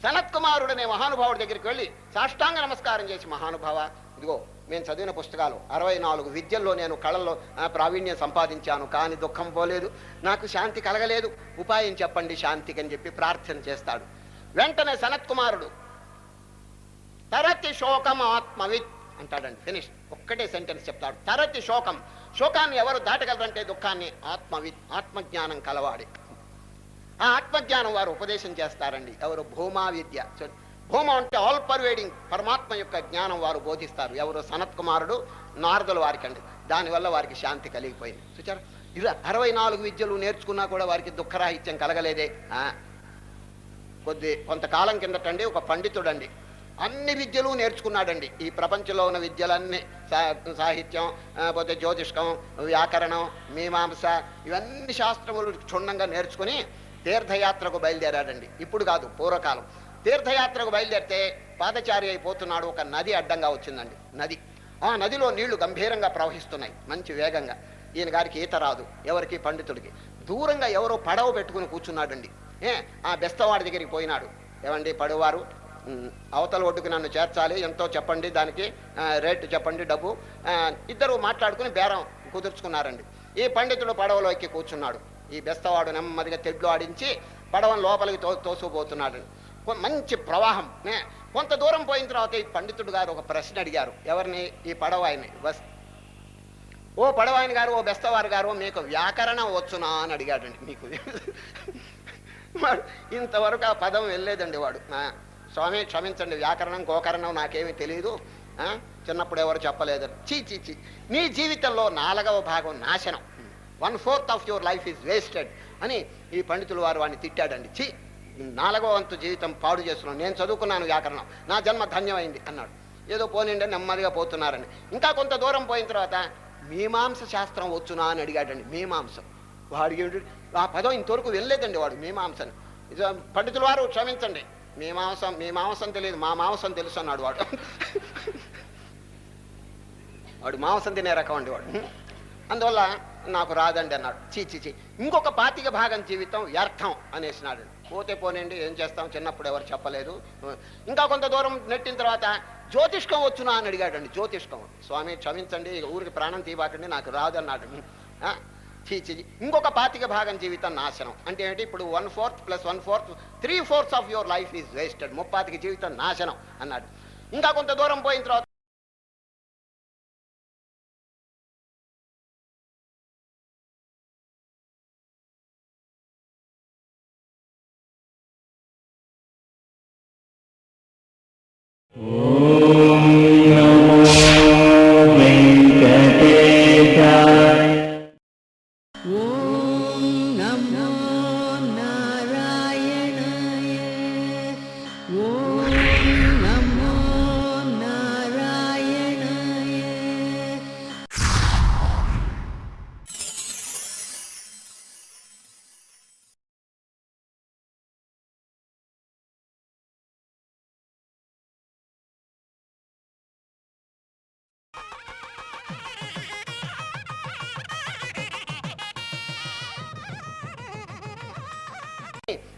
సనత్ కుమారుడు అనే మహానుభావుడి దగ్గరికి వెళ్ళి సాష్టాంగ నమస్కారం చేసి, మహానుభావ, ఇదిగో మేము చదివిన పుస్తకాలు 64 విద్యల్లో నేను కళల్లో ప్రావీణ్యం సంపాదించాను, కానీ దుఃఖం పోలేదు, నాకు శాంతి కలగలేదు, ఉపాయం చెప్పండి శాంతికి అని చెప్పి ప్రార్థన చేస్తాడు. వెంటనే సనత్ కుమారుడు తరతి శోకం ఆత్మవిత్ అంటాడండి. ఫినిష్. ఒక్కటే సెంటెన్స్ చెప్తాడు. తరతి శోకం, శోకాన్ని ఎవరు దాటగలరంటే దుఃఖాన్ని ఆత్మవిత్, ఆత్మజ్ఞానం కలవాడి. ఆ ఆత్మజ్ఞానం వారు ఉపదేశం చేస్తారండి. ఎవరు? భూమా విద్య. భూమ అంటే ఆల్ పర్వేడింగ్ పరమాత్మ యొక్క జ్ఞానం వారు బోధిస్తారు. ఎవరు? సనత్ కుమారుడు, నారదుల వారికి అండి. దానివల్ల వారికి శాంతి కలిగిపోయింది. చూచారా, ఇలా 64 విద్యలు నేర్చుకున్నా కూడా వారికి దుఃఖరాహిత్యం కలగలేదే. కొంతకాలం కిందటండి ఒక పండితుడండి అన్ని విద్యలు నేర్చుకున్నాడండి. ఈ ప్రపంచంలో ఉన్న విద్యలన్నీ, సాహిత్యం, పోతే జ్యోతిష్కం, వ్యాకరణం, మీమాంస, ఇవన్నీ శాస్త్రములు క్షుణ్ణంగా నేర్చుకుని తీర్థయాత్రకు బయలుదేరాడండి. ఇప్పుడు కాదు, పూర్వకాలం. తీర్థయాత్రకు బయలుదేరితే పాదచారి అయిపోతున్నాడు. ఒక నది అడ్డంగా వచ్చిందండి. నది, ఆ నదిలో నీళ్లు గంభీరంగా ప్రవహిస్తున్నాయి మంచి వేగంగా. ఈయన గారికి ఈత రాదు, ఎవరికి? పండితుడికి. దూరంగా ఎవరో పడవ పెట్టుకుని కూర్చున్నాడండి. ఆ బెస్తవాడి దగ్గరికి పోయినాడు. ఏమండి పడవారు, అవతల ఒడ్డుకు నన్ను చేర్చాలి, ఎంతో చెప్పండి, దానికి రేటు చెప్పండి, డబ్బు. ఇద్దరు మాట్లాడుకుని బేరం కుదుర్చుకున్నారండి. ఈ పండితుడు పడవలో ఎక్కి కూర్చున్నాడు. ఈ బెస్తవాడు నెమ్మదిగా తెడ్లు ఆడించి పడవను లోపలికి తోసుకుపోతున్నాడు. మంచి ప్రవాహం. కొంత దూరం పోయిన తర్వాత ఈ పండితుడు గారు ఒక ప్రశ్న అడిగారు. ఎవరిని? ఈ పడవ ఆయన్ని. ఓ పడవాయన గారు, ఓ బెస్తవారు గారు, మీకు వ్యాకరణం వచ్చునా అని అడిగాడండి. మీకు వాడు ఇంతవరకు ఆ పదం వెళ్ళలేదండి. వాడు, స్వామి క్షమించండి, వ్యాకరణం గోకరణం నాకేమీ తెలియదు, చిన్నప్పుడు ఎవరు చెప్పలేదు. చీ, నీ జీవితంలో 4వ భాగం నాశనం, 1/4 of your life is wasted అని ఈ పండితులు వారు వాడిని తిట్టాడండి. 4వ వంతు జీవితం పాడు చేస్తున్నాను, నేను చదువుకున్నాను వ్యాకరణం, నా జన్మ ధన్యమైంది అన్నాడు. ఏదో పోనిండే నెమ్మదిగా పోతున్నారని. ఇంకా కొంత దూరం పోయిన తర్వాత మీమాంస శాస్త్రం వచ్చునా అని అడిగాడండి. మీమాంసం. వాడికి ఆ పదం ఇంతవరకు వెళ్ళలేదండి వాడు, మీమాంసని. పండితుల వారు క్షమించండి, మీమాంసం తెలియదు, మా మాంసం తెలుసు అన్నాడు వాడు. వాడు మాంసం తినే రకం అండి వాడు. అందువల్ల నాకు రాదండి అన్నాడు. చీ, ఇంకొక 25 భాగం జీవితం వ్యర్థం అనేసినాడు. పోతే పోనండి, ఏం చేస్తాం, చిన్నప్పుడు ఎవరు చెప్పలేదు. ఇంకా కొంత దూరం నెట్టిన తర్వాత జ్యోతిష్కం వచ్చునా అని అడిగాడండి. జ్యోతిష్కం. స్వామి క్షమించండి, ఊరికి ప్రాణం తీయబాకండి, నాకు రాదన్నాడు. చీ, ఇంకొక 25 భాగం జీవితం నాశనం. అంటే ఏంటి? ఇప్పుడు 1/4 + 1/4 3/4 of your life is wasted. 35 జీవితం నాశనం అన్నాడు. ఇంకా కొంత దూరం పోయిన తర్వాత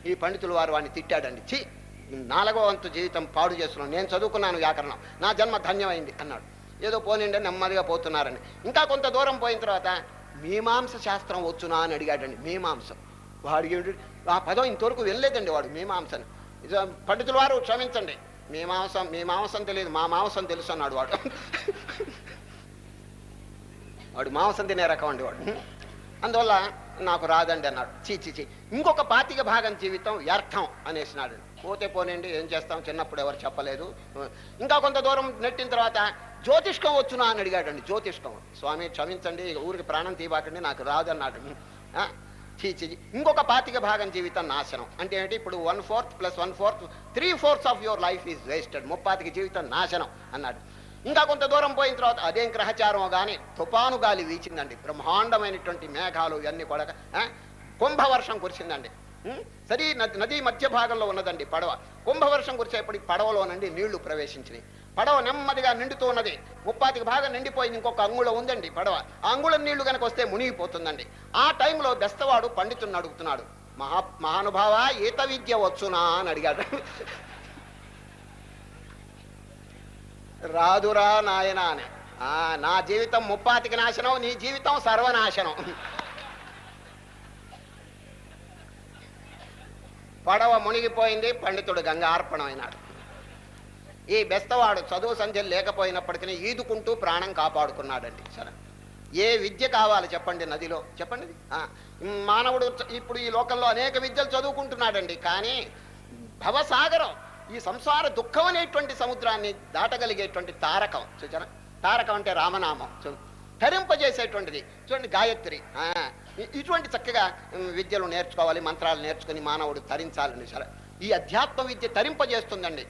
ఈ పండితులు వారు వాడిని తిట్టాడండి. 4వ వంతు జీవితం పాడు చేస్తున్నాను, నేను చదువుకున్నాను వ్యాకరణం, నా జన్మ ధన్యమైంది అన్నాడు. ఏదో పోనిండే నెమ్మదిగా పోతున్నారని. ఇంకా కొంత దూరం పోయిన తర్వాత మీమాంస శాస్త్రం వచ్చునా అని అడిగాడండి. మీమాంసం. వాడికి ఆ పదం ఇంతవరకు వెళ్ళలేదండి వాడు, మీమాంసని. పండితుల వారు క్షమించండి, మీమాంసం తెలియదు, మా మాంసం తెలుసు అన్నాడు వాడు. వాడు మాంసం తినే రకం అండి వాడు. అందువల్ల నాకు రాదండి అన్నాడు. చీ, ఇంకొక 25 భాగం జీవితం వ్యర్థం అనేసినాడు. పోతే పోనండి, ఏం చేస్తాం, చిన్నప్పుడు ఎవరు చెప్పలేదు. ఇంకా కొంత దూరం నెట్టిన తర్వాత జ్యోతిష్కం వచ్చునా అని అడిగాడండి. జ్యోతిష్కం. స్వామి క్షమించండి, ఊరికి ప్రాణం తీయబాకండి, నాకు రాదన్నాడు. ఇంకొక 25% జీవితం నాశనం. అంటే ఏంటి? ఇప్పుడు 1/4 + 1/4 3/4 of your life is wasted. 30 జీవితం నాశనం అన్నాడు. ఇంకా కొంత దూరం పోయిన తర్వాత అదేం గ్రహచారమో కానీ తుఫాను గాలి వీచిందండి. బ్రహ్మాండమైనటువంటి మేఘాలు ఇవన్నీ కూడా కుంభవర్షం కురిసిందండి. సరి నది మధ్య భాగంలో ఉన్నదండి పడవ. కుంభవర్షం కురిసేపటి పడవలోనండి నీళ్లు ప్రవేశించినాయి. పడవ నెమ్మదిగా నిండుతూ ఉన్నది. 30 భాగం నిండిపోయింది. ఇంకొక అంగుళం ఉందండి పడవ. ఆ అంగుళం నీళ్లు కనుక వస్తే మునిగిపోతుందండి. ఆ టైంలో బెస్తవాడు పండితుడిని అడుగుతున్నాడు, మహానుభావ ఈత విద్య వచ్చునా అని అడిగాడు. రాదురా నాయనా అని. నా జీవితం 30కి నాశనం, నీ జీవితం సర్వనాశనం. పడవ మునిగిపోయింది. పండితుడు గంగార్పణం అయినాడు. ఈ బెస్తవాడు చదువు సంధ్యలు లేకపోయినప్పటికీ ఈదుకుంటూ ప్రాణం కాపాడుకున్నాడండి. సరే, ఏ విద్య కావాలి చెప్పండి నదిలో? చెప్పండి. మానవుడు ఇప్పుడు ఈ లోకంలో అనేక విద్యలు చదువుకుంటున్నాడండి. కానీ భవసాగరం, ఈ సంసార దుఃఖం అనేటువంటి సముద్రాన్ని దాటగలిగేటువంటి తారకం చూచారా? తారకం అంటే రామనామం. తరింపజేసేటువంటిది చూడండి, గాయత్రి. ఇటువంటి చక్కగా విద్యలు నేర్చుకోవాలి, మంత్రాలు నేర్చుకుని మానవుడు తరించాలని. సరే, ఈ అధ్యాత్మ విద్య తరింపజేస్తుందండి.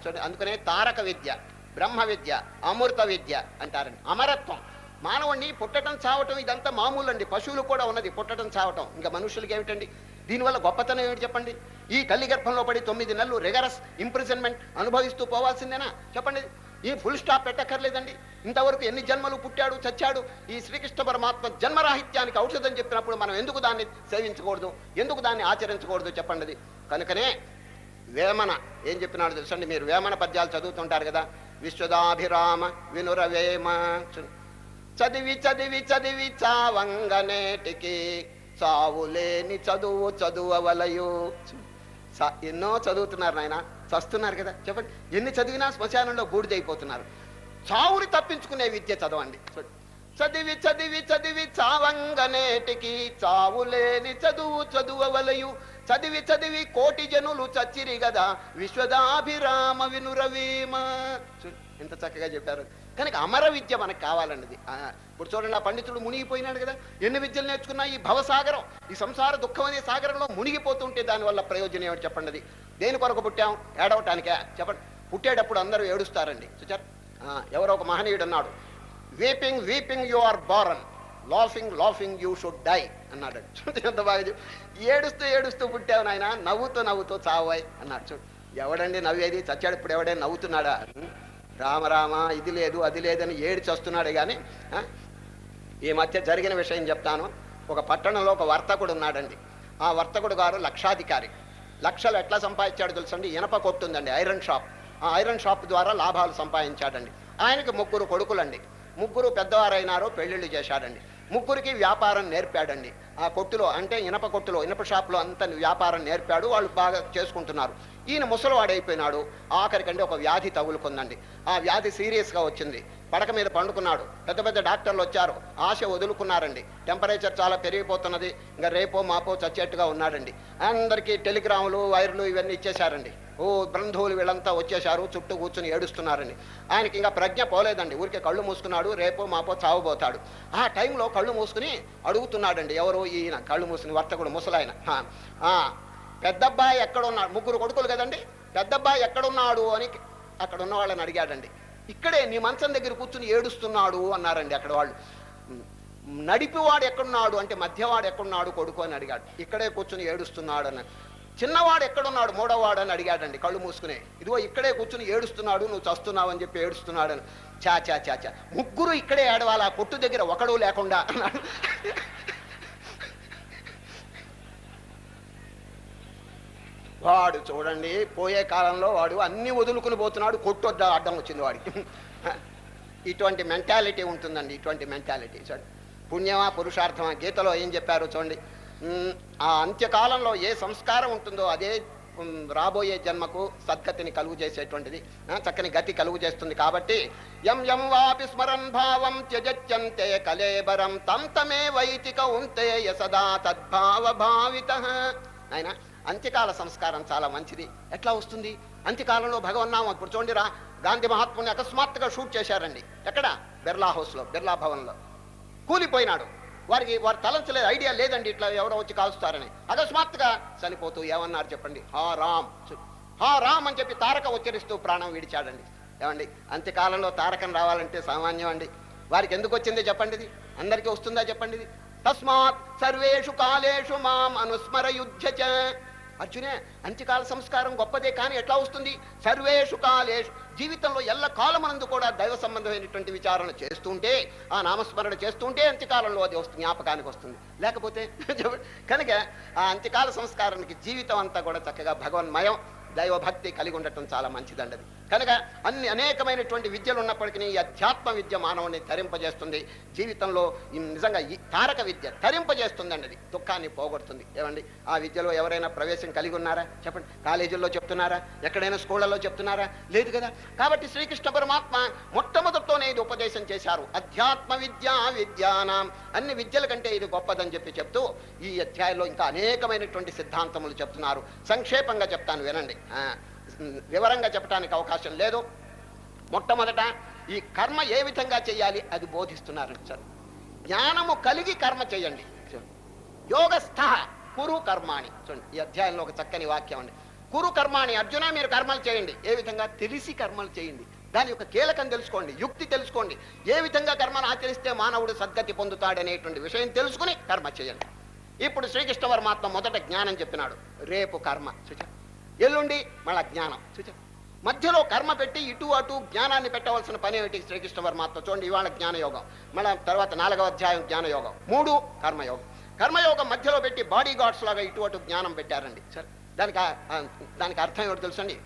చూడండి, అందుకనే తారక విద్య, బ్రహ్మ విద్య, అమృత విద్య అంటారండి. అమరత్వం, మానవుడిని పుట్టడం చావటం ఇదంతా మామూలు అండి. పశువులు కూడా ఉన్నది పుట్టడం చావటం. ఇంకా మనుషులకి ఏమిటండి దీనివల్ల గొప్పతనం ఏమిటి చెప్పండి? ఈ తల్లి గర్భంలో పడి 9 నెలలు రిగరస్ ఇంప్రిజన్మెంట్ అనుభవిస్తూ పోవాల్సిందేనా చెప్పండి? ఈ ఫుల్ స్టాప్ పెట్టక్కర్లేదండి. ఇంతవరకు ఎన్ని జన్మలు పుట్టాడు, చచ్చాడు. ఈ శ్రీకృష్ణ పరమాత్మ జన్మరాహిత్యానికి ఔషధం చెప్పినప్పుడు మనం ఎందుకు దాన్ని సేవించకూడదు, ఎందుకు దాన్ని ఆచరించకూడదు చెప్పండి? కనుకనే వేమన ఏం చెప్పినాడు తెలుసండి? మీరు వేమన పద్యాలు చదువుతుంటారు కదా. విశ్వదాభిరామ వినురవేమ, చదివి చదివి చదివి చావంగనేటికి చావులేని చదువు చదువవలయు. ఎన్నో చదువుతున్నారు నాయన, చస్తున్నారు కదా చెప్పండి. ఎన్ని చదివినా శ్మశానంలో బూడిదైపోతున్నారు. చావుని తప్పించుకునే విద్య చదవండి. చదివి చదివి చదివి చావంగనేటికి చావులేని చదువు చదువవలయు. చదివి చదివి కోటి జనులు చచ్చిరి గదా విశ్వదాభిరామ వినురవీమ. ఎంత చక్కగా చెప్పారు. కనుక అమర విద్య మనకు కావాలన్నది. ఇప్పుడు చూడండి, ఆ పండితుడు మునిగిపోయినాడు కదా. ఎన్ని విద్యలు నేర్చుకున్నా ఈ భవసాగరం, ఈ సంసార దుఃఖం అనే సాగరంలో మునిగిపోతుంటే దానివల్ల ప్రయోజనం ఏమిటి చెప్పండి? దేని కొరకు పుట్టాం? ఏడవటానికే చెప్పండి. పుట్టేటప్పుడు అందరూ ఏడుస్తారండి. చూచారు? ఎవరో ఒక మహనీయుడు అన్నాడు, weeping weeping you are barren, laughing laughing you should die అన్నాడు. ఎంత బాగా ఏడుస్తూ ఏడుస్తూ పుట్టావు నాయన, నవ్వుతూ నవ్వుతూ చావాయి అన్నాడు. చూడు, ఎవడండి నవ్వేది? చచ్చాడు ఇప్పుడు ఎవడే నవ్వుతున్నాడా? రామరామ ఇది లేదు అది లేదని ఏడు చస్తున్నాడే కానీ. ఈ మధ్య జరిగిన విషయం చెప్తాను. ఒక పట్టణంలో ఒక వర్తకుడు ఉన్నాడండి. ఆ వర్తకుడు గారు లక్షాధికారి. లక్షలు ఎట్లా సంపాదించాడు తెలుసండి? ఇనప కొట్టుందండి, ఐరన్ షాప్. ఆ ఐరన్ షాప్ ద్వారా లాభాలు సంపాదించాడండి. ఆయనకి 3 కొడుకులండి. 3 పెద్దవారైనారో పెళ్లిళ్ళు చేశాడండి. 3కి వ్యాపారం నేర్పాడండి. ఆ కొట్టులో అంటే ఇనప కొట్టులో, ఇనప షాప్లో అంత వ్యాపారం నేర్పాడు. వాళ్ళు బాగా చేసుకుంటున్నారు. ఈయన ముసలివాడైపోయినాడు. ఆఖరికంటే ఒక వ్యాధి తగులుకుందండి. ఆ వ్యాధి సీరియస్గా వచ్చింది. పడక మీద పండుకున్నాడు. పెద్ద పెద్ద డాక్టర్లు వచ్చారు. ఆశ వదులుకున్నారండి. టెంపరేచర్ చాలా పెరిగిపోతున్నది, ఇంకా రేపో మాపో చచ్చేట్టుగా ఉన్నాడండి. అందరికీ టెలిగ్రాములు వైర్లు ఇవన్నీ ఇచ్చేశారండి. బంధువులు వీళ్ళంతా వచ్చేశారు. చుట్టూ కూర్చుని ఏడుస్తున్నారండి. ఆయనకి ఇంకా ప్రజ్ఞ పోలేదండి. ఊరికే కళ్ళు మూసుకున్నాడు. రేపో మాపో చావబోతాడు. ఆ టైంలో కళ్ళు మూసుకుని అడుగుతున్నాడండి. ఎవరు? ఈయన కళ్ళు మూసుకుని వర్తకుడు ముసలాయన. పెద్దబ్బాయి ఎక్కడున్నాడు? 3 కొడుకులు కదండి. పెద్దబ్బాయి ఎక్కడున్నాడు అని అక్కడ ఉన్న వాళ్ళని అడిగాడండి. ఇక్కడే నీ మంచం దగ్గర కూర్చుని ఏడుస్తున్నాడు అన్నారండి అక్కడ వాళ్ళు. నడిపివాడు ఎక్కడున్నాడు అంటే మధ్యవాడు ఎక్కడున్నాడు కొడుకు అని అడిగాడు. ఇక్కడే కూర్చుని ఏడుస్తున్నాడు అన్నాడు. చిన్నవాడు ఎక్కడున్నాడు? 3వ అని అడిగాడండి కళ్ళు మూసుకునే. ఇదిగో ఇక్కడే కూర్చుని ఏడుస్తున్నాడు, నువ్వు చస్తున్నావు అని చెప్పి ఏడుస్తున్నాడు అని. చా 3 ఇక్కడే ఏడవాలి, ఆ కొట్టు దగ్గర ఒకడు లేకుండా అన్నాడు. వాడు చూడండి, పోయే కాలంలో వాడు అన్ని వదులుకుని పోతున్నాడు. కొట్టు అడ్డం వచ్చింది వాడికి. ఇటువంటి మెంటాలిటీ ఉంటుందండి. ఇటువంటి మెంటాలిటీ చూడండి, పుణ్యమా పురుషార్థమా? గీతలో ఏం చెప్పారు చూడండి. ఆ అంత్యకాలంలో ఏ సంస్కారం ఉంటుందో అదే రాబోయే జన్మకు సద్గతిని కలుగు చేసేటువంటిది, చక్కని గతి కలుగు చేస్తుంది. కాబట్టి యం యం వాపి స్మరన్ భావం త్యజత్యంతే కలేబరం తం తమే వైతిక ఉంతే యసదా తద్భావ భావిత. ఆయన అంత్యకాల సంస్కారం చాలా మంచిది. ఎట్లా వస్తుంది? అంత్యకాలంలో భగవన్నామం. ఇప్పుడు చూడండి గాంధీ మహాత్ముని అకస్మాత్తుగా షూట్ చేశారండి. ఎక్కడ? బిర్లా హౌస్లో, బిర్లా భవన్లో. కూలిపోయినాడు. వారు తలంచలేదు, ఐడియా లేదండి ఇట్లా ఎవరో వచ్చి కాల్స్తారని. అకస్మాత్తుగా చనిపోతూ ఏమన్నారు చెప్పండి? హా రామ్, హా రామ్ అని చెప్పి తారక ఉచ్చరిస్తూ ప్రాణం విడిచాడండి. ఏమండి, అంత్యకాలంలో తారకం రావాలంటే సామాన్యం అండి? వారికి ఎందుకు వచ్చింది చెప్పండి? ఇది అందరికీ వస్తుందా చెప్పండి? ఇది తస్మాత్ సర్వేషు కాలేషు మాం అనుస్మరయుధ్య. అర్జునే, అంత్యకాల సంస్కారం గొప్పదే, కానీ ఎట్లా వస్తుంది? సర్వేషు కాలేషు, జీవితంలో ఎల్ల కాలమనందు కూడా దైవ సంబంధమైనటువంటి విచారణ చేస్తుంటే, ఆ నామస్మరణ చేస్తుంటే అంత్యకాలంలో అది వస్తుంది, జ్ఞాపకానికి వస్తుంది. లేకపోతే కనుక ఆ అంత్యకాల సంస్కారానికి జీవితం అంతా కూడా చక్కగా భగవన్మయం, దైవభక్తి కలిగి ఉండటం చాలా మంచిదండి. కనుక అనేకమైనటువంటి విద్యలు ఉన్నప్పటికీ ఈ అధ్యాత్మ విద్య మానవుని తరింపజేస్తుంది. జీవితంలో నిజంగా ఈ తారక విద్య తరింపజేస్తుందండి. అది దుఃఖాన్ని పోగొడుతుంది. ఏమండి, ఆ విద్యలో ఎవరైనా ప్రవేశం కలిగి ఉన్నారా చెప్పండి? కాలేజీల్లో చెప్తున్నారా? ఎక్కడైనా స్కూళ్ళలో చెప్తున్నారా? లేదు కదా. కాబట్టి శ్రీకృష్ణ పరమాత్మ మొట్టమొదటితోనే ఇది ఉపదేశం చేశారు. అధ్యాత్మ విద్య విద్యానాం, అన్ని విద్యల కంటే ఇది గొప్పదని చెప్పి ఈ అధ్యాయంలో ఇంకా అనేకమైనటువంటి సిద్ధాంతములు చెప్తున్నారు. సంక్షేపంగా చెప్తాను, వినండి. వివరంగా చెప్పడానికి అవకాశం లేదు. మొట్టమొదట ఈ కర్మ ఏ విధంగా చేయాలి అది బోధిస్తున్నారు. జ్ఞానము కలిగి కర్మ చేయండి. యోగస్థ కురు కర్మాణి. చూడండి, ఈ అధ్యాయంలో ఒక చక్కని వాక్యం అండి. కురు కర్మాణి, అర్జున మీరు కర్మలు చేయండి. ఏ విధంగా? తెలిసి కర్మలు చేయండి. దాని యొక్క కీలకం తెలుసుకోండి, యుక్తి తెలుసుకోండి. ఏ విధంగా కర్మను ఆచరిస్తే మానవుడు సద్గతి పొందుతాడనేటువంటి విషయం తెలుసుకుని కర్మ చేయండి. ఇప్పుడు శ్రీకృష్ణ పరమాత్మ మొదట జ్ఞానం చెప్పినాడు. రేపు కర్మ, ఎల్లుండి మళ్ళా జ్ఞానం. మధ్యలో కర్మ పెట్టి ఇటు అటు జ్ఞానాన్ని పెట్టవలసిన పని ఏమిటి? శ్రీకృష్ణ పరమాత్మ చూడండి, ఇవాళ జ్ఞానయోగం, మళ్ళా తర్వాత 4వ అధ్యాయం జ్ఞానయోగం, 3 కర్మయోగం. కర్మయోగం మధ్యలో పెట్టి బాడీ గార్డ్స్ లాగా ఇటు అటు జ్ఞానం పెట్టారండి. సరే, దానికి అర్థం ఏమిటి తెలుసండి?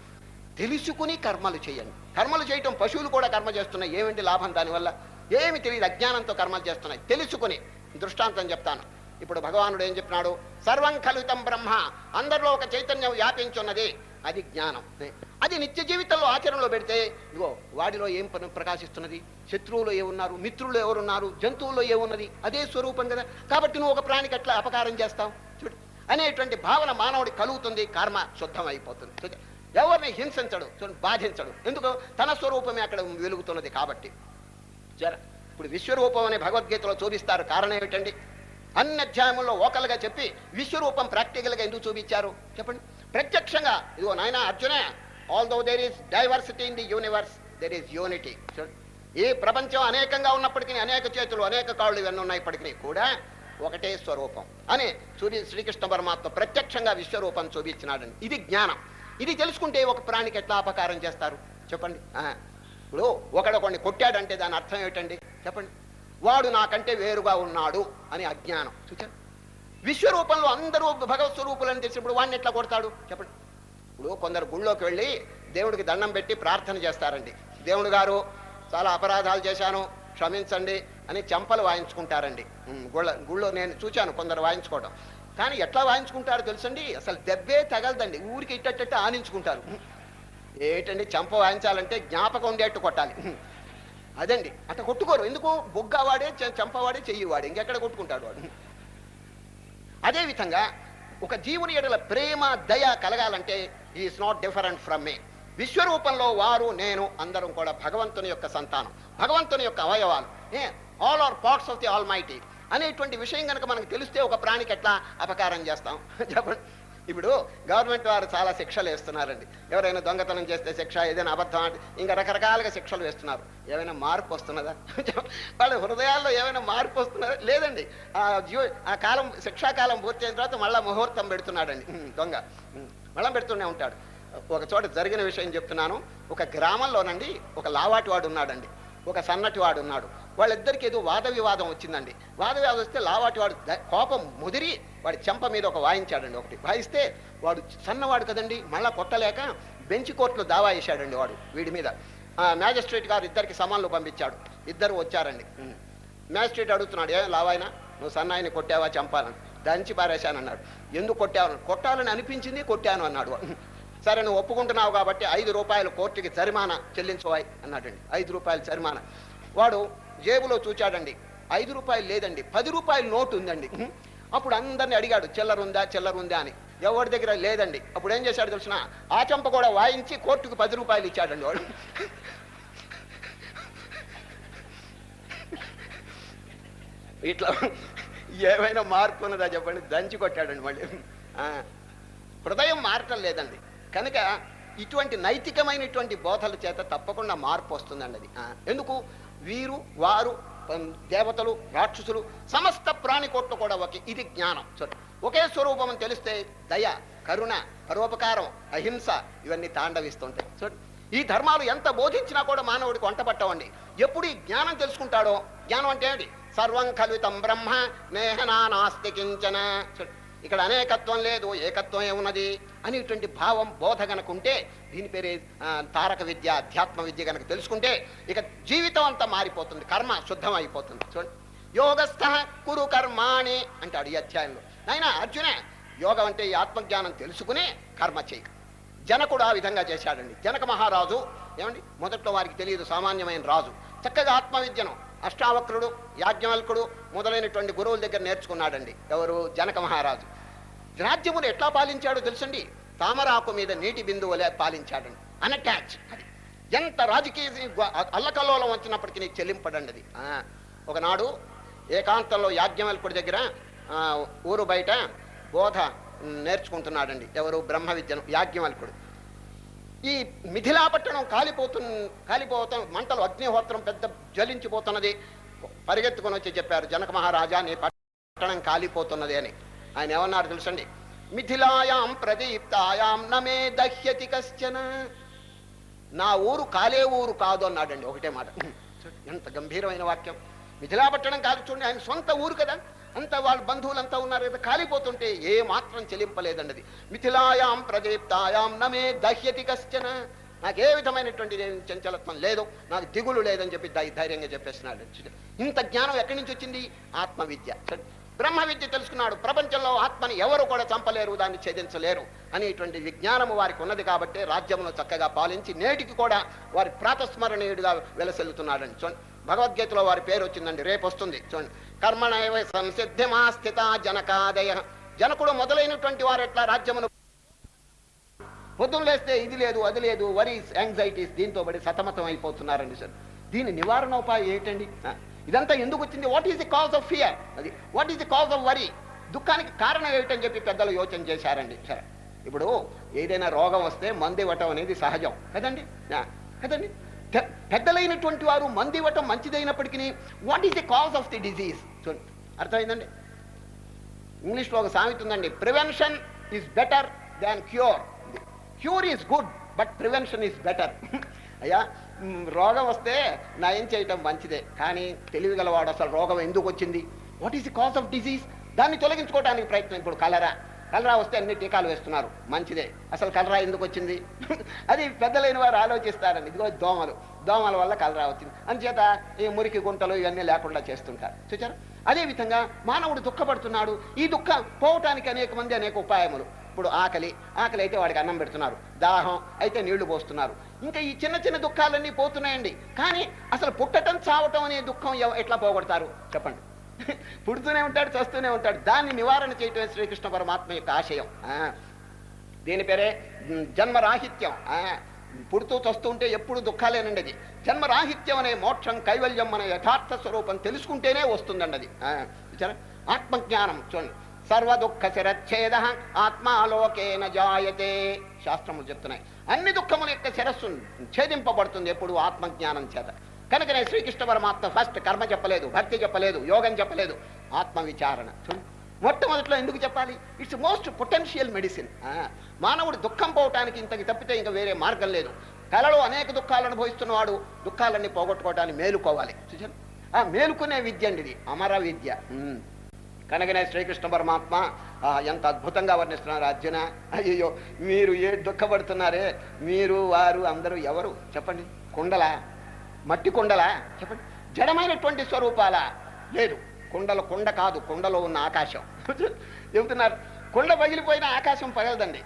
తెలుసుకుని కర్మలు చేయండి. కర్మలు చేయటం, పశువులు కూడా కర్మ చేస్తున్నాయి. ఏమిటి లాభం దానివల్ల? ఏమి తెలియదు, అజ్ఞానంతో కర్మలు చేస్తున్నాయి. తెలుసుకుని దృష్టాంతం చెప్తాను. ఇప్పుడు భగవానుడు ఏం చెప్పినాడు? సర్వం కలుతం బ్రహ్మ, అందరిలో ఒక చైతన్యం వ్యాపించున్నది, అది జ్ఞానం. అది నిత్య జీవితంలో ఆచరణలో పెడితే ఇగో వాడిలో ఏం ప్రకాశిస్తున్నది? శత్రువులో ఏమున్నారు, మిత్రులు ఎవరున్నారు, జంతువుల్లో ఏమున్నది? అదే స్వరూపం కదా. కాబట్టి నువ్వు ఒక ప్రాణికి ఎట్లా అపకారం చేస్తావు చూడు అనేటువంటి భావన మానవుడికి కలుగుతుంది. కర్మ శుద్ధం అయిపోతుంది. ఎవరిని హింసించడు, బాధించడు. ఎందుకు? తన స్వరూపమే అక్కడ వెలుగుతున్నది కాబట్టి. ఇప్పుడు విశ్వరూపం అనే భగవద్గీతలో చూపిస్తారు. కారణం ఏమిటండి? అన్ని అధ్యాయముల్లో ఓకలుగా చెప్పి విశ్వరూపం ప్రాక్టికల్గా ఎందుకు చూపించారు చెప్పండి? ప్రత్యక్షంగా ఇదిగో నాయన Arjuna, although there is diversity in the universe, there is unity. ఈ ప్రపంచం అనేకంగా ఉన్నప్పటికీ, అనేక చేతులు అనేక కాళ్ళు ఇవన్నీ ఉన్నప్పటికీ కూడా ఒకటే స్వరూపం అని శ్రీకృష్ణ పరమాత్మ ప్రత్యక్షంగా విశ్వరూపం చూపించినాడండి. ఇది జ్ఞానం. ఇది తెలుసుకుంటే ఒక ప్రాణికి ఎట్లా అపకారం చేస్తారు చెప్పండి? ఇప్పుడు ఒకడొకడిని కొట్టాడంటే దాని అర్థం ఏమిటండి చెప్పండి? వాడు నాకంటే వేరుగా ఉన్నాడు అని అజ్ఞానం. చూచారు? విశ్వరూపంలో అందరూ భగవత్ స్వరూపులని తెలిసినప్పుడు వాడిని ఎట్లా కొడతాడు చెప్పండి? ఇప్పుడు కొందరు గుళ్ళోకి వెళ్ళి దేవుడికి దండం పెట్టి ప్రార్థన చేస్తారండి. దేవుడు గారు చాలా అపరాధాలు చేశాను, క్షమించండి అని చెంపలు వాయించుకుంటారండి. గుళ్ళో నేను చూశాను కొందరు వాయించుకోవడం. కానీ ఎట్లా వాయించుకుంటారో తెలుసండి? అసలు దెబ్బే తగలదండి, ఊరికి ఇట్టట్టు ఆనించుకుంటారు. ఏంటండి, చెంప వాయించాలంటే జ్ఞాపకం ఉండేట్టు కొట్టాలి. అదండి, అట్లా కొట్టుకోరు. ఎందుకు? బొగ్గవాడే, చంపవాడే, చెయ్యివాడే, ఇంకెక్కడ కొట్టుకుంటాడు వాడు. అదేవిధంగా ఒక జీవుని ఎడల ప్రేమ దయ కలగాలంటే is not different from me. విశ్వరూపంలో వారు నేను అందరం కూడా భగవంతుని యొక్క సంతానం, భగవంతుని యొక్క అవయవాలు. All are parts of the almighty అనేటువంటి విషయం కనుక మనకు తెలిస్తే ఒక ప్రాణికి ఎట్లా అపకారం చేస్తాం చెప్పండి? ఇప్పుడు గవర్నమెంట్ వారు చాలా శిక్షలు వేస్తున్నారండి. ఎవరైనా దొంగతనం చేస్తే శిక్ష, ఏదైనా అబద్ధం అంటే ఇంకా రకరకాలుగా శిక్షలు వేస్తున్నారు. ఏమైనా మార్పు వస్తున్నదా? వాళ్ళ హృదయాల్లో ఏమైనా మార్పు వస్తున్నదా? లేదండి. ఆ కాలం, శిక్షాకాలం పూర్తి అయిన తర్వాత మళ్ళా ముహూర్తం పెడుతున్నాడండి దొంగ, మళ్ళా పెడుతూనే ఉంటాడు. ఒక చోట జరిగిన విషయం చెప్తున్నాను. ఒక గ్రామంలోనండి ఒక లావాటి వాడు ఉన్నాడండి, ఒక సన్నటి వాడు ఉన్నాడు. వాళ్ళిద్దరికి ఏదో వాద వివాదం వచ్చిందండి. వాద వివాదం వస్తే లావాటి వాడు కోపం ముదిరి వాడి చెంప మీద ఒక వాయించాడండి. ఒకటి వాయిస్తే వాడు సన్నవాడు కదండి, మళ్ళా కొట్టలేక బెంచ్ కోర్టులో దావా వేశాడండి వాడు వీడి మీద. మ్యాజిస్ట్రేట్ గారు ఇద్దరికి సమన్లు పంపించాడు. ఇద్దరు వచ్చారండి. మ్యాజిస్ట్రేట్ అడుగుతున్నాడు, ఏ లావాయినా నువ్వు సన్నాయిని కొట్టావా చంపాలని? దంచి పారేశానన్నాడు. ఎందుకు కొట్టావు? కొట్టాలని అనిపించింది, కొట్టాను అన్నాడు. సరే నువ్వు ఒప్పుకుంటున్నావు కాబట్టి 5 రూపాయలు కోర్టుకి జరిమానా చెల్లించవాయి అన్నాడండి. 5 రూపాయలు జరిమానా. వాడు జేబులో చూచాడండి, 5 రూపాయలు లేదండి, 10 రూపాయల నోటు ఉందండి. అప్పుడు అందరిని అడిగాడు, చిల్లరుందా అని. ఎవరి దగ్గర లేదండి. అప్పుడు ఏం చేశాడు తెలిసిన? ఆ చెంప కూడా వాయించి కోర్టుకు 10 రూపాయలు ఇచ్చాడండి వాడు. ఏమైనా మార్పు ఉన్నదా చెప్పండి, దంచి కొట్టాడండి మళ్ళీ. హృదయం మారటం లేదండి. కనుక ఇటువంటి నైతికమైనటువంటి బోధల చేత తప్పకుండా మార్పు వస్తుందండి. అది ఎందుకు, వీరు వారు దేవతలు రాక్షసులు సమస్త ప్రాణికోట్లు కూడా ఒకే, ఇది జ్ఞానం. ఒకే స్వరూపం అని తెలిస్తే దయ, కరుణ, పరోపకారం, అహింస ఇవన్నీ తాండవిస్తుంటాయి. ఈ ధర్మాలు ఎంత బోధించినా కూడా మానవుడికి వంట పట్టవండి. ఎప్పుడు ఈ జ్ఞానం తెలుసుకుంటాడో, జ్ఞానం అంటే ఏమిటి, సర్వం కల్వితం బ్రహ్మ నేహనా నాస్తి కించన, ఇక్కడ అనేకత్వం లేదు ఏకత్వం ఏమున్నది అనేటువంటి భావం బోధ గనకుంటే, దీని పేరే తారక విద్య, అధ్యాత్మ విద్య గనక తెలుసుకుంటే ఇక జీవితం అంతా మారిపోతుంది, కర్మ శుద్ధం అయిపోతుంది. చూడండి, యోగస్థ కురు కర్మాణి అంటాడు ఈ అధ్యాయంలో. అయినా అర్జున, యోగం అంటే ఈ ఆత్మజ్ఞానం తెలుసుకునే కర్మ చేయి. జనకుడు ఆ విధంగా చేశాడండి. జనక మహారాజు ఏమండి, మొదట్లో వారికి తెలియదు, సామాన్యమైన రాజు, చక్కగా ఆత్మవిద్యను అష్టావక్రుడు, యాజ్ఞవల్కుడు మొదలైనటువంటి గురువుల దగ్గర నేర్చుకున్నాడండి. ఎవరు, జనక మహారాజు. రాజ్యమును ఎట్లా పాలించాడో తెలుసండి, తామరాకు మీద నీటి బిందువులే పాలించాడండి, అన్అటాచ్. అది ఎంత రాజకీయ అల్లకల్లోలం వచ్చినప్పటికీ నీకు చెల్లింపడండి అది. ఒకనాడు ఏకాంతంలో యాజ్ఞవల్కుడి దగ్గర ఊరు బయట బోధ నేర్చుకుంటున్నాడండి. ఎవరు, బ్రహ్మ విద్యను యాజ్ఞవల్కుడు. ఈ మిథిలాపట్టణం కాలిపోతాం మంటలు, అగ్నిహోత్రం పెద్ద జ్వలించిపోతున్నది. పరిగెత్తుకొని వచ్చి చెప్పారు, జనక మహారాజా నీ పట్టణం కాలిపోతున్నది అని. ఆయన ఏమన్నారు తెలుసండి, మిథిలాయాం ప్రదీప్తాయాం నమే దహ్యతి కశ్చన, నా ఊరు కాలే ఊరు కాదు అన్నాడండి, ఒకటే మాట. ఎంత గంభీరమైన వాక్యం. మిథిలాపట్టణం కాలి, చూడండి ఆయన సొంత ఊరు కదా, అంత వాళ్ళ బంధువులంతా ఉన్నారు కదా, కాలిపోతుంటే ఏ మాత్రం చెలింపలేదండి అది. మిథిలాయాం ప్రదీప్తాయాం నమే దహ్యతి కశ్చన, నాకే విధమైనటువంటి చంచలత్వం లేదు, నాకు దిగులు లేదని చెప్పి ధైర్యంగా చెప్పేస్తున్నాడు. ఇంత జ్ఞానం ఎక్కడి నుంచి వచ్చింది, ఆత్మవిద్య. బ్రహ్మ విద్య తెలుసుకున్నాడు. ప్రపంచంలో ఆత్మని ఎవరు కూడా చంపలేరు, దాన్ని ఛేదించలేరు అనేటువంటి విజ్ఞానము వారికి ఉన్నది కాబట్టి రాజ్యమును చక్కగా పాలించి నేటికి కూడా వారి ప్రాతస్మరణీయుడిగా వెలసెల్లుతున్నాడని. చూడండి, భగవద్గీతలో వారి పేరు వచ్చిందండి, రేపు వస్తుంది. చూడండి, కర్మణైవ సంసిద్ధిమాస్థిత జనకాదయ, జనకుడు మొదలైనటువంటి వారు ఎట్లా రాజ్యమును పొద్దున్న లేస్తే ఇది లేదు అది లేదు, వరీస్, యాంగ్జైటీస్, దీంతో పడి సతమతం అయిపోతున్నారండి. సార్, దీని నివారణ ఉపాయం ఏంటండి, ఇదంతా ఎందుకు వచ్చింది, what is the cause of fear, అది what is the cause of worry, దుఃఖానికి కారణం ఏమిటని చెప్పి పెద్దలు యోచన చేశారండి. సరే, ఇప్పుడు ఏదైనా రోగం వస్తే మందు ఇవ్వటం అనేది సహజం కదండి, కదండి. పెద్దలైనటువంటి వారు మందు ఇవ్వటం మంచిదైనప్పటికీ what is the cause of the disease, చూడండి, అర్థమైందండి. ఇంగ్లీష్లో ఒక సామెత ఉందండి, prevention is better than cure, cure is good but prevention is better. అయ్యా, రోగం వస్తే నయం చేయటం మంచిదే, కానీ తెలివిగలవాడు అసలు రోగం ఎందుకు వచ్చింది, what is the cause of disease, దాన్ని తొలగించుకోవడానికి ప్రయత్నం. ఇప్పుడు కలరా వస్తే అన్ని టీకాలు వేస్తున్నారు, మంచిదే, అసలు కలరా ఎందుకు వచ్చింది అది పెద్దలైన వారు ఆలోచిస్తారండి. ఇదిగో దోమల వల్ల కలరా వచ్చింది, అందుచేత ఈ మురికి గుంటలు ఇవన్నీ లేకుండా చేస్తుంటారు. చూచారు, అదేవిధంగా మానవుడు దుఃఖపడుతున్నాడు. ఈ దుఃఖం పోవటానికి అనేక మంది అనేక ఉపాయములు. ఇప్పుడు ఆకలి అయితే వాడికి అన్నం పెడుతున్నారు, దాహం అయితే నీళ్లు పోస్తున్నారు, ఇంకా ఈ చిన్న చిన్న దుఃఖాలన్నీ పోతున్నాయండి. కానీ అసలు పుట్టటం చావటం అనే దుఃఖం ఎట్లా పోగొడతారు చెప్పండి. పుడుతూనే ఉంటాడు, చస్తూనే ఉంటాడు. దాన్ని నివారణ చేయటమే శ్రీకృష్ణ పరమాత్మ యొక్క ఆశయం. దీని పేరే జన్మరాహిత్యం. పుడుతూ చస్తూ ఉంటే ఎప్పుడు దుఃఖాలేనండి. అది జన్మరాహిత్యం అనే మోక్షం, కైవల్యం మన యథార్థ స్వరూపం తెలుసుకుంటేనే వస్తుందండి అది. ఆత్మజ్ఞానం చూడండి, సర్వ దుఃఖ శిరచ్ఛేద ఆత్మాలోకేన జాయతే, శాస్త్రములు చెప్తున్నాయి. అన్ని దుఃఖముల యొక్క శిరస్సు ఛేదింపబడుతుంది ఎప్పుడు ఆత్మజ్ఞానం చేత. కనుకనే శ్రీకృష్ణ పరమాత్మ ఫస్ట్ కర్మ చెప్పలేదు, భక్తి చెప్పలేదు, యోగం చెప్పలేదు, ఆత్మ విచారణ. మొట్టమొదట్లో ఎందుకు చెప్పాలి, ఇట్స్ మోస్ట్ పొటెన్షియల్ మెడిసిన్. మానవుడు దుఃఖం పోవటానికి ఇంతకి తప్పితే ఇంకా వేరే మార్గం లేదు. కలలో అనేక దుఃఖాలు అనుభవిస్తున్నవాడు దుఃఖాలన్నీ పోగొట్టుకోవటాన్ని మేలుకోవాలి. చూసారు, ఆ మేలుకునే విద్య అండి ఇది, అమర విద్య. కనుకనే శ్రీకృష్ణ పరమాత్మ ఎంత అద్భుతంగా వర్ణిస్తున్నారు. అర్జున, అయ్యో మీరు ఏ దుఃఖపడుతున్నారే, మీరు వారు అందరూ ఎవరు చెప్పండి, కుండలా, మట్టి కుండలా చెప్పండి, జడమైనటువంటి స్వరూపాల లేదు. కుండ కాదు, కుండలో ఉన్న ఆకాశం చెబుతున్నారు. కుండ పగిలిపోయిన ఆకాశం పగలదండి.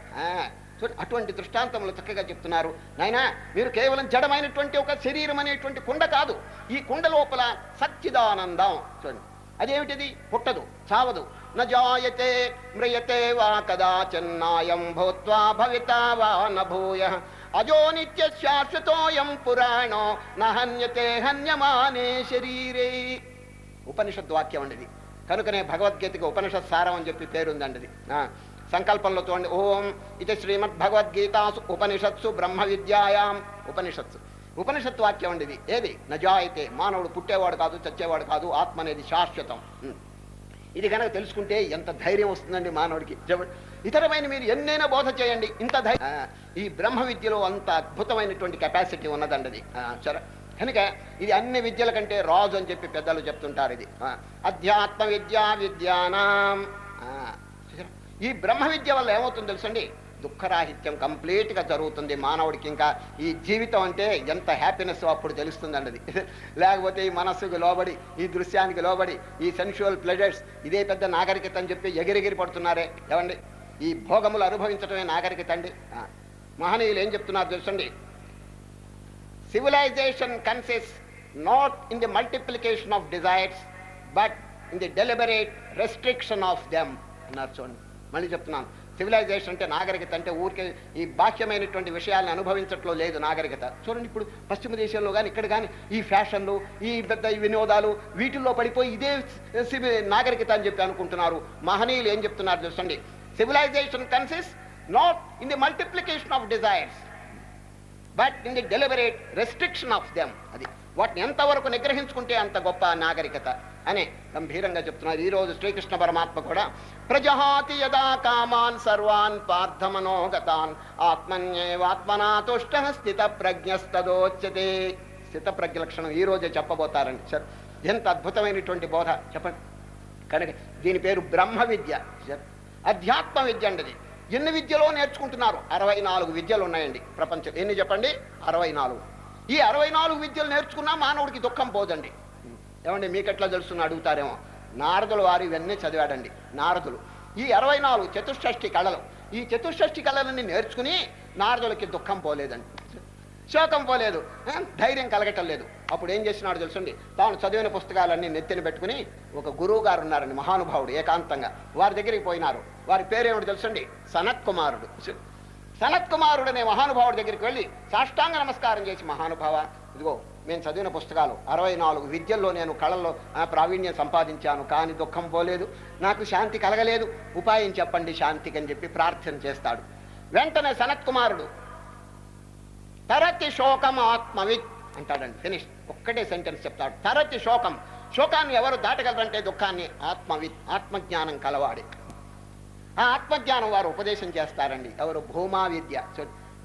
అటువంటి దృష్టాంతములు చక్కగా చెప్తున్నారు. నాయనా, మీరు కేవలం జడమైనటువంటి ఒక శరీరం అనేటువంటి కుండ కాదు, ఈ కుండ లోపల సచ్చిదానందం. చూడండి, అదేమిటిది, పుట్టదు, చావదు. నజాయతే మ్రియతే వా కదాచన్నాయం భూత్వా భవితా వా నభూయః అజో నిత్య శాశ్వతోయం పురాణో నహన్యతే హన్యమానే శరీరే. ఉపనిషద్ వాక్యం అండి ఇది. కనుకనే భగవద్గీతకి ఉపనిషత్ సారం అని చెప్పి పేరుందండి అది. సంకల్పంలో చూడండి, ఓం ఇది శ్రీమద్ భగవద్గీతాసు ఉపనిషత్సు బ్రహ్మ విద్యాయాం. ఉపనిషత్తు వాక్యం అండి ఇది. ఏది? నజాయితే, మానవుడు పుట్టేవాడు కాదు, చచ్చేవాడు కాదు, ఆత్మ అనేది శాశ్వతం. ఇది కనుక తెలుసుకుంటే ఎంత ధైర్యం వస్తుందండి మానవుడికి. ఇతరమైన మీరు ఎన్నైనా బోధ చేయండి, ఇంత ఈ బ్రహ్మ విద్యలో అంత అద్భుతమైనటువంటి కెపాసిటీ ఉన్నదండి అది. సరే, కనుక ఇది అన్ని విద్యల కంటే రాజు అని చెప్పి పెద్దలు చెప్తుంటారు. ఇది అధ్యాత్మ విద్యానాం. ఈ బ్రహ్మ విద్య వల్ల ఏమవుతుందో తెలుసండి, దుఃఖరాహిత్యం కంప్లీట్గా జరుగుతుంది మానవుడికి. ఇంకా ఈ జీవితం అంటే ఎంత హ్యాపీనెస్ అప్పుడు తెలుస్తుందండి అది. లేకపోతే ఈ మనస్సుకు లోబడి, ఈ దృశ్యానికి లోబడి, ఈ సెన్షువల్ ప్లెజర్స్ ఇదే పెద్ద నాగరికత అని చెప్పి ఎగిరెగిరి పడుతున్నారే. ఏమండి, ఈ భోగములు అనుభవించడమే నాగరికత అండి. మహనీయులు ఏం చెప్తున్నారు తెలుసండి, civilization consists not in the multiplication of desires but in the deliberate restriction of them అన్నారు. చూడండి, మళ్ళీ చెప్తున్నాను, సివిలైజేషన్ అంటే, నాగరికత అంటే ఊరికే ఈ బాహ్యమైనటువంటి విషయాలను అనుభవించట్లో లేదు నాగరికత. చూడండి, ఇప్పుడు పశ్చిమ దేశంలో కానీ ఇక్కడ కానీ ఈ ఫ్యాషన్లు, ఈ పెద్ద వినోదాలు, వీటిల్లో పడిపోయి ఇదే నాగరికత అని చెప్పి అనుకుంటున్నారు. మహనీయులు ఏం చెప్తున్నారు చూడండి, civilisation consist not in the multiplication of desires but in the deliberate restriction of them. అది వాటిని ఎంతవరకు నిగ్రహించుకుంటే అంత గొప్ప నాగరికత అని గంభీరంగా చెప్తున్నారు. ఈరోజు శ్రీకృష్ణ పరమాత్మ కూడా ప్రజహాతి యదా కామాన్ సర్వాన్ పార్థమనోగతాన్ ఆత్మన్యేవాత్మనా తుష్ట స్థిత ప్రజ్ఞస్తదోచ్యతే. స్థిత ప్రజ్ఞ లక్షణం ఈ రోజే చెప్పబోతారండి. సార్, ఎంత అద్భుతమైనటువంటి బోధ చెప్పండి. కనుక దీని పేరు బ్రహ్మ విద్య, అధ్యాత్మ విద్య అండి. ఎన్ని విద్యలో నేర్చుకుంటున్నారు? 64 విద్యలు ఉన్నాయండి ప్రపంచం. ఎన్ని చెప్పండి? 64. ఈ 64 విద్యలు నేర్చుకున్నా మానవుడికి దుఃఖం పోదండి. ఏమండి, మీకెట్లా తెలుస్తున్నా అడుగుతారేమో. నారదుల వారు ఇవన్నీ చదివాడండి. నారదులు ఈ 64 చతుష్షష్ఠి కళలు, ఈ చతుష్షష్ఠి కళలన్నీ నేర్చుకుని నారదులకి దుఃఖం పోలేదండి, శోకం పోలేదు, ధైర్యం కలగటం లేదు. అప్పుడు ఏం చేసినాడు తెలుసండి, తాను చదివిన పుస్తకాలన్నీ నెత్తిన పెట్టుకుని ఒక గురువు గారు ఉన్నారండి, మహానుభావుడు, ఏకాంతంగా వారి దగ్గరికి పోయినారు. వారి పేరేమిటి తెలుసండి? సనత్ కుమారుడు. సనత్ కుమారుడు అనే మహానుభావుడి దగ్గరికి వెళ్ళి సాష్టాంగ నమస్కారం చేసి, మహానుభావ, ఇదిగో మేము చదివిన పుస్తకాలు 64 విద్యల్లో నేను కళల్లో ప్రావీణ్యం సంపాదించాను, కానీ దుఃఖం పోలేదు, నాకు శాంతి కలగలేదు, ఉపాయం చెప్పండి శాంతికి అని చెప్పి ప్రార్థన చేస్తాడు. వెంటనే సనత్ కుమారుడు తరతి శోకం ఆత్మవిత్ అంటాడండి. ఫినిష్. ఒక్కటే సెంటెన్స్ చెప్తాడు. తరతి శోకం. శోకాన్ని ఎవరు దాటగలరంటే దుఃఖాన్ని ఆత్మవిత్, ఆత్మజ్ఞానం కలవాడే. ఆ ఆత్మజ్ఞానం వారు ఉపదేశం చేస్తారండి. ఎవరు? భూమా విద్య.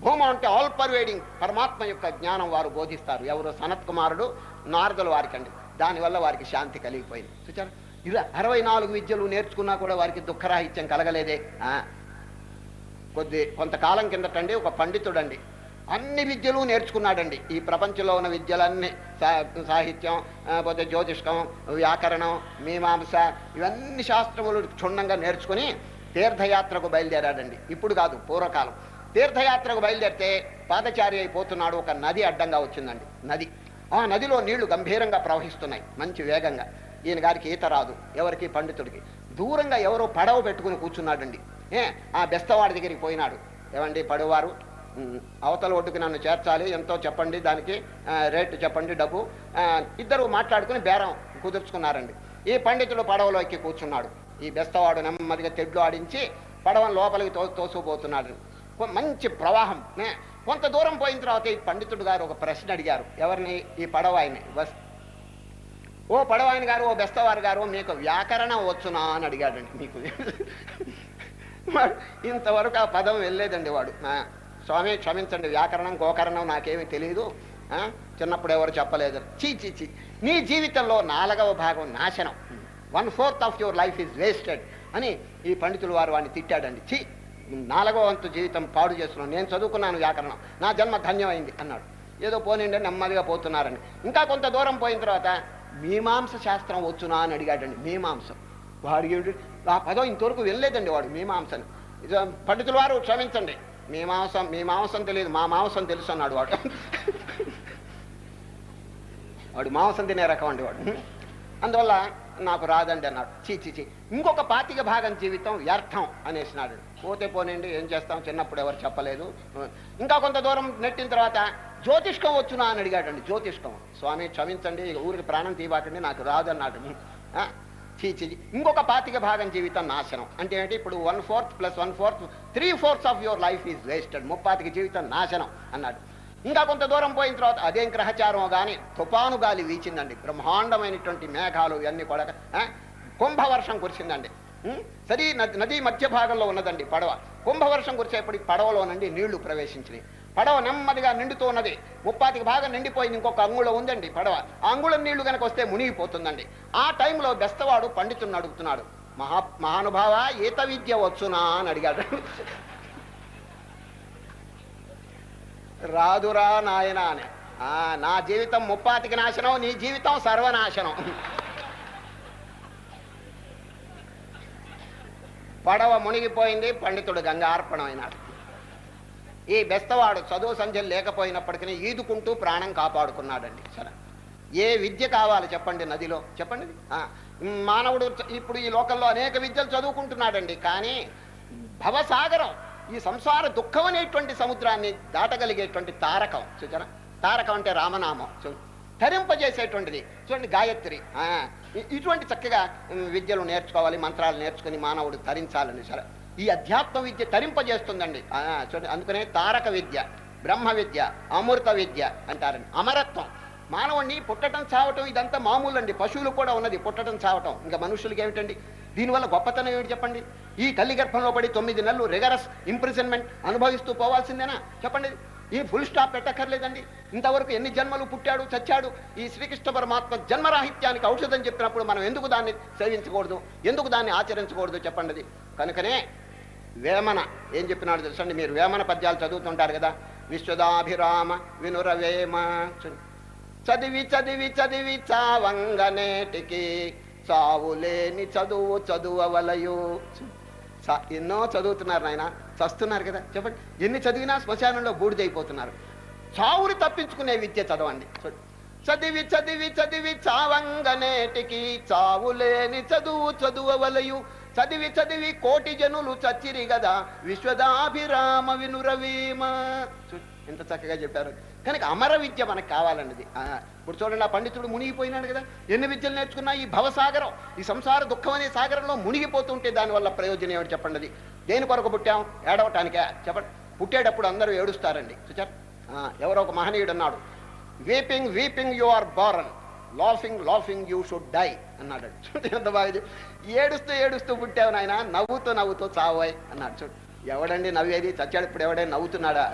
భూమ అంటే ఆల్ పర్వేడింగ్ పరమాత్మ యొక్క జ్ఞానం వారు బోధిస్తారు. ఎవరు? సనత్ కుమారుడు, నారదుల వారికి అండి. దానివల్ల వారికి శాంతి కలిగిపోయింది. చూచారు, ఇలా 64 విద్యలు నేర్చుకున్నా కూడా వారికి దుఃఖరాహిత్యం కలగలేదే. కొంతకాలం కిందటండి ఒక పండితుడండి అన్ని విద్యలు నేర్చుకున్నాడండి. ఈ ప్రపంచంలో ఉన్న విద్యలన్నీ, సాహిత్యం, పోతే జ్యోతిష్కం, వ్యాకరణం, మీమాంస, ఇవన్నీ శాస్త్రములు క్షుణ్ణంగా నేర్చుకుని తీర్థయాత్రకు బయలుదేరాడండి. ఇప్పుడు కాదు, పూర్వకాలం. తీర్థయాత్రకు బయలుదేరితే పాదచారి అయిపోతున్నాడు. ఒక నది అడ్డంగా వచ్చిందండి. నది, ఆ నదిలో నీళ్లు గంభీరంగా ప్రవహిస్తున్నాయి మంచి వేగంగా. ఈయన గారికి ఈత రాదు, ఎవరికి? పండితుడికి. దూరంగా ఎవరో పడవ పెట్టుకుని కూర్చున్నాడండి. ఆ బెస్తవాడి దగ్గరికి పోయినాడు. ఏమండి పడవవారు, అవతల ఒడ్డుకి నన్ను చేర్చాలి, ఎంతో చెప్పండి, దానికి రేటు చెప్పండి, డబ్బు. ఇద్దరు మాట్లాడుకుని బేరం కుదుర్చుకున్నారండి. ఈ పండితుడు పడవలో ఎక్కి కూర్చున్నాడు. ఈ బెస్తవాడు నెమ్మదిగా తెడ్లు ఆడించి పడవను లోపలికి తోసుకుపోతున్నాడు. మంచి ప్రవాహం. కొంత దూరం పోయిన తర్వాత ఈ పండితుడు గారు ఒక ప్రశ్న అడిగారు. ఎవరిని? ఈ పడవ ఆయన్ని. ఓ పడవాయన గారు, ఓ బెస్తవారు గారు, మీకు వ్యాకరణం వచ్చునా అని అడిగాడండి. మీకు ఇంతవరకు ఆ పదం వెళ్ళలేదండి వాడు. స్వామి క్షమించండి, వ్యాకరణం గోకరణం నాకేమీ తెలియదు, చిన్నప్పుడు ఎవరు చెప్పలేదు. చీ, నీ జీవితంలో 4వ భాగం నాశనం, 1/4 of your life is wasted అని ఈ పండితులు వారు వాడిని తిట్టాడండి. చీ, 4వ వంతు జీవితం పాడు చేస్తున్నాను, నేను చదువుకున్నాను వ్యాకరణం, నా జన్మ ధన్యమైంది అన్నాడు. ఏదో పోనిండే నెమ్మదిగా పోతున్నారండి. ఇంకా కొంత దూరం పోయిన తర్వాత మీమాంస శాస్త్రం వచ్చునా అని అడిగాడండి. మీమాంసం. వాడికి ఆ పదం ఇంతవరకు వెళ్ళలేదండి వాడు, మీమాంసని. పండితుల వారు క్షమించండి, మీ మాంసం తెలియదు, మా మాంసం తెలుసు అన్నాడు వాడు. వాడు మాంసం తినే రకం అండి వాడు. అందువల్ల నాకు రాదండి అన్నాడు. చీ, ఇంకొక 25 భాగం జీవితం వ్యర్థం అనేసినాడు. పోతే పోనండి, ఏం చేస్తాం, చిన్నప్పుడు ఎవరు చెప్పలేదు. ఇంకా కొంత దూరం నెట్టిన తర్వాత జ్యోతిష్కం వచ్చునా అని అడిగాడండి. జ్యోతిష్కం. స్వామి క్షమించండి, ఊరికి ప్రాణం తీయబాకండి, నాకు రాదన్నాడు. చీచి. ఇంకొక 25% జీవితం నాశనం. అంటే ఏంటి? ఇప్పుడు 1/4 + 1/4 3/4 of your life is wasted. 35 జీవితం నాశనం అన్నాడు. ఇంకా కొంత దూరం పోయిన తర్వాత అదేం గ్రహచారమో కానీ తుఫాను గాలి వీచిందండి. బ్రహ్మాండమైనటువంటి మేఘాలు ఇవన్నీ కూడా కుంభవర్షం కురిసిందండి. సరి నది మధ్య భాగంలో ఉన్నదండి పడవ. కుంభవర్షం కురిసేపటికి పడవలో నుండి నీళ్లు ప్రవేశించినాయి. పడవ నెమ్మదిగా నిండుతూ ఉన్నది. 35 భాగం నిండిపోయింది. ఇంకొక అంగుళం ఉందండి పడవ. ఆ అంగుళం నీళ్లు కనుక వస్తే మునిగిపోతుందండి. ఆ టైంలో బెస్తవాడు పండితుడిని అడుగుతున్నాడు, మహానుభావ ఈత విద్య వచ్చునా అని అడిగాడు. రాదురా నాయన అని. నా జీవితం 35 నాశనం, నీ జీవితం సర్వనాశనం. పడవ మునిగిపోయింది. పండితుడు గంగార్పణం అయినాడు. ఈ బెస్తవాడు చదువు సంధ్యలు లేకపోయినప్పటికీ ఈదుకుంటూ ప్రాణం కాపాడుకున్నాడండి. సరే, ఏ విద్య కావాలి చెప్పండి నదిలో? చెప్పండి. మానవుడు ఇప్పుడు ఈ లోకంలో అనేక విద్యలు చదువుకుంటున్నాడండి. కానీ భవసాగరం, ఈ సంసార దుఃఖం అనేటువంటి సముద్రాన్ని దాటగలిగేటువంటి తారకం చూచారా? తారకం అంటే రామనామం. తరింపజేసేటువంటిది చూడండి, గాయత్రి. ఇటువంటి చక్కగా విద్యలు నేర్చుకోవాలి, మంత్రాలు నేర్చుకుని మానవుడు తరించాలని. సరే, ఈ అధ్యాత్మ విద్య తరింపజేస్తుందండి. చూడండి, అందుకనే తారక విద్య, బ్రహ్మ విద్య, అమృత విద్య అంటారండి. అమరత్వం, మానవుడిని పుట్టడం చావటం ఇదంతా మామూలు అండి. పశువులు కూడా ఉన్నది పుట్టడం చావటం. ఇంకా మనుషులకి ఏమిటండి? దీనివల్ల గొప్పతనం ఏమిటి చెప్పండి? ఈ తల్లి గర్భంలో పడి 9 నెలలు రిగరస్ ఇంప్రిజన్మెంట్ అనుభవిస్తూ పోవాల్సిందేనా చెప్పండి? ఈ ఫుల్ స్టాప్ పెట్టక్కర్లేదండి. ఇంతవరకు ఎన్ని జన్మలు పుట్టాడు, చచ్చాడు. ఈ శ్రీకృష్ణ పరమాత్మ జన్మరాహిత్యానికి ఔషధం చెప్పినప్పుడు మనం ఎందుకు దాన్ని సేవించకూడదు, ఎందుకు దాన్ని ఆచరించకూడదు చెప్పండి? కనుకనే వేమన ఏం చెప్పినాడు తెలుసండి? మీరు వేమన పద్యాలు చదువుతుంటారు కదా. విశ్వదాభిరామ వినురవేమ, చదివి చదివి చదివి చావంగనేటికి చావులేని చదువు చదువవలయు. ఎన్నో చదువుతున్నారు నాయన, చస్తున్నారు కదా చెప్పండి. ఎన్ని చదివినా శ్మశానంలో బూడిదైపోతున్నారు. చావుని తప్పించుకునే విద్య చదవండి. చదివి చదివి చదివి చావంగనేటికి చావులేని చదువు చదువవలయు. చదివి చదివి కోటి జనులు చచ్చిరి గదా విశ్వదాభిరామ వినురవీమ. ఎంత చక్కగా చెప్పారు. కనుక అమర విద్య మనకు కావాలన్నది. ఇప్పుడు చూడండి, ఆ పండితుడు మునిగిపోయినాడు కదా. ఎన్ని విద్యలు నేర్చుకున్నా ఈ భవసాగరం, ఈ సంసార దుఃఖం అనే సాగరంలో మునిగిపోతుంటే దానివల్ల ప్రయోజనం ఏమిటి చెప్పండి? దేని కొరకు పుట్టాం? ఏడవటానికే చెప్పండి. పుట్టేటప్పుడు అందరూ ఏడుస్తారండి చూచారు. ఎవరో ఒక మహనీయుడు అన్నాడు, weeping weeping you are barren, laughing laughing you should die అన్నాడు. చూడు ఎంత బాగా. ఏడుస్తూ ఏడుస్తూ పుట్టావు నాయన, నవ్వుతూ నవ్వుతూ చావాయి అన్నాడు. చూడు, ఎవడండి నవ్వేది? చచ్చాడు ఇప్పుడు ఎవడైనా నవ్వుతున్నాడా?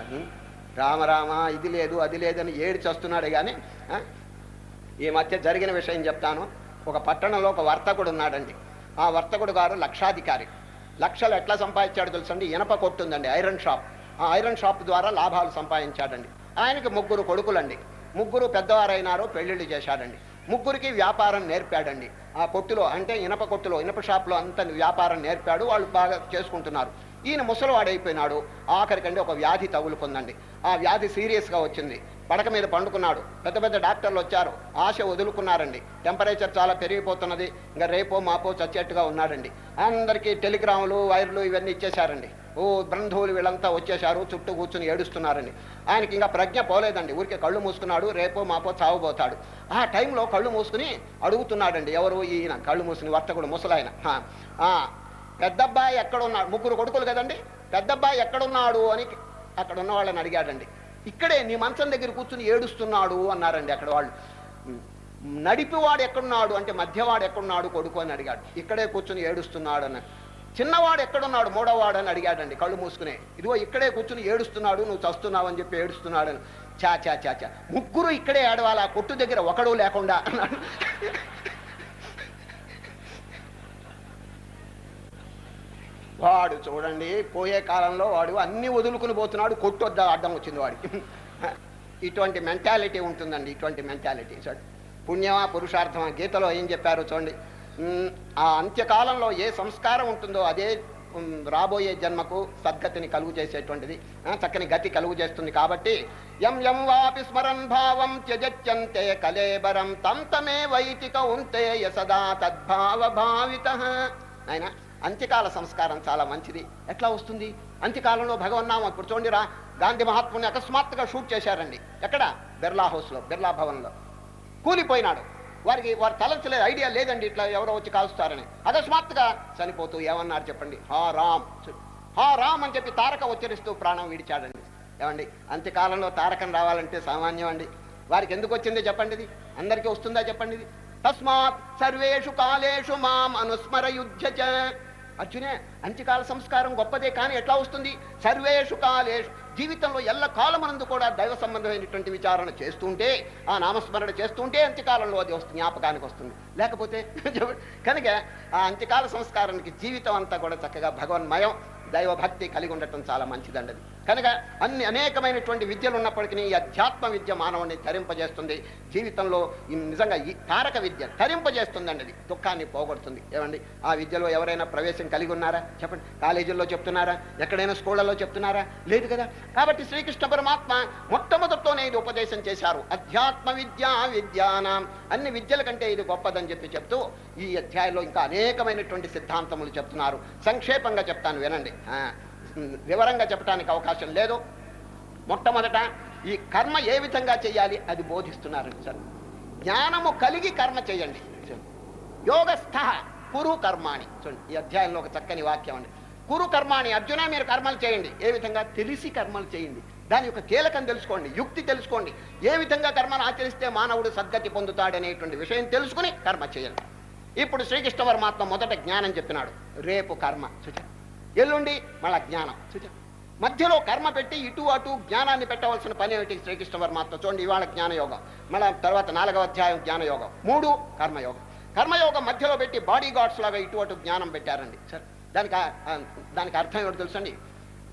రామరామ ఇది లేదు అది లేదని ఏడు చస్తున్నాడే కానీ. ఈ మధ్య జరిగిన విషయం చెప్తాను. ఒక పట్టణంలో ఒక వర్తకుడు ఉన్నాడండి. ఆ వర్తకుడు గారు లక్షాధికారి. లక్షలు ఎట్లా సంపాదించాడు తెలుసండి? ఇనప కొట్టుందండి, ఐరన్ షాప్. ఆ ఐరన్ షాప్ ద్వారా లాభాలు సంపాదించాడండి. ఆయనకి 3 కొడుకులండి. 3 పెద్దవారైనారు, పెళ్లిళ్ళు చేశాడండి. 3కి వ్యాపారం నేర్పాడండి. ఆ కొట్టులో అంటే ఇనప కొట్టులో, ఇనప షాప్లో అంత వ్యాపారం నేర్పాడు. వాళ్ళు బాగా చేసుకుంటున్నారు. ఈయన ముసలివాడైపోయినాడు. ఆఖరికండి ఒక వ్యాధి తగులుకుందండి. ఆ వ్యాధి సీరియస్గా వచ్చింది. పడక మీద పండుకున్నాడు. పెద్ద పెద్ద డాక్టర్లు వచ్చారు, ఆశ వదులుకున్నారండి. టెంపరేచర్ చాలా పెరిగిపోతున్నది, ఇంకా రేపో మాపో చచ్చేట్టుగా ఉన్నాడండి. అందరికీ టెలిగ్రాములు వైర్లు ఇవన్నీ ఇచ్చేశారండి. బంధువులు వీళ్ళంతా వచ్చేశారు, చుట్టూ కూర్చుని ఏడుస్తున్నారండి. ఆయనకి ఇంకా ప్రజ్ఞ పోలేదండి. ఊరికే కళ్ళు మూసుకున్నాడు, రేపో మాపో చావబోతాడు. ఆ టైంలో కళ్ళు మూసుకుని అడుగుతున్నాడండి. ఎవరు? ఈయన కళ్ళు మూసుకుని వర్తకుడు ముసలాయన. పెద్దబ్బాయి ఎక్కడున్నాడు? 3 కొడుకులు కదండి. పెద్దబ్బాయి ఎక్కడున్నాడు అని అక్కడ ఉన్న వాళ్ళని అడిగాడండి. ఇక్కడే నీ మంచం దగ్గర కూర్చుని ఏడుస్తున్నాడు అన్నారండి అక్కడ వాళ్ళు. నడిపివాడు ఎక్కడున్నాడు అంటే మధ్యవాడు ఎక్కడున్నాడు కొడుకు అని అడిగాడు. ఇక్కడే కూర్చుని ఏడుస్తున్నాడు అన్న. చిన్నవాడు ఎక్కడున్నాడు? 3వవాడు అని అడిగాడండి కళ్ళు మూసుకునే. ఇదిగో ఇక్కడే కూర్చుని ఏడుస్తున్నాడు, నువ్వు చస్తున్నావు అని చెప్పి ఏడుస్తున్నాడు అని. చా చా చా చా 3 ఇక్కడే ఏడవాలి, ఆ కొట్టు దగ్గర ఒకడు లేకుండా అన్నాడు. వాడు చూడండి, పోయే కాలంలో వాడు అన్ని వదులుకుని పోతున్నాడు, కొట్టు వద్ద అడ్డం వచ్చింది వాడికి. ఇటువంటి మెంటాలిటీ ఉంటుందండి, ఇటువంటి మెంటాలిటీ. చూడండి, పుణ్యమా పురుషార్థమా? గీతలో ఏం చెప్పారు చూడండి. ఆ అంత్యకాలంలో ఏ సంస్కారం ఉంటుందో అదే రాబోయే జన్మకు సద్గతిని కలుగు చేసేటువంటిది, చక్కని గతి కలుగు చేస్తుంది. కాబట్టి యం యం వాపి స్మరన్ భావం త్యజత్యంతే కలేబరం తం తమే వైతిక ఉంతే యసదా తద్భావ భావిత. ఆయన అంత్యకాల సంస్కారం చాలా మంచిది. ఎట్లా వస్తుంది? అంత్యకాలంలో భగవన్నామం. ఇప్పుడు చూడండి రా, గాంధీ మహాత్ముని అకస్మాత్తుగా షూట్ చేశారండి. ఎక్కడ? బిర్లా హౌస్లో, బిర్లా భవన్లో. కూలిపోయినాడు. వారు తలంచలేదు, ఐడియా లేదండి ఇట్లా ఎవరో వచ్చి కాలుస్తారని. అకస్మాత్తుగా చనిపోతూ ఏమన్నారు చెప్పండి? హా రామ్, హా రామ్ అని చెప్పి తారక ఉచ్చరిస్తూ ప్రాణం విడిచాడండి. ఏమండి, అంత్యకాలంలో తారకం రావాలంటే సామాన్యం అండి? వారికి ఎందుకు వచ్చింది చెప్పండి? ఇది అందరికీ వస్తుందా చెప్పండి? ఇది తస్మాత్ సర్వేషు కాలేషు మాం అనుస్మరయుధ్య. అర్జునే, అంత్యకాల సంస్కారం గొప్పదే, కానీ ఎట్లా వస్తుంది? సర్వేషు కాలేషు, జీవితంలో ఎల్ల కాలమనందు కూడా దైవ సంబంధమైనటువంటి విచారణ చేస్తుంటే, ఆ నామస్మరణ చేస్తుంటే అంత్యకాలంలో అది వస్తుంది, జ్ఞాపకానికి వస్తుంది. లేకపోతే కనుక ఆ అంత్యకాల సంస్కారానికి జీవితం అంతా కూడా చక్కగా భగవన్మయం, దైవభక్తి కలిగి ఉండటం చాలా మంచిదండి. కనుక అనేకమైనటువంటి విద్యలు ఉన్నప్పటికీ ఈ అధ్యాత్మ విద్య మానవుని తరింపజేస్తుంది. జీవితంలో నిజంగా ఈ తారక విద్య తరింపజేస్తుందండి. అది దుఃఖాన్ని పోగొడుతుంది. ఏమండి, ఆ విద్యలో ఎవరైనా ప్రవేశం కలిగి ఉన్నారా చెప్పండి? కాలేజీల్లో చెప్తున్నారా? ఎక్కడైనా స్కూళ్ళలో చెప్తున్నారా? లేదు కదా. కాబట్టి శ్రీకృష్ణ పరమాత్మ మొట్టమొదటితోనే ఇది ఉపదేశం చేశారు. అధ్యాత్మ విద్యానాం, అన్ని విద్యల కంటే ఇది గొప్పదని చెప్తూ ఈ అధ్యాయంలో ఇంకా అనేకమైనటువంటి సిద్ధాంతములు చెప్తున్నారు. సంక్షేపంగా చెప్తాను వినండి, వివరంగా చెప్పడానికి అవకాశం లేదు. మొట్టమొదట ఈ కర్మ ఏ విధంగా చేయాలి అది బోధిస్తున్నారండి సార్. జ్ఞానము కలిగి కర్మ చేయండి. యోగస్థ కురు కర్మాణి. చూడండి, ఈ అధ్యాయంలో ఒక చక్కని వాక్యం అండి. కురు కర్మాణి, అర్జున మీరు కర్మలు చేయండి. ఏ విధంగా? తెలిసి కర్మలు చేయండి. దాని యొక్క కీలకం తెలుసుకోండి, యుక్తి తెలుసుకోండి. ఏ విధంగా కర్మను ఆచరిస్తే మానవుడు సద్గతి పొందుతాడనేటువంటి విషయం తెలుసుకుని కర్మ చేయండి. ఇప్పుడు శ్రీకృష్ణ పరమాత్మ మొదట జ్ఞానం చెప్పినాడు. రేపు కర్మ, ఎల్లుండి మళ్ళా జ్ఞానం. మధ్యలో కర్మ పెట్టి ఇటు అటు జ్ఞానాన్ని పెట్టవలసిన పని ఏమిటి శ్రీకృష్ణ పరమాత్మ? చూడండి, ఇవాళ జ్ఞానయోగం, మళ్ళా తర్వాత 4వ అధ్యాయం జ్ఞానయోగం, 3 కర్మయోగం. కర్మయోగం మధ్యలో పెట్టి బాడీ గార్డ్స్ లాగా ఇటు అటు జ్ఞానం పెట్టారండి. సరే, దానికి అర్థం ఏమిటి తెలుసండి?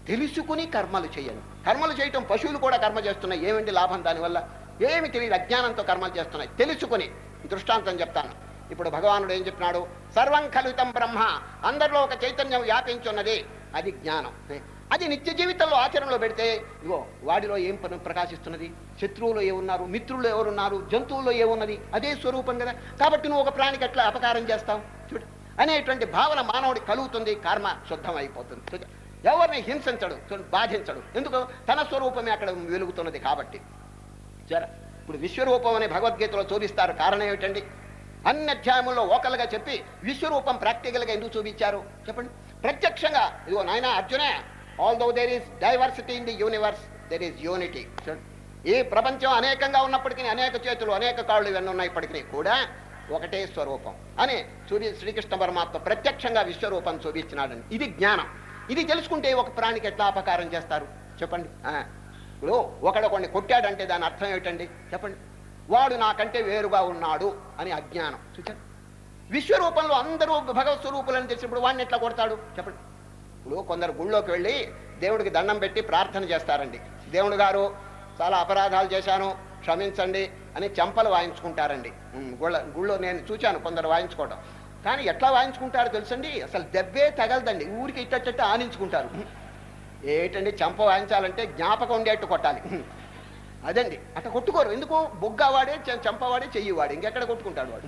తెలుసుకుని కర్మలు చేయండి. కర్మలు చేయటం, పశువులు కూడా కర్మ చేస్తున్నాయి. ఏమిటి లాభం దానివల్ల? ఏమి తెలియదు, అజ్ఞానంతో కర్మలు చేస్తున్నాయి. తెలుసుకుని దృష్టాంతం చెప్తాను. ఇప్పుడు భగవానుడు ఏం చెప్పినాడు? సర్వం కలుతం బ్రహ్మ, అందరిలో ఒక చైతన్యం వ్యాపించున్నది, అది జ్ఞానం. అది నిత్య జీవితంలో ఆచరణలో పెడితే ఇగో వాడిలో ఏం ప్రకాశిస్తున్నది? శత్రువులు ఏమున్నారు, మిత్రులు ఎవరున్నారు, జంతువుల్లో ఏమున్నది? అదే స్వరూపం కదా. కాబట్టి నువ్వు ఒక ప్రాణికి ఎట్లా అపకారం చేస్తావు చూడు అనేటువంటి భావన మానవుడి కలుగుతుంది. కర్మ శుద్ధం అయిపోతుంది. ఎవరిని హింసించడు, బాధించడు. ఎందుకు? తన స్వరూపమే అక్కడ వెలుగుతున్నది కాబట్టి. సరే, ఇప్పుడు విశ్వరూపం అనే భగవద్గీతలో చూపిస్తారు. కారణం ఏమిటండి? అన్ని అధ్యాయముల్లో ఓకలుగా చెప్పి విశ్వరూపం ప్రాక్టికల్గా ఎందుకు చూపించారు చెప్పండి? ప్రత్యక్షంగా ఇదిగో నాయన అర్జునే, although there is diversity in the universe, there is unity. ఈ ప్రపంచం అనేకంగా ఉన్నప్పటికీ, అనేక చేతులు అనేక కాళ్ళు ఇవన్నీ ఉన్నప్పటికీ కూడా ఒకటే స్వరూపం అని శ్రీకృష్ణ పరమాత్మ ప్రత్యక్షంగా విశ్వరూపం చూపించినాడండి. ఇది జ్ఞానం. ఇది తెలుసుకుంటే ఒక ప్రాణికి ఎట్లా అపకారం చేస్తారు చెప్పండి? ఇప్పుడు ఒకడు కొన్ని కొట్టాడంటే దాని అర్థం ఏమిటండి చెప్పండి? వాడు నాకంటే వేరుగా ఉన్నాడు అని అజ్ఞానం. చూచారు, విశ్వరూపంలో అందరూ భగవత్ స్వరూపులని తెలిసినప్పుడు వాడిని ఎట్లా కొడతాడు చెప్పండి? ఇప్పుడు కొందరు గుళ్ళోకి వెళ్ళి దేవుడికి దండం పెట్టి ప్రార్థన చేస్తారండి. దేవుడు గారు చాలా అపరాధాలు చేశాను, క్షమించండి అని చెంపలు వాయించుకుంటారండి. గుళ్ళో నేను చూశాను కొందరు వాయించుకోవడం. కానీ ఎట్లా వాయించుకుంటారో తెలుసండి? అసలు దెబ్బే తగలదండి, ఊరికి ఇట్టట్టు ఆనించుకుంటారు. ఏటండి, చెంప వాయించాలంటే జ్ఞాపకం ఉండేట్టు కొట్టాలి. అదండి, అట్లా కొట్టుకోరు. ఎందుకు? బొగ్గవాడే, చెంపవాడే, చెయ్యివాడే, ఇంకెక్కడ కొట్టుకుంటాడు వాడు.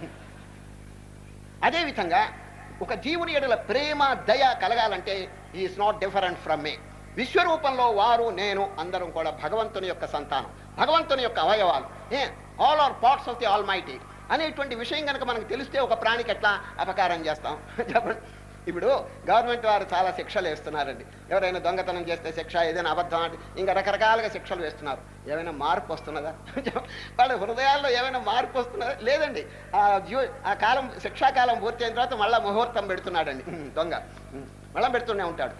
అదేవిధంగా ఒక జీవుని ఎడల ప్రేమ దయ కలగాలంటే is not different from me. విశ్వరూపంలో వారు నేను అందరం కూడా భగవంతుని యొక్క సంతానం, భగవంతుని యొక్క అవయవాలు. All are parts of the almighty అనేటువంటి విషయం కనుక మనకు తెలిస్తే ఒక ప్రాణికి ఎట్లా అపకారం చేస్తాం చెప్పండి? ఇప్పుడు గవర్నమెంట్ వారు చాలా శిక్షలు వేస్తున్నారండి. ఎవరైనా దొంగతనం చేస్తే శిక్ష, ఏదైనా అబద్ధం అంటే ఇంకా రకరకాలుగా శిక్షలు వేస్తున్నారు. ఏమైనా మార్పు వస్తున్నదా? వాళ్ళ హృదయాల్లో ఏమైనా మార్పు వస్తున్నదా? లేదండి. ఆ కాలం, శిక్షాకాలం పూర్తి అయిన తర్వాత మళ్ళీ ముహూర్తం పెడుతున్నాడండి దొంగ, మళ్ళీ పెడుతూనే ఉంటాడు.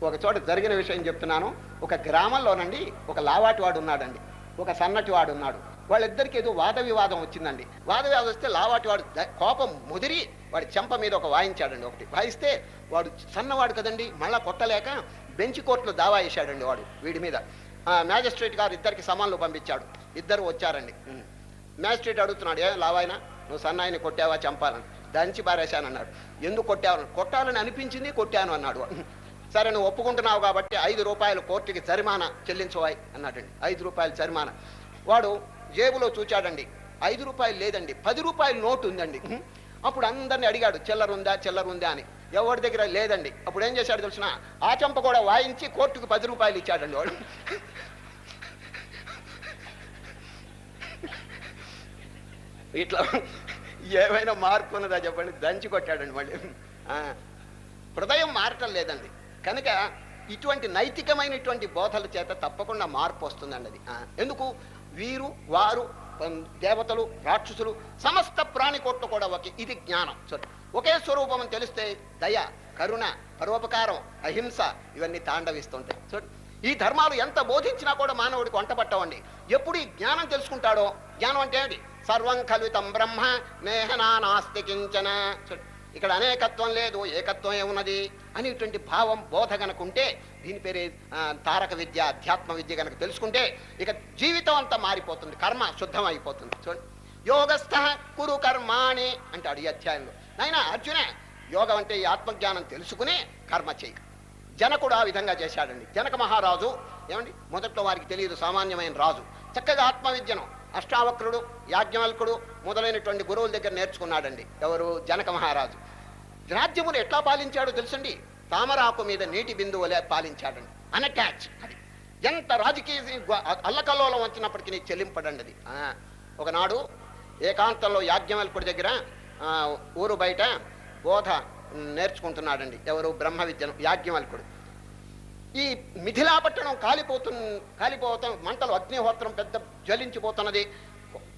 ఒక చోట జరిగిన విషయం చెప్తున్నాను. ఒక గ్రామంలోనండి ఒక లావాటి వాడు ఉన్నాడండి, ఒక సన్నటి వాడు ఉన్నాడు. వాళ్ళిద్దరికి ఏదో వాద వివాదం వచ్చిందండి. వాద వివాదం వస్తే లావాటి వాడు కోపం ముదిరి వాడి చెంప మీద ఒక వాయించాడండి. ఒకటి వాయిస్తే వాడు సన్నవాడు కదండి, మళ్ళా కొట్టలేక బెంచ్ కోర్టులో దావా వేశాడండి వాడు వీడి మీద. మ్యాజిస్ట్రేట్ గారు ఇద్దరికి సమాన్లు పంపించాడు. ఇద్దరు వచ్చారండి. మ్యాజిస్ట్రేట్ అడుగుతున్నాడు, ఏ లావాయినా నువ్వు సన్నాయిని కొట్టావా చంపాలని? దంచి పారేశానన్నాడు. ఎందుకు కొట్టావు? కొట్టాలని అనిపించింది, కొట్టాను అన్నాడు. సరే, నువ్వు ఒప్పుకుంటున్నావు కాబట్టి 5 రూపాయలు కోర్టుకి జరిమానా చెల్లించవాయి అన్నాడండి. 5 రూపాయలు జరిమానా. వాడు జేబులో చూచాడండి, 5 రూపాయలు లేదండి, 10 రూపాయల నోటు ఉందండి. అప్పుడు అందరిని అడిగాడు, చిల్లరుందా చిల్లరుందా అని. ఎవరి దగ్గర లేదండి. అప్పుడు ఏం చేశాడు తెలిసిన? ఆ చెంప కూడా వాయించి కోర్టుకు 10 రూపాయలు ఇచ్చాడండి వాడు. ఇట్లా ఏమైనా మార్పు ఉన్నదా చెప్పండి, దంచి కొట్టాడండి మళ్ళీ. హృదయం మారటం లేదండి. కనుక ఇటువంటి నైతికమైనటువంటి బోధల చేత తప్పకుండా మార్పు వస్తుందండి. అది ఎందుకు, వీరు వారు దేవతలు రాక్షసులు సమస్త ప్రాణికోట్లు కూడా ఒకే, ఇది జ్ఞానం. ఒకే స్వరూపం అని తెలిస్తే దయ, కరుణ, పరోపకారం, అహింస ఇవన్నీ తాండవిస్తుంటాయి. ఈ ధర్మాలు ఎంత బోధించినా కూడా మానవుడికి వంట పట్టవండి. ఎప్పుడు ఈ జ్ఞానం తెలుసుకుంటాడో, జ్ఞానం అంటే ఏంటి, సర్వం కల్వితం బ్రహ్మ నేహనా నాస్తి కించన, ఇక్కడ అనేకత్వం లేదు ఏకత్వం ఏమున్నది అనేటువంటి భావం బోధ గనకుంటే, దీని పేరే తారక విద్య, అధ్యాత్మ విద్య గనక తెలుసుకుంటే ఇక జీవితం అంతా మారిపోతుంది, కర్మ శుద్ధం అయిపోతుంది. చూడండి, యోగస్థ కురు కర్మాణి అంటాడు ఈ అధ్యాయంలో. నాయన అర్జున, యోగం అంటే ఈ ఆత్మజ్ఞానం తెలుసుకుని కర్మ చేయి. జనకుడు ఆ విధంగా చేశాడండి. జనక మహారాజు ఏమండి, మొదట్లో వారికి తెలియదు, సామాన్యమైన రాజు, చక్కగా ఆత్మవిద్యను అష్టావక్రుడు, యాజ్ఞవల్కుడు మొదలైనటువంటి గురువుల దగ్గర నేర్చుకున్నాడండి. ఎవరు, జనక మహారాజు. రాజ్యమును ఎట్లా పాలించాడో తెలుసండి, తామరాకు మీద నీటి బిందువులే పాలించాడండి, అన్అటాచ్. అది ఎంత రాజకీయ అల్లకల్లోలం వచ్చినప్పటికీ చెల్లింపడండి అది. ఒకనాడు ఏకాంతంలో యాజ్ఞవల్కుడి దగ్గర ఊరు బయట బోధ నేర్చుకుంటున్నాడండి. ఎవరు, బ్రహ్మ విద్యను యాజ్ఞవల్కుడు. ఈ మిథిలాపట్టణం కాలిపోతాం మంటలు, అగ్నిహోత్రం పెద్ద జ్వలించిపోతున్నది.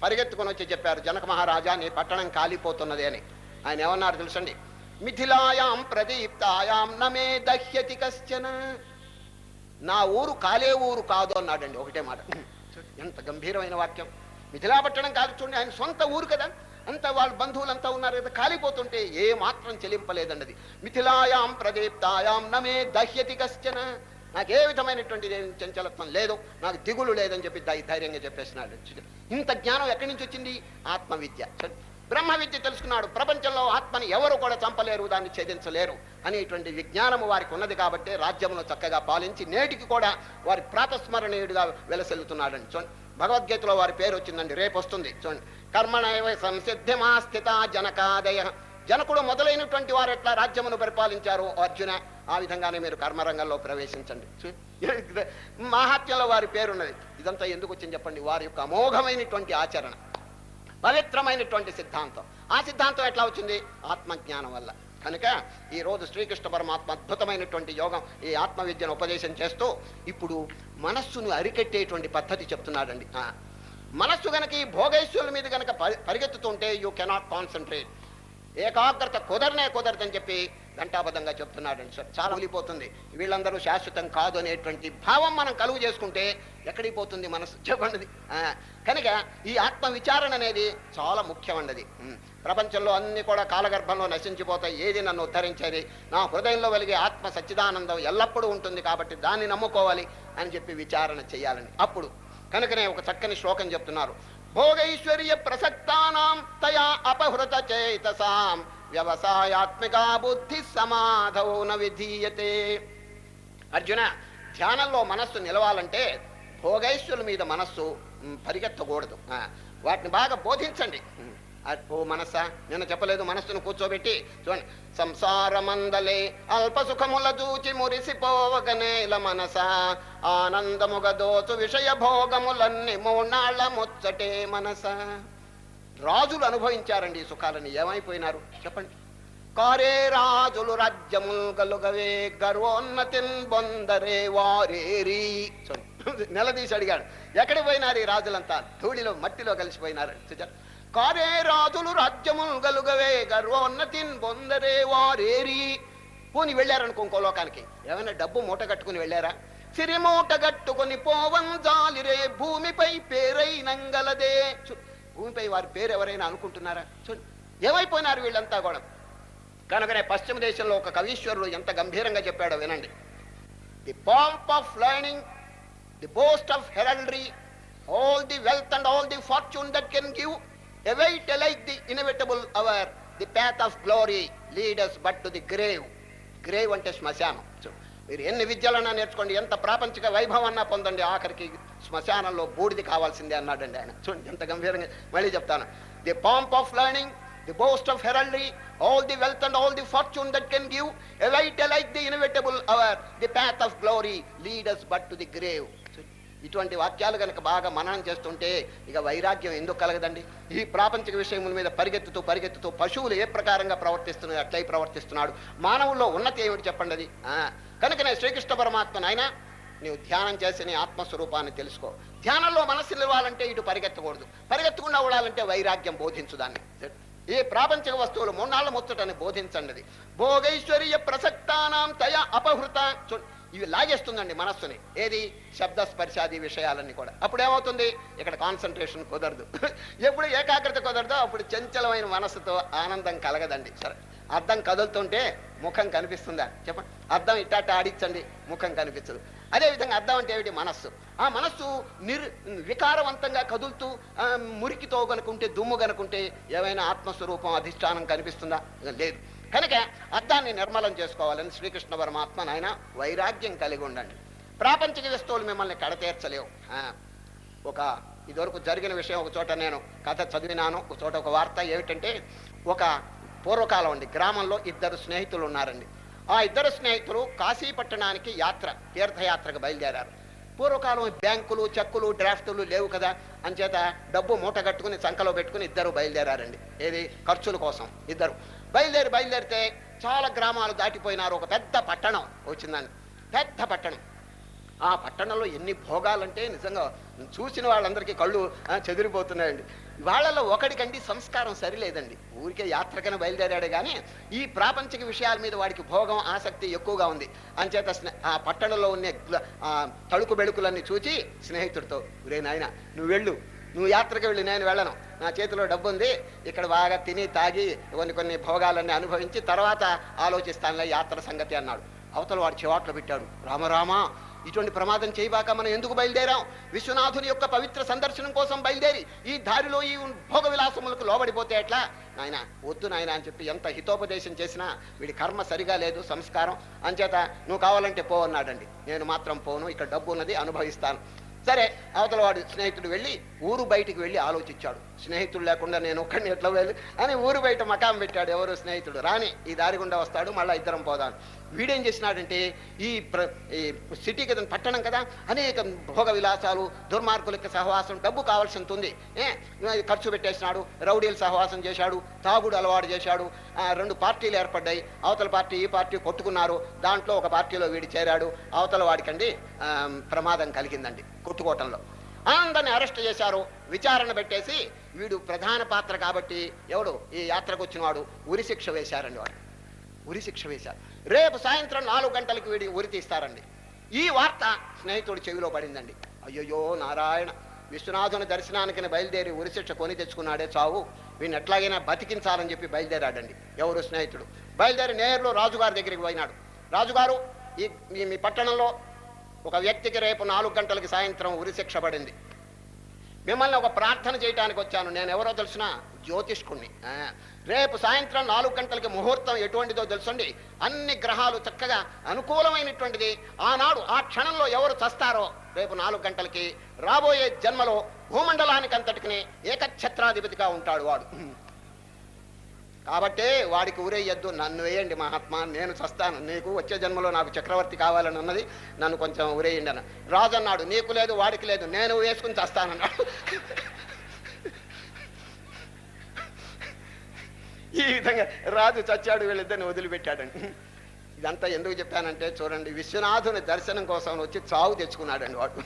పరిగెత్తుకొని వచ్చి చెప్పారు, జనక మహారాజా నీ పట్టణం కాలిపోతున్నది అని. ఆయన ఏమన్నారు తెలుసండి, మిథిలాయాం ప్రదీప్తాయాం నమే దహ్యతి కశ్చన, నా ఊరు కాలే ఊరు కాదు అన్నాడండి, ఒకటే మాట. ఎంత గంభీరమైన వాక్యం. మిథిలాపట్టణం కాలి, చూడండి ఆయన సొంత ఊరు కదా, అంత వాళ్ళ బంధువులంతా ఉన్నారు కదా, కాలిపోతుంటే ఏ మాత్రం చెలింపలేదండి అది. మిథిలాయాం ప్రదీప్తాయాం నమే దహ్యతి కశ్చన, నాకే విధమైనటువంటి చంచలత్వం లేదు, నాకు దిగులు లేదని చెప్పి ధైర్యంగా చెప్పేసినాడు. ఇంత జ్ఞానం ఎక్కడి నుంచి వచ్చింది, ఆత్మవిద్య. బ్రహ్మ విద్య తెలుసుకున్నాడు. ప్రపంచంలో ఆత్మని ఎవరు కూడా చంపలేరు, దాన్ని ఛేదించలేరు అనేటువంటి విజ్ఞానము వారికి ఉన్నది కాబట్టి రాజ్యమును చక్కగా పాలించి నేటికి కూడా వారి ప్రాతస్మరణీయుడిగా వెలసెల్లుతున్నాడండి. చూడండి, భగవద్గీతలో వారి పేరు వచ్చిందండి, రేపు వస్తుంది. చూడండి, కర్మణైవ సంసిద్ధిమాస్థిత జనకాదయ, జనకుడు మొదలైనటువంటి వారు ఎట్లా రాజ్యమును పరిపాలించారు అర్జున, ఆ విధంగానే మీరు కర్మరంగంలో ప్రవేశించండి. మహాత్యంలో వారి పేరున్నది. ఇదంతా ఎందుకు వచ్చింది చెప్పండి, వారి యొక్క అమోఘమైనటువంటి ఆచరణ, పవిత్రమైనటువంటి సిద్ధాంతం. ఆ సిద్ధాంతం ఎట్లా వచ్చింది, ఆత్మజ్ఞానం వల్ల. కనుక ఈరోజు శ్రీకృష్ణ పరమాత్మ అద్భుతమైనటువంటి యోగం, ఈ ఆత్మ విద్యను ఉపదేశం చేస్తూ ఇప్పుడు మనస్సును అరికట్టేటువంటి పద్ధతి చెప్తున్నాడండి. మనస్సు గనక ఈ భోగేశ్వరుల మీద గనక పరిగెత్తుతుంటే యూ కెనాట్ కాన్సన్ట్రేట్, ఏకాగ్రత కుదరదని చెప్పి ఘంటాబద్ధంగా చెప్తున్నాడండి. చాలా కూలిపోతుంది, వీళ్ళందరూ శాశ్వతం కాదు అనేటువంటి భావం మనం కలుగు చేసుకుంటే ఎక్కడికి పోతుంది మనసు చెప్పండి. కనుక ఈ ఆత్మ విచారణ అనేది చాలా ముఖ్యమైనది. ప్రపంచంలో అన్ని కూడా కాలగర్భంలో నశించిపోతాయి, ఏది నన్ను ఉద్ధరించేది, నా హృదయంలో వెలిగే ఆత్మ సచ్చిదానందం ఎల్లప్పుడూ ఉంటుంది కాబట్టి దాన్ని నమ్ముకోవాలి అని చెప్పి విచారణ చేయాలని. అప్పుడు కనుకనే ఒక చక్కని శ్లోకం చెప్తున్నారు, భోగైశ్వర్య ప్రసక్తానాం తయా అపహృత చేతసాం వ్యవసాయాత్మికా బుద్ధి సమాధౌ న విధీయతే. అర్జున, ధ్యానంలో మనస్సు నిలవాలంటే భోగైశ్వర్యుల మీద మనస్సు పరిగెత్తకూడదు, వాటిని బాగా బోధించండి. ఓ మనసా, నిన్న చెప్పలేదు, మనస్సును కూర్చోబెట్టి చూడండి, సంసార మందలే అల్ప సుఖముల చూచి మురిసిపోవగనేల మనసా, ఆనందముగ దోచు విషయ భోగములన్నీ మూనాళ్ల ముచ్చటే మనసా. రాజులు అనుభవించారండి ఈ సుఖాలని, ఏమైపోయినారు చెప్పండి. కారే రాజులు రాజ్యముల్ గలుగవే గర్వోన్నతిన్ బొందరే వారేరి. నిలదీసి అడిగాడు, ఎక్కడికి పోయినారు ఈ రాజులంతా, ధూళిలో మట్టిలో కలిసిపోయినారు. కారే రాజులు రాజ్యముల్ గలుగవే గర్వోన్నతిన్ బొందరే వారేరి. పోని వెళ్ళారనుకో ఇంకో లోకానికి, ఏమైనా డబ్బు మూట కట్టుకుని వెళ్ళారా, సిరి మూట కట్టుకుని పోవంజాలిరే భూమిపై పేరైనంగలదే. భూమిపై వారి పేరు ఎవరైనా అనుకుంటున్నారా, చూడండి ఏమైపోయినారు వీళ్ళంతా కూడా. కనుకనే పశ్చిమ దేశంలో ఒక కవీశ్వరుడు ఎంత గంభీరంగా చెప్పాడో వినండి. The pomp of learning, the boast of heraldry, all the wealth and all the fortune that can give await like the inevitable hour, the path of glory lead us but to the grave. Grave అంటే శ్మశానం. మీరు ఎన్ని విద్యలన్నా నేర్చుకోండి, ఎంత ప్రాపంచిక వైభవాన్నా పొందండి, ఆఖరికి శ్మశానంలో బూడిది కావాల్సిందే అన్నాడండి ఆయన. చూడండి ఎంత గంభీరంగా. మళ్ళీ చెప్తాను, the pomp of learning, the boast of heraldry, all the wealth and all the fortune that can give await like the inevitable hour, the path of glory lead us but to the grave. ఇటువంటి వాక్యాలు కనుక బాగా మననం చేస్తుంటే ఇక వైరాగ్యం ఎందుకు కలగదండి? ఈ ప్రాపంచిక విషయముల మీద పరిగెత్తుతూ పశువులు ఏ ప్రకారంగా ప్రవర్తిస్తున్నాయి అట్లై ప్రవర్తిస్తున్నాడు. మానవుల్లో ఉన్నతి ఏమిటి చెప్పండి అది? కనుకనే శ్రీకృష్ణ పరమాత్మ నాయన నీవు ధ్యానం చేసి నీ ఆత్మస్వరూపాన్ని తెలుసుకో. ధ్యానంలో మనస్సు నిలవాలంటే ఇటు పరిగెత్తకూడదు, పరిగెత్తకుండా ఉండాలంటే వైరాగ్యం బోధించు దాన్ని. ఈ ప్రాపంచిక వస్తువులు మూన్నాళ్ళ ముచ్చటని బోధించండి. భోగైశ్వర్య ప్రసక్తానాం తయ అపహృత, ఇవి లాగేస్తుందండి మనస్సుని. ఏది? శబ్ద స్పర్శాది విషయాలన్నీ కూడా. అప్పుడు ఏమవుతుంది? ఇక్కడ కాన్సన్ట్రేషన్ కుదరదు. ఎప్పుడు ఏకాగ్రత కుదరదో అప్పుడు చంచలమైన మనస్సుతో ఆనందం కలగదండి. సరే, అద్దం కదులుతుంటే ముఖం కనిపిస్తుందా చెప్పండి? అద్దం ఇట్టాట ఆడించండి, ముఖం కనిపించదు. అదేవిధంగా అద్దం అంటే ఏమిటి? మనస్సు. ఆ మనస్సు వికారవంతంగా కదులుతూ మురికితో కనుకుంటే, దుమ్ము కనుకుంటే ఏమైనా ఆత్మస్వరూపం అధిష్టానం కనిపిస్తుందా? లేదు. కనుక అద్దాన్ని నిర్మలం చేసుకోవాలని శ్రీకృష్ణ పరమాత్మ నాయన వైరాగ్యం కలిగి ఉండండి. ప్రాపంచిక వస్తువులు మిమ్మల్ని కడతీర్చలేవు. ఇదివరకు జరిగిన విషయం ఒక చోట నేను కథ చదివినాను. ఒక చోట ఒక వార్త ఏమిటంటే, ఒక పూర్వకాలం అండి, గ్రామంలో ఇద్దరు స్నేహితులు ఉన్నారండి. ఆ ఇద్దరు స్నేహితులు కాశీ పట్టణానికి తీర్థయాత్రకు బయలుదేరారు. పూర్వకాలం బ్యాంకులు, చెక్కులు, డ్రాఫ్టులు లేవు కదా, అంచేత డబ్బు మూట కట్టుకుని సంకలో పెట్టుకుని ఇద్దరు బయలుదేరారండి. ఏది? ఖర్చుల కోసం. ఇద్దరు బయలుదేరితే చాలా గ్రామాలు దాటిపోయినారు. ఒక పెద్ద పట్టణం వచ్చిందండి, పెద్ద పట్టణం. ఆ పట్టణంలో ఎన్ని భోగాలంటే నిజంగా చూసిన వాళ్ళందరికీ కళ్ళు చెదిరిపోతున్నాయండి. వాళ్ళలో ఒకడికండి సంస్కారం సరిలేదండి. ఊరికే యాత్రకైనా బయలుదేరాడు కానీ ఈ ప్రాపంచిక విషయాల మీద వాడికి భోగం ఆసక్తి ఎక్కువగా ఉంది. అంచేత ఆ పట్టణంలో ఉన్న తడుకు బెడుకులన్నీ చూచి స్నేహితుడితో, ఒరే నాయన నువ్వు యాత్రకు వెళ్ళి నేను వెళ్ళను, నా చేతిలో డబ్బు ఉంది, ఇక్కడ బాగా తిని తాగి కొన్ని భోగాలన్నీ అనుభవించి తర్వాత ఆలోచిస్తానులే యాత్ర సంగతి అన్నాడు. అవతల వాడు చెవాట్లు పెట్టాడు, రామరామా ఇటువంటి ప్రమాదం చేయబాక మనం ఎందుకు బయలుదేరాం? విశ్వనాథుని యొక్క పవిత్ర సందర్శనం కోసం బయలుదేరి ఈ దారిలో ఈ భోగ విలాసములకు లోబడిపోతే ఎట్లా? నాయన వద్దు నాయన అని చెప్పి ఎంత హితోపదేశం చేసినా వీడి కర్మ సరిగా లేదు, సంస్కారం. అంచేత నువ్వు కావాలంటే పో అన్నాడండి. నేను మాత్రం పోను, ఇక్కడ డబ్బు ఉన్నది, అనుభవిస్తాను. సరే, అవతల వాడు స్నేహితుడు వెళ్ళి ఊరు బయటికి వెళ్ళి ఆలోచించాడు. స్నేహితుడు లేకుండా నేను ఒక్కడిని ఎట్లా వెళ్ళి అని ఊరు బయట మకాం పెట్టాడు. ఎవరు? స్నేహితుడు. రాని ఈ దారి గుండా వస్తాడు, మళ్ళీ ఇద్దరం పోదాం. వీడేం చేసినాడంటే, ఈ సిటీ కదా, పట్టణం కదా, అనేక భోగ విలాసాలు, దుర్మార్గులకి సహవాసం, డబ్బు కావాల్సింది ఉంది, ఖర్చు పెట్టేసినాడు. రౌడీలు సహవాసం చేశాడు, తాగుడు అలవాటు చేశాడు. 2 పార్టీలు ఏర్పడ్డాయి. అవతల పార్టీ ఈ పార్టీ కొట్టుకున్నారు. దాంట్లో ఒక పార్టీలో వీడు చేరాడు. అవతల వాడికండి ప్రమాదం కలిగిందండి కొట్టుకోవటంలో. అందరిని అరెస్ట్ చేశారు, విచారణ పెట్టేసి వీడు ప్రధాన పాత్ర కాబట్టి ఎవడు ఈ యాత్రకు వచ్చిన వాడు ఉరిశిక్ష వేశారండి. వాడు ఉరిశిక్ష వేశారు. రేపు సాయంత్రం 4 గంటలకు వీడి ఉరి తీస్తారండి. ఈ వార్త స్నేహితుడు చెవిలో పడిందండి. అయ్యయ్యో నారాయణ, విశ్వనాథుని దర్శనానికి బయలుదేరి ఉరిశిక్ష కొని తెచ్చుకున్నాడే చావు, వీడిని ఎట్లాగైనా బతికించాలని చెప్పి బయలుదేరాడండి. ఎవరు? స్నేహితుడు. బయలుదేరి నేరులో రాజుగారి దగ్గరికి పోయినాడు. రాజుగారు, మీ పట్టణంలో ఒక వ్యక్తికి రేపు 4 గంటలకి సాయంత్రం ఉరిశిక్ష పడింది. మిమ్మల్ని ఒక ప్రార్థన చేయడానికి వచ్చాను. నేను ఎవరో తెలుసునా? జ్యోతిష్కుణ్ణి. రేపు సాయంత్రం 4 గంటలకి ముహూర్తం ఎటువంటిదో తెలుసండి. అన్ని గ్రహాలు చక్కగా అనుకూలమైనటువంటిది. ఆనాడు ఆ క్షణంలో ఎవరు చస్తారో రేపు 4 గంటలకి రాబోయే జన్మలో భూమండలానికి అంతటికి ఏకఛత్రాధిపతిగా ఉంటాడు వాడు. కాబట్టి వాడికి ఊరేయద్దు, నన్ను వేయండి మహాత్మా, నేను చస్తాను, నీకు వచ్చే జన్మలో నాకు చక్రవర్తి కావాలని ఉన్నది, నన్ను కొంచెం ఊరేయండి అన్న. రాజు అన్నాడు, నీకు లేదు వాడికి లేదు, నేను వేసుకుని చస్తానన్నాడు. ఈ విధంగా రాజు చచ్చాడు, వీళ్ళిద్దరిని వదిలిపెట్టాడండి. ఇదంతా ఎందుకు చెప్పానంటే చూడండి, విశ్వనాథుని దర్శనం కోసం వచ్చి చావు తెచ్చుకున్నాడండి వాడు.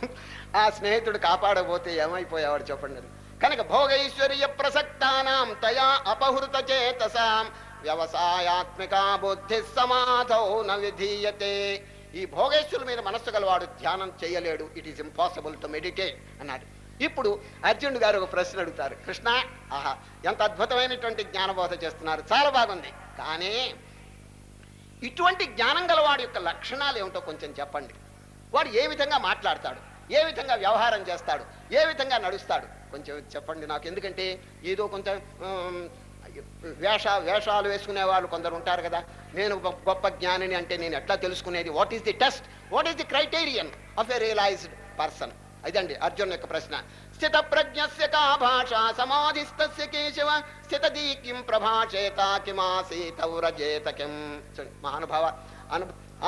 ఆ స్నేహితుడు కాపాడబోతే ఏమైపోయేవాడు చెప్పండి. కనుక భోగైశ్వర్య ప్రసక్తానాం తయా అపహృత చేతసాం వ్యవసాయాత్మిక బుద్ధి సమాధౌ న విధీయతే. ఈ భోగేశ్వరుల మీద మనస్సు గలవాడు ధ్యానం చేయలేడు. It is impossible to meditate అన్నాడు. ఇప్పుడు అర్జునుడు గారు ఒక ప్రశ్న అడుగుతారు, కృష్ణ ఆహా ఎంత అద్భుతమైనటువంటి జ్ఞానబోధ చేస్తున్నారు, చాలా బాగుంది, కానీ ఇటువంటి జ్ఞానం గలవాడి యొక్క లక్షణాలు ఏమిటో కొంచెం చెప్పండి. వాడు ఏ విధంగా మాట్లాడతాడు, ఏ విధంగా వ్యవహారం చేస్తాడు, ఏ విధంగా నడుస్తాడు, కొంచెం చెప్పండి నాకు. ఎందుకంటే ఏదో కొంచెం వేషాలు వేసుకునే వాళ్ళు కొందరు ఉంటారు కదా, నేను గొప్ప జ్ఞానిని అంటే నేను ఎట్లా తెలుసుకునేది? What is the test, what is the criterion of a realised person? ఇదండి అర్జున్ యొక్క ప్రశ్న. స్థిత ప్రజ్ఞస్య కా భాష సమాధిస్తస్య కేశవ స్థితదీ కిం ప్రభాషేత కిమాసీత వ్రజేత కిం. మహానుభావ,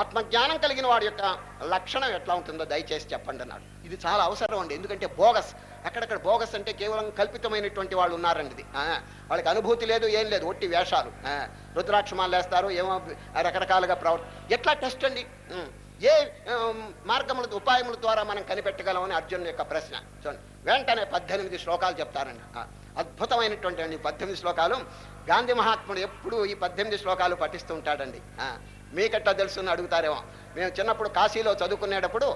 ఆత్మజ్ఞానం కలిగిన వాడి యొక్క లక్షణం ఎట్లా ఉంటుందో దయచేసి చెప్పండి అన్నాడు. ఇది చాలా అవసరం అండి. ఎందుకంటే బోగస్, అక్కడక్కడ బోగస్ అంటే కేవలం కల్పితమైనటువంటి వాళ్ళు ఉన్నారండి. ఇది వాళ్ళకి అనుభూతి లేదు, ఏం లేదు, ఒట్టి వేషాలు. రుద్రాక్షమాలు వేస్తారు, ఏమో రకరకాలుగా ఎట్లా టెస్ట్ అండి? ఏ మార్గముల ఉపాయముల ద్వారా మనం కనిపెట్టగలమని అర్జునుడి యొక్క ప్రశ్న. చూడండి, వెంటనే 18 శ్లోకాలు చెప్తారండి. అద్భుతమైనటువంటి 18 శ్లోకాలు. గాంధీ మహాత్ముడు ఎప్పుడు ఈ 18 శ్లోకాలు పఠిస్తూ ఉంటాడండి. మీకట్టా తెలుసుని అడుగుతారేమో. మేము చిన్నప్పుడు కాశీలో చదువుకునేటప్పుడు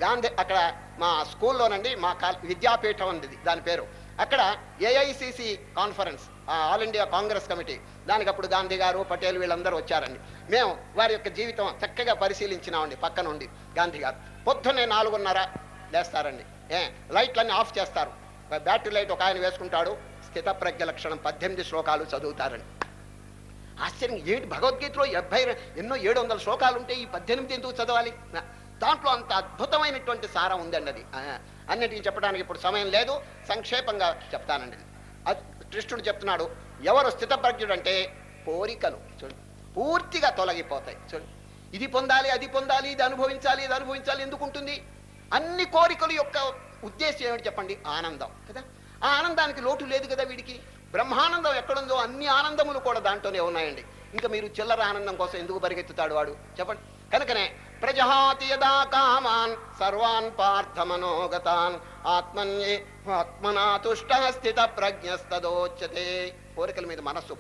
గాంధీ అక్కడ మా స్కూల్లోనండి, మా విద్యాపీఠం ఉంది దాని పేరు. అక్కడ AICC conference, all India Congress committee, దానికి అప్పుడు గాంధీ గారు, పటేల్ వీళ్ళందరూ వచ్చారండి. మేము వారి యొక్క జీవితం చక్కగా పరిశీలించినామండి పక్క నుండి. గాంధీ గారు పొద్దున్నే 4:30 లేస్తారండి. లైట్లన్నీ ఆఫ్ చేస్తారు, బ్యాటరీ లైట్ ఒక ఆయన వేసుకుంటాడు, స్థితప్రజ్ఞ లక్షణం 18 శ్లోకాలు చదువుతారండి. ఆశ్చర్యం, ఏంటి భగవద్గీతలో 700 శ్లోకాలు ఉంటే ఈ 18 ఎందుకు చదవాలి? దాంట్లో అంత అద్భుతమైనటువంటి సారం ఉందండి. అది అన్నిటికీ చెప్పడానికి ఇప్పుడు సమయం లేదు, సంక్షేపంగా చెప్తానండి. కృష్ణుడు చెప్తున్నాడు, ఎవరు స్థితప్రజ్ఞుడు అంటే కోరికలు చూడు పూర్తిగా తొలగిపోతాయి. చూడు, ఇది పొందాలి, అది పొందాలి, ఇది అనుభవించాలి, ఇది అనుభవించాలి, ఎందుకు ఉంటుంది? అన్ని కోరికల యొక్క ఉద్దేశం ఏమిటి చెప్పండి? ఆనందం కదా. ఆ ఆనందానికి లోటు లేదు కదా వీడికి. బ్రహ్మానందం ఎక్కడుందో అన్ని ఆనందములు కూడా దాంట్లోనే ఉన్నాయండి. ఇంకా మీరు చిల్లర ఆనందం కోసం ఎందుకు పరిగెత్తుతాడు వాడు చెప్పండి. కనుకనే ప్రజహాతి యదా కామాన్ సర్వాన్ పార్థ మనోగతాన్ ఆత్మనా తుష్ట స్థిత ప్రజ్ఞస్తదోచ్యతే. కోరికల మీద మనస్సు